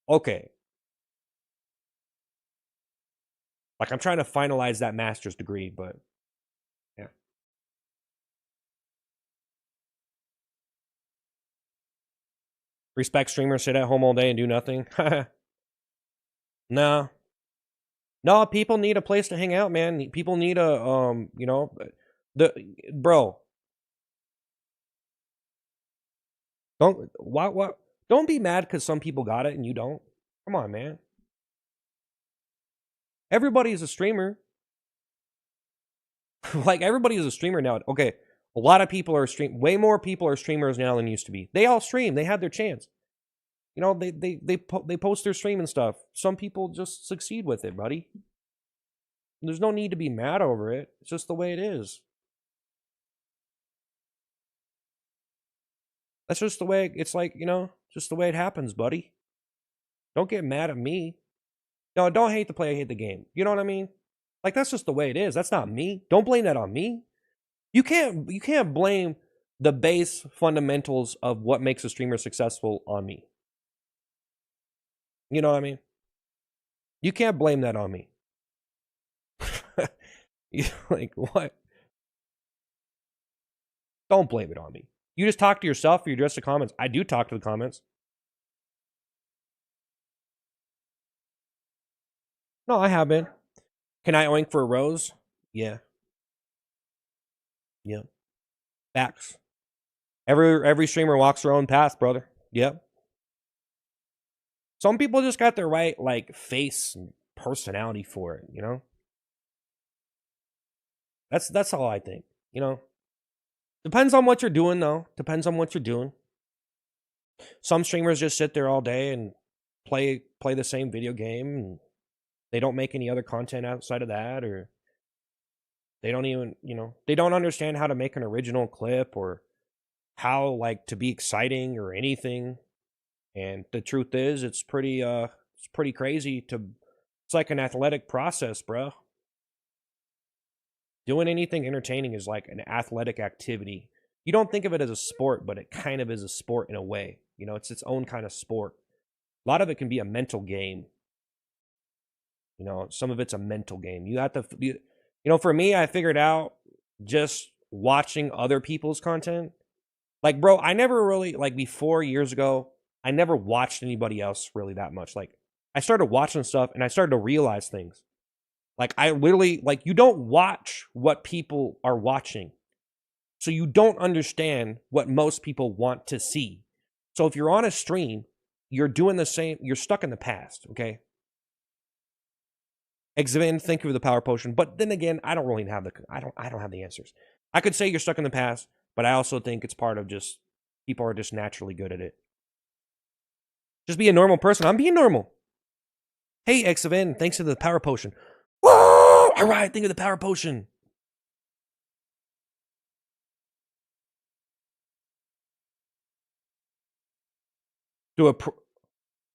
okay. Like, I'm trying to finalize that master's degree, but yeah. Respect streamers sit at home all day and do nothing. No. No, people need a place to hang out, man. People need a, you know, bro. Don't be mad because some people got it and you don't. Come on, man. Everybody's a streamer. Like, everybody is a streamer now. Okay, a lot of people are way more people are streamers now than used to be. They all stream. They had their chance. You know, they post their stream and stuff. Some people just succeed with it, buddy. There's no need to be mad over it. It's just the way it is. That's just the way it's like, you know, just the way it happens, buddy. Don't get mad at me. No, don't hate the play, hate the game. You know what I mean? Like, that's just the way it is. That's not me. Don't blame that on me. You can't blame the base fundamentals of what makes a streamer successful on me. You know what I mean? You can't blame that on me. Like, what? Don't blame it on me. You just talk to yourself or you address the comments. I do talk to the comments. No, I have been. Can I oink for a rose? Yeah. Yeah. Facts. Every streamer walks their own path, brother. Yep. Some people just got the right like face and personality for it, you know? That's all I think, you know? Depends on what you're doing though. Depends on what you're doing. Some streamers just sit there all day and play the same video game and they don't make any other content outside of that, or they don't even, you know, they don't understand how to make an original clip or how like to be exciting or anything. And the truth is it's pretty crazy to it's like an athletic process, bro. Doing anything entertaining is like an athletic activity. You don't think of it as a sport, but it kind of is a sport in a way. You know, it's its own kind of sport. A lot of it can be a mental game. You know, some of it's a mental game. You have to, you know, for me, I figured out just watching other people's content. Like, bro, I never really, like, before years ago, I never watched anybody else really that much. Like, I started watching stuff and I started to realize things. Like, I literally, like, you don't watch what people are watching. So you don't understand what most people want to see. So if you're on a stream, you're doing the same, you're stuck in the past, okay? Examine, thank you for the power potion. But then again, I don't really have I don't have the answers. I could say you're stuck in the past, but I also think it's part of just people are just naturally good at it. Just be a normal person. I'm being normal. Hey, Exavan, thanks for the power potion. Whoa! All right, think of the power potion.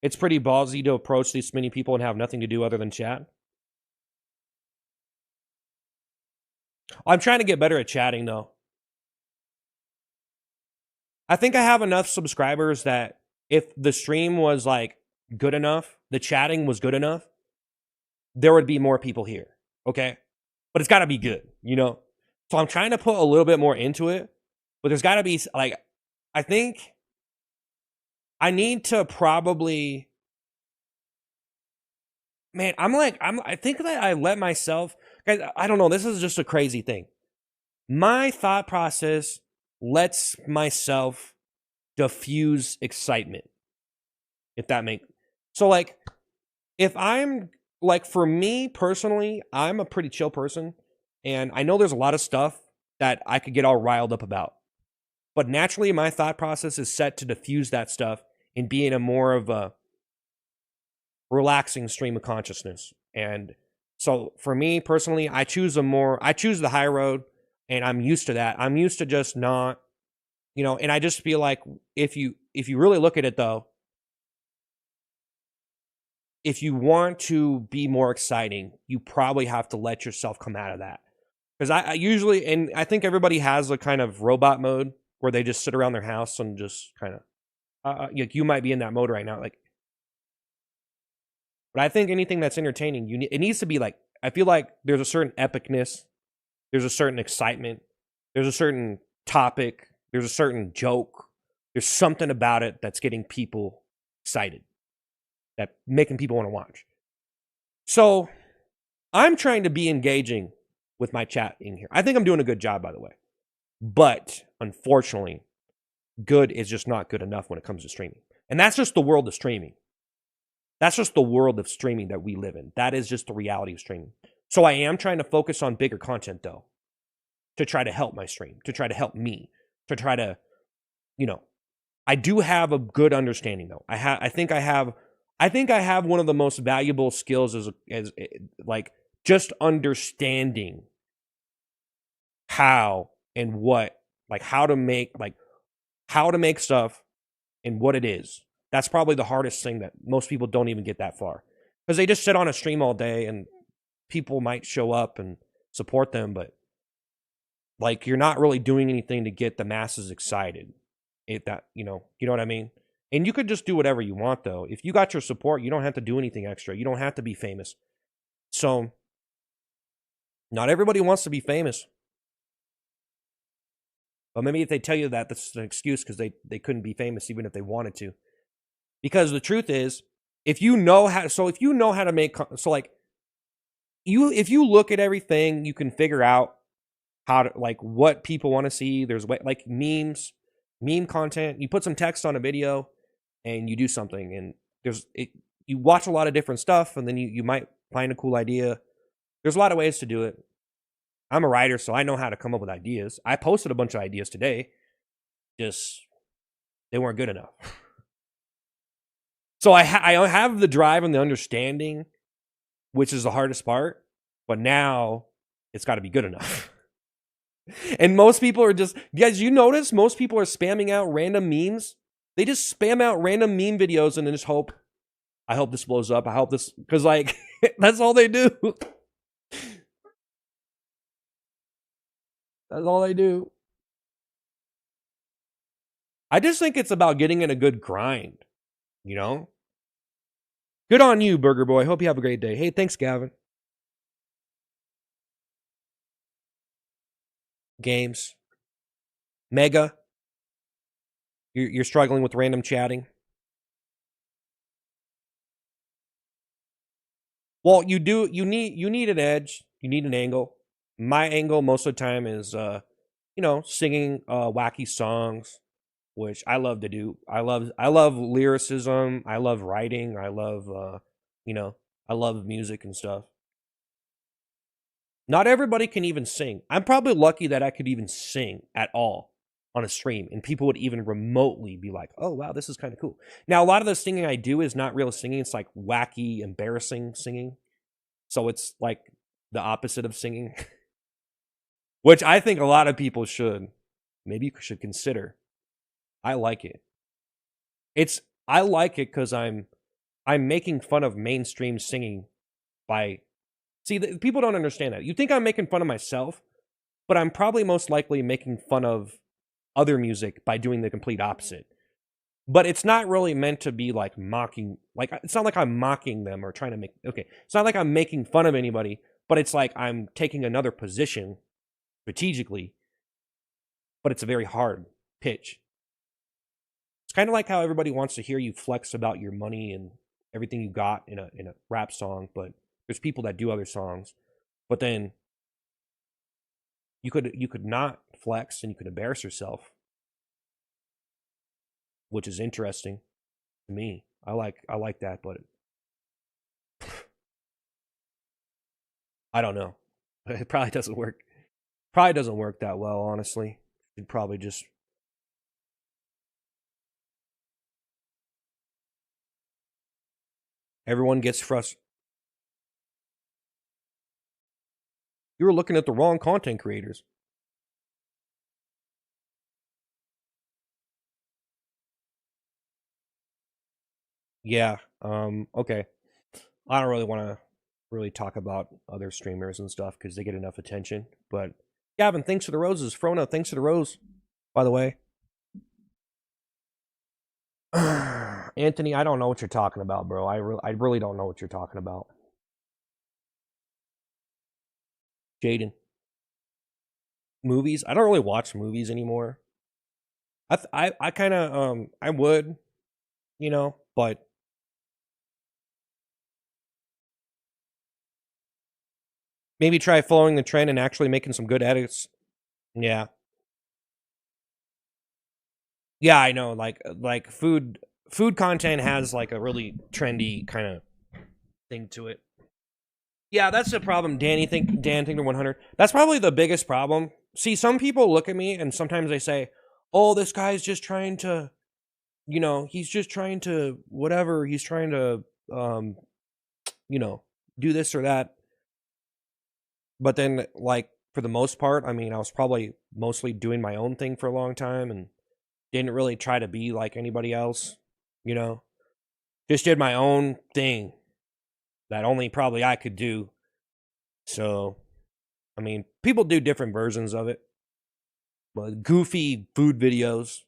It's pretty ballsy to approach these many people and have nothing to do other than chat. I'm trying to get better at chatting, though. I think I have enough subscribers that if the stream was like good enough, the chatting was good enough, there would be more people here. Okay. But it's got to be good, you know? So I'm trying to put a little bit more into it, but there's got to be like, I think I need to probably, man, I think that I let myself, guys, I don't know. This is just a crazy thing. My thought process lets myself diffuse excitement. If that makes so, like, if I'm like, for me personally, I'm a pretty chill person, and I know there's a lot of stuff that I could get all riled up about, but naturally, my thought process is set to diffuse that stuff and be in a more of a relaxing stream of consciousness. And so, for me personally, I choose the high road, and I'm used to that. I'm used to just not, you know, and I just feel like if you really look at it though, if you want to be more exciting, you probably have to let yourself come out of that. Because I usually, and I think everybody has a kind of robot mode where they just sit around their house and just kind of, like you might be in that mode right now. Like, but I think anything that's entertaining, it needs to be like, I feel like there's a certain epicness, there's a certain excitement, there's a certain topic, there's a certain joke, there's something about it that's getting people excited, that making people want to watch. So I'm trying to be engaging with my chat in here. I think I'm doing a good job, by the way. But unfortunately, good is just not good enough when it comes to streaming. And that's just the world of streaming. That's just the world of streaming that we live in. That is just the reality of streaming. So I am trying to focus on bigger content, though, to try to help my stream, to try to help me, to try to, you know, I do have a good understanding, though. I think I have one of the most valuable skills as like just understanding how and what, like how to make stuff and what it is. That's probably the hardest thing that most people don't even get that far, because they just sit on a stream all day and people might show up and support them, but like you're not really doing anything to get the masses excited. You know what I mean? And you could just do whatever you want, though. If you got your support, you don't have to do anything extra. You don't have to be famous. So not everybody wants to be famous. But maybe if they tell you that, that's an excuse because they couldn't be famous even if they wanted to. Because the truth is, if you know how to make, so like, if you look at everything, you can figure out how to, like, what people want to see. There's like memes, meme content. You put some text on a video and you do something, and you watch a lot of different stuff, and then you might find a cool idea. There's a lot of ways to do it. I'm a writer, so I know how to come up with ideas. I posted a bunch of ideas today. Just, they weren't good enough. So I have the drive and the understanding, which is the hardest part, but now it's got to be good enough. And most people are just, guys, you notice most people are spamming out random memes? They just spam out random meme videos and then just hope, I hope this blows up. I hope this, because like, that's all they do. That's all they do. I just think it's about getting in a good grind, you know? Good on you, Burger Boy. Hope you have a great day. Hey, thanks, Gavin. Games. Mega. You're struggling with random chatting. Well, you need an edge. You need an angle. My angle most of the time is singing wacky songs, which I love to do. I love lyricism. I love writing. I love I love music and stuff. Not everybody can even sing. I'm probably lucky that I could even sing at all on a stream, and people would even remotely be like, "Oh wow, this is kind of cool." Now, a lot of the singing I do is not real singing. It's like wacky, embarrassing singing. So it's like the opposite of singing, which I think a lot of people should consider. I like it. I like it because I'm making fun of mainstream singing by people don't understand that. You think I'm making fun of myself, but I'm probably most likely making fun of other music by doing the complete opposite. But it's not really meant to be like mocking. Like, it's not like I'm mocking them or trying to make. Okay, it's not like I'm making fun of anybody, but it's like I'm taking another position strategically. But it's a very hard pitch. It's kind of like how everybody wants to hear you flex about your money and everything you got in a rap song, but there's people that do other songs. But then you could not flex and you could embarrass yourself, which is interesting to me. I like that, but I don't know. It probably doesn't work. Probably doesn't work that well, honestly. You'd probably just everyone gets frustrated. You were looking at the wrong content creators. Yeah. Okay. I don't really want to really talk about other streamers and stuff because they get enough attention. But Gavin, thanks for the roses. Frona, thanks for the rose, by the way. Anthony, I don't know what you're talking about, bro. I really don't know what you're talking about. Jaden. Movies? I don't really watch movies anymore. I kind of I would, but maybe try following the trend and actually making some good edits. Yeah. Yeah, I know. Like food content has like a really trendy kind of thing to it. Yeah, that's the problem. Dan Thinker 100. That's probably the biggest problem. See, some people look at me and sometimes they say, "Oh, this guy's just trying to, he's just trying to whatever. He's trying to, do this or that." But then, like, for the most part, I mean, I was probably mostly doing my own thing for a long time and didn't really try to be like anybody else, you know? Just did my own thing that only probably I could do. So, I mean, people do different versions of it. But goofy food videos.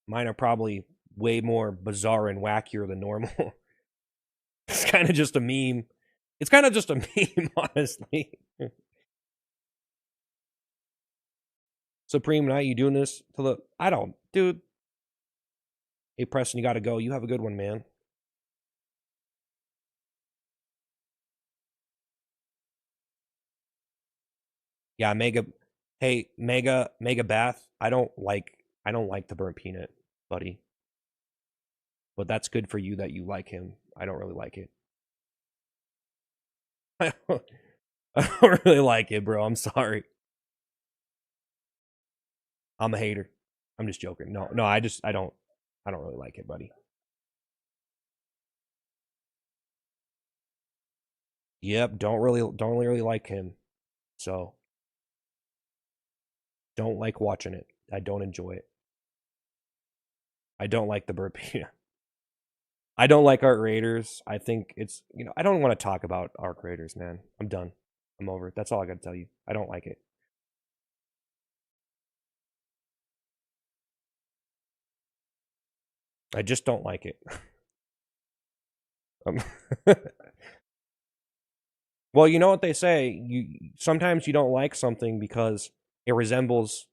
Mine are probably way more bizarre and wackier than normal. It's kind of just a meme. It's kind of just a meme, honestly. Supreme Night, you doing this to the? I don't, dude. Hey, Preston, you got to go. You have a good one, man. Yeah, Mega. Hey, Mega Bath. I don't like the burnt peanut, buddy. But that's good for you that you like him. I don't really like it. I don't really like it, bro. I'm sorry. I'm a hater. I'm just joking. No, I don't really like it, buddy. Yep, don't really like him. So don't like watching it. I don't enjoy it. I don't like the burnt peanut. I don't like Art Raiders. I think I don't want to talk about Art Raiders, man. I'm done. I'm over it. That's all I got to tell you. I don't like it. I just don't like it. Um, well, you know what they say. Sometimes you don't like something because it resembles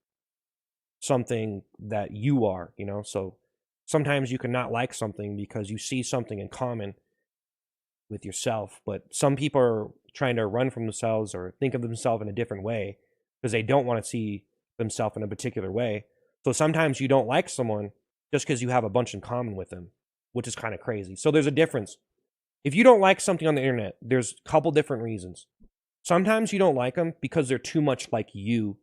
something that you are. So sometimes you can not like something because you see something in common with yourself. But some people are trying to run from themselves or think of themselves in a different way because they don't want to see themselves in a particular way. So sometimes you don't like someone just because you have a bunch in common with them, which is kind of crazy. So there's a difference. If you don't like something on the internet, there's a couple different reasons. Sometimes you don't like them because they're too much like you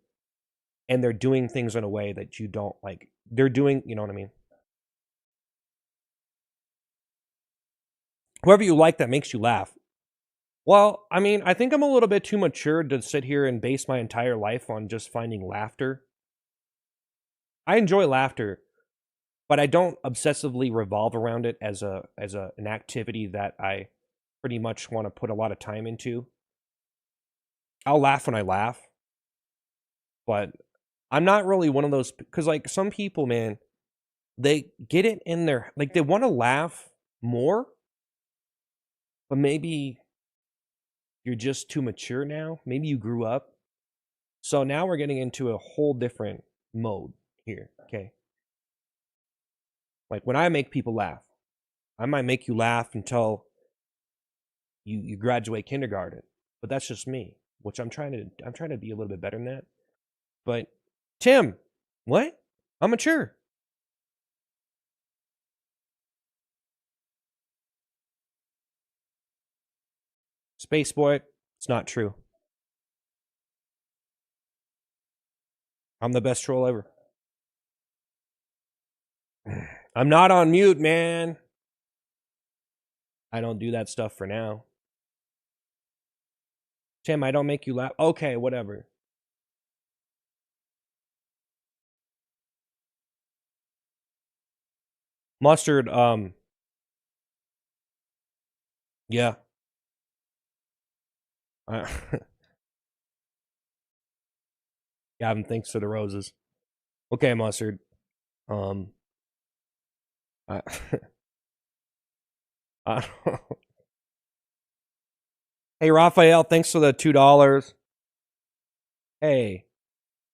and they're doing things in a way that you don't like. They're doing, you know what I mean? Whoever you like that makes you laugh. Well, I mean, I think I'm a little bit too mature to sit here and base my entire life on just finding laughter. I enjoy laughter, but I don't obsessively revolve around it as an activity that I pretty much want to put a lot of time into. I'll laugh when I laugh, but I'm not really one of those because like some people, man, they get it in their like they want to laugh more, but maybe you're just too mature now. Maybe you grew up. So now we're getting into a whole different mode here. Okay. Like when I make people laugh, I might make you laugh until you graduate kindergarten. But that's just me, which I'm trying to be a little bit better than that. But Tim, what? I'm mature. Space boy, it's not true. I'm the best troll ever. I'm not on mute, man. I don't do that stuff for now. Tim, I don't make you laugh. Okay, whatever. Mustard, yeah. I, Gavin thinks to the roses. Okay, Mustard. Um, I, I, hey, Raphael, thanks for the $2. Hey,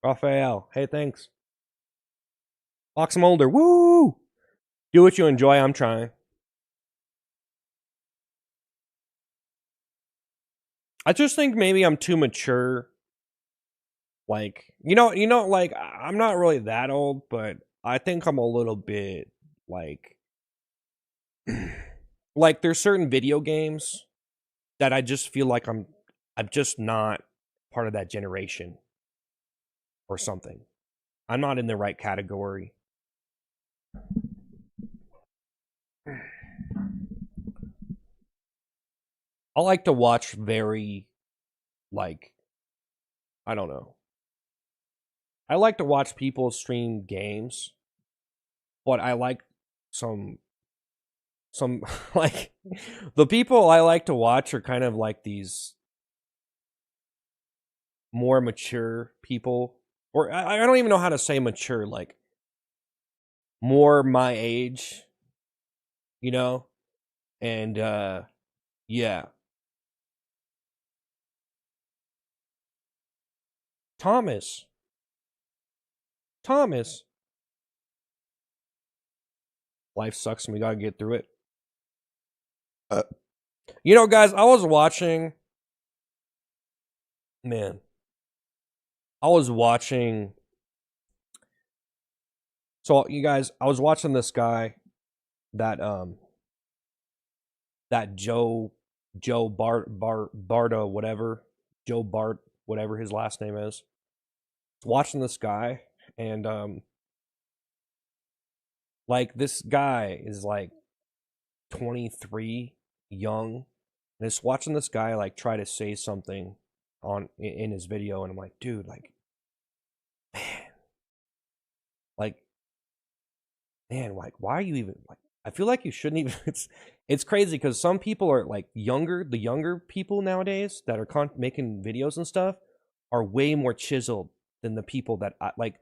Raphael. Hey, thanks. Box Molder. Woo! Do what you enjoy. I'm trying. I just think maybe I'm too mature. Like, like I'm not really that old, but I think I'm a little bit like like there's certain video games that I just feel like I'm just not part of that generation or something. I'm not in the right category. I like to watch very like I don't know. I like to watch people stream games, but I like some like the people I like to watch are kind of like these more mature people or I don't even know how to say mature like more my age, you know? And yeah. Thomas. Thomas. Life sucks and we gotta get through it. You know, guys, I was watching. Man. I was watching. So, you guys, I was watching this guy that Joe Barta, whatever. Joe Bart, whatever his last name is. Watching this guy, and like, this guy is like 23, young, and just watching this guy like try to say something in his video, and I'm like, dude, like, man, like, man, like, why are you even like? I feel like you shouldn't even. It's crazy because some people are like the younger people nowadays that are making videos and stuff are way more chiseled than the people that like.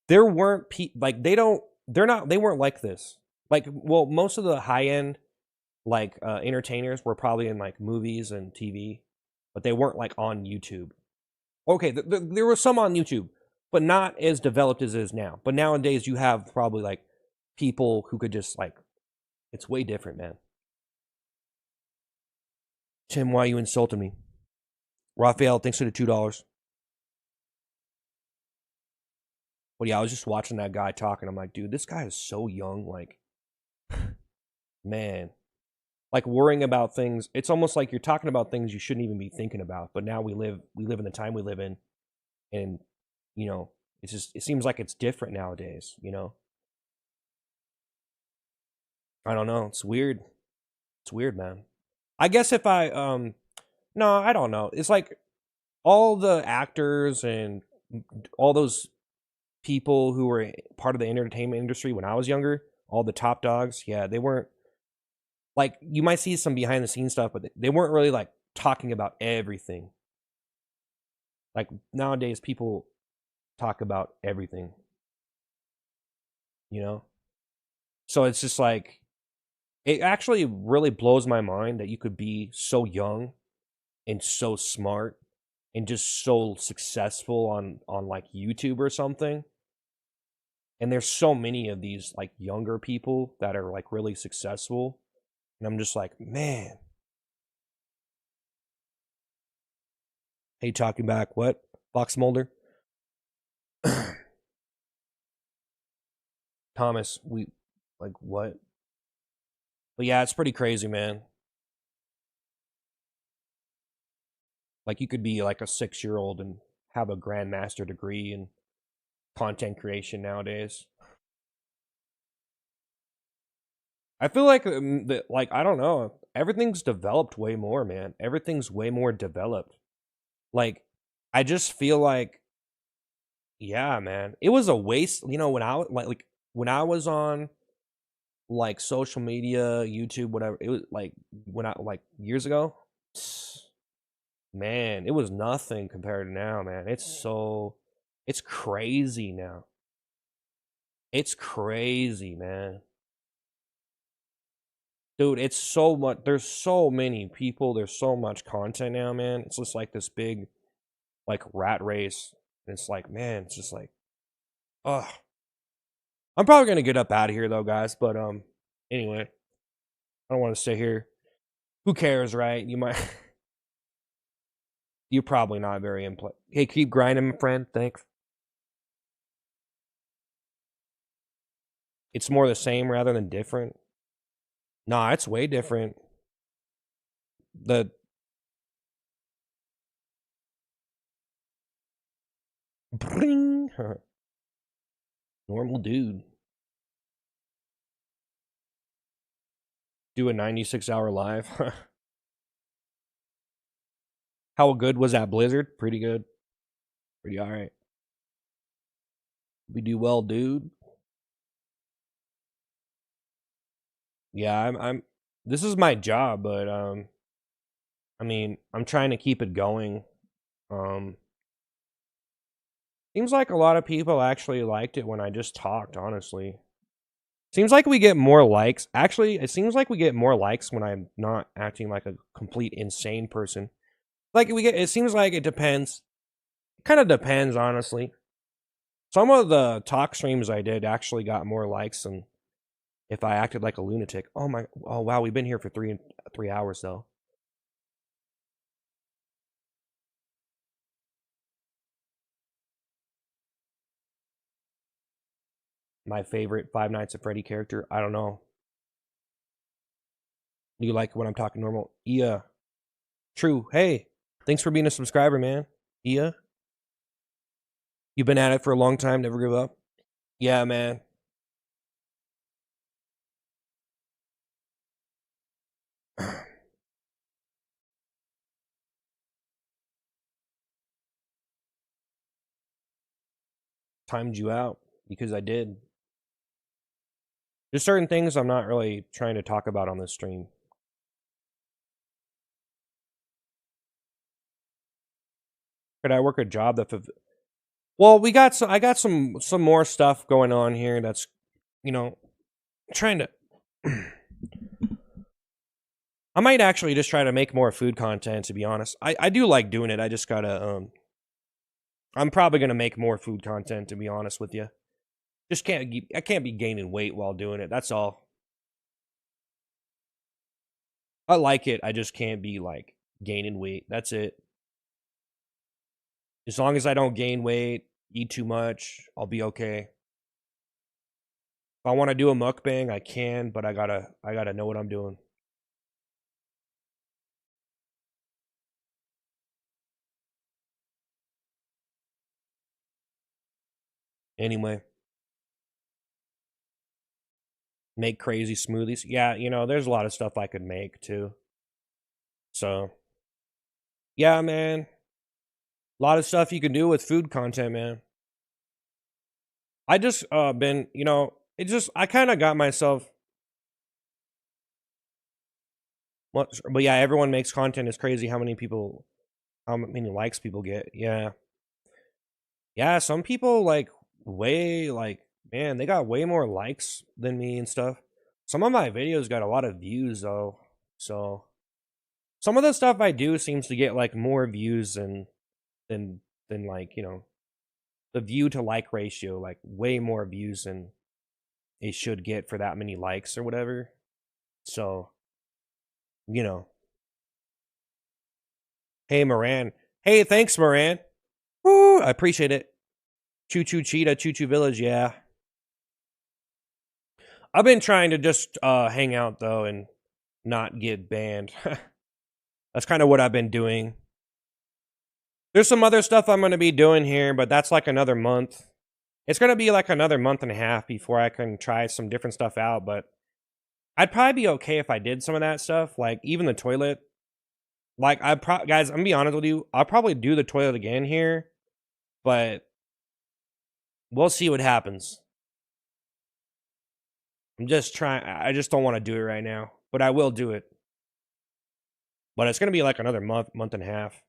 There weren't like they weren't like this. Like, well, most of the high end like entertainers were probably in like movies and TV, but they weren't like on YouTube. Okay, there was some on YouTube, but not as developed as it is now. But nowadays, you have probably like people who could just like, it's way different, man. Tim, why you insulting me? Raphael, thanks for the $2. But yeah, I was just watching that guy talking. I'm like, dude, this guy is so young. Like, man, like worrying about things. It's almost like you're talking about things you shouldn't even be thinking about. But now we live in the time we live in, and you know, it's just, it seems like it's different nowadays. You know, I don't know. It's weird. It's weird, man. I guess if I no, I don't know. It's like all the actors and all those people who were part of the entertainment industry when I was younger, all the top dogs, yeah, they weren't like, you might see some behind the scenes stuff, but they weren't really like talking about everything. Like nowadays, people talk about everything, you know? So it's just like, it actually really blows my mind that you could be so young and so smart and just so successful on like YouTube or something. And there's so many of these like younger people that are like really successful, and I'm just like, man. Hey, talking back, what? Fox Mulder? Thomas, we like what? But yeah, it's pretty crazy, man. Like, you could be like a 6-year-old and have a grandmaster degree in content creation nowadays. I feel like that, like, I don't know, everything's developed way more, man. Everything's way more developed. Like, I just feel like, yeah, man, it was a waste. You know, when I like when I was on like social media, YouTube, whatever, it was like when I like years ago, man, it was nothing compared to now, man. It's crazy now. It's crazy, man. Dude, it's so much. There's so many people. There's so much content now, man. It's just like this big, like, rat race. And it's like, man, it's just like, ugh. I'm probably gonna get up out of here though, guys. But anyway, I don't want to stay here. Who cares, right? You might. You're probably not very Hey, keep grinding, my friend. Thanks. It's more the same rather than different. Nah, it's way different. The bring normal dude do a 96-hour live. How good was that blizzard? Pretty good. Pretty all right. We do well, dude. Yeah, I'm this is my job, but I mean, I'm trying to keep it going. Um Seems like a lot of people actually liked it when I just talked, honestly. Seems like we get more likes. Actually, it seems like we get more likes when I'm not acting like a complete insane person. Like, it seems like it depends. It kind of depends, honestly. Some of the talk streams I did actually got more likes than if I acted like a lunatic. Oh wow, we've been here for 3 hours though. My favorite Five Nights at Freddy character, I don't know. You like when I'm talking normal? Yeah. True. Hey, thanks for being a subscriber, man. Yeah. You've been at it for a long time, never give up. Yeah, man. Timed you out because I did. There's certain things I'm not really trying to talk about on this stream. Could I work a job that well, I got some more stuff going on here that's, you know, trying to I might actually just try to make more food content, to be honest. I do like doing it. I just gotta I'm probably gonna make more food content, to be honest with you. Just I can't be gaining weight while doing it. That's all. I like it. I just can't be like gaining weight. That's it. As long as I don't gain weight, eat too much, I'll be okay. If I want to do a mukbang, I can, but I gotta know what I'm doing. Anyway, make crazy smoothies. Yeah, you know, there's a lot of stuff I could make too. So, yeah, man. A lot of stuff you can do with food content, man. I just been, you know, I kind of got myself but yeah, everyone makes content. Is crazy how many likes people get. Yeah. Yeah, some people like way like man, they got way more likes than me and stuff. Some of my videos got a lot of views though. So some of the stuff I do seems to get like more views than like, you know, the view to like ratio, like way more views than it should get for that many likes or whatever. So, you know. Hey Moran. Hey, thanks, Moran. Woo, I appreciate it. Choo Choo Cheetah, Choo Choo Village, yeah. I've been trying to just hang out though and not get banned. That's kind of what I've been doing. There's some other stuff I'm going to be doing here, but that's like another month. It's going to be like another month and a half before I can try some different stuff out, but I'd probably be okay if I did some of that stuff, like even the toilet. Like guys, I'm gonna be honest with you, I'll probably do the toilet again here, but we'll see what happens. I'm just trying. I just don't want to do it right now, but I will do it. But it's gonna be like another month and a half.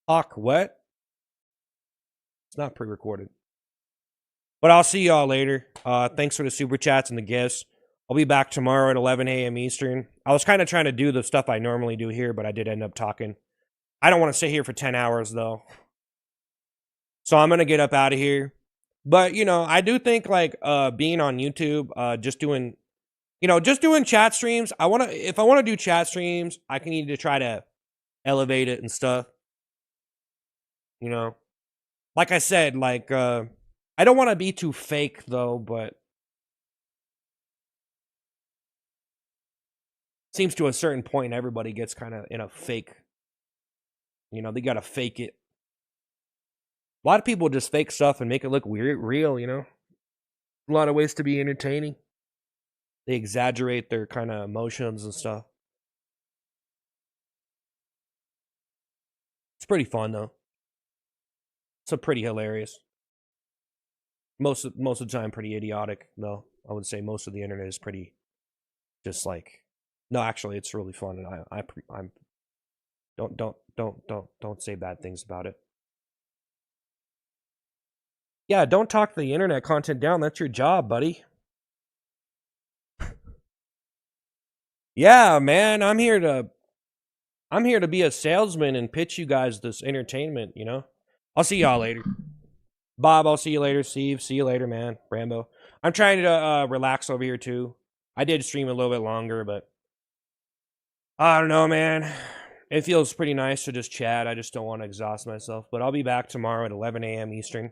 Hawk, what? It's not pre-recorded. But I'll see y'all later. Thanks for the super chats and the gifts. I'll be back tomorrow at 11 a.m. Eastern. I was kind of trying to do the stuff I normally do here, but I did end up talking. I don't want to sit here for 10 hours, though. So I'm going to get up out of here. But, you know, I do think, like, being on YouTube, just doing chat streams. If I want to do chat streams, I can need to try to elevate it and stuff. You know? Like I said, like, I don't want to be too fake, though, but seems to a certain point everybody gets kind of in a fake, you know, they gotta fake it. A lot of people just fake stuff and make it look weird, real, you know. A lot of ways to be entertaining. They exaggerate their kind of emotions and stuff. It's pretty fun though. It's pretty hilarious. Most of the time, pretty idiotic though. I would say most of the internet is pretty, just like, no, actually, it's really fun, and I'm don't say bad things about it. Yeah, don't talk the internet content down. That's your job, buddy. Yeah, man, I'm here to be a salesman and pitch you guys this entertainment, you know? I'll see y'all later. Bob, I'll see you later. Steve, see you later, man. Rambo. I'm trying to relax over here too. I did stream a little bit longer, but I don't know, man. It feels pretty nice to just chat. I just don't want to exhaust myself. But I'll be back tomorrow at 11 a.m. Eastern.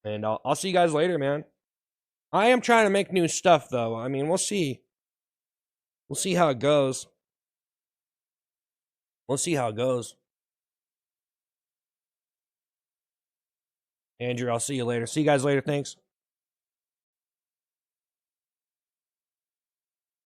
And I'll see you guys later, man. I am trying to make new stuff, though. I mean, we'll see. We'll see how it goes. We'll see how it goes. Andrew, I'll see you later. See you guys later. Thanks.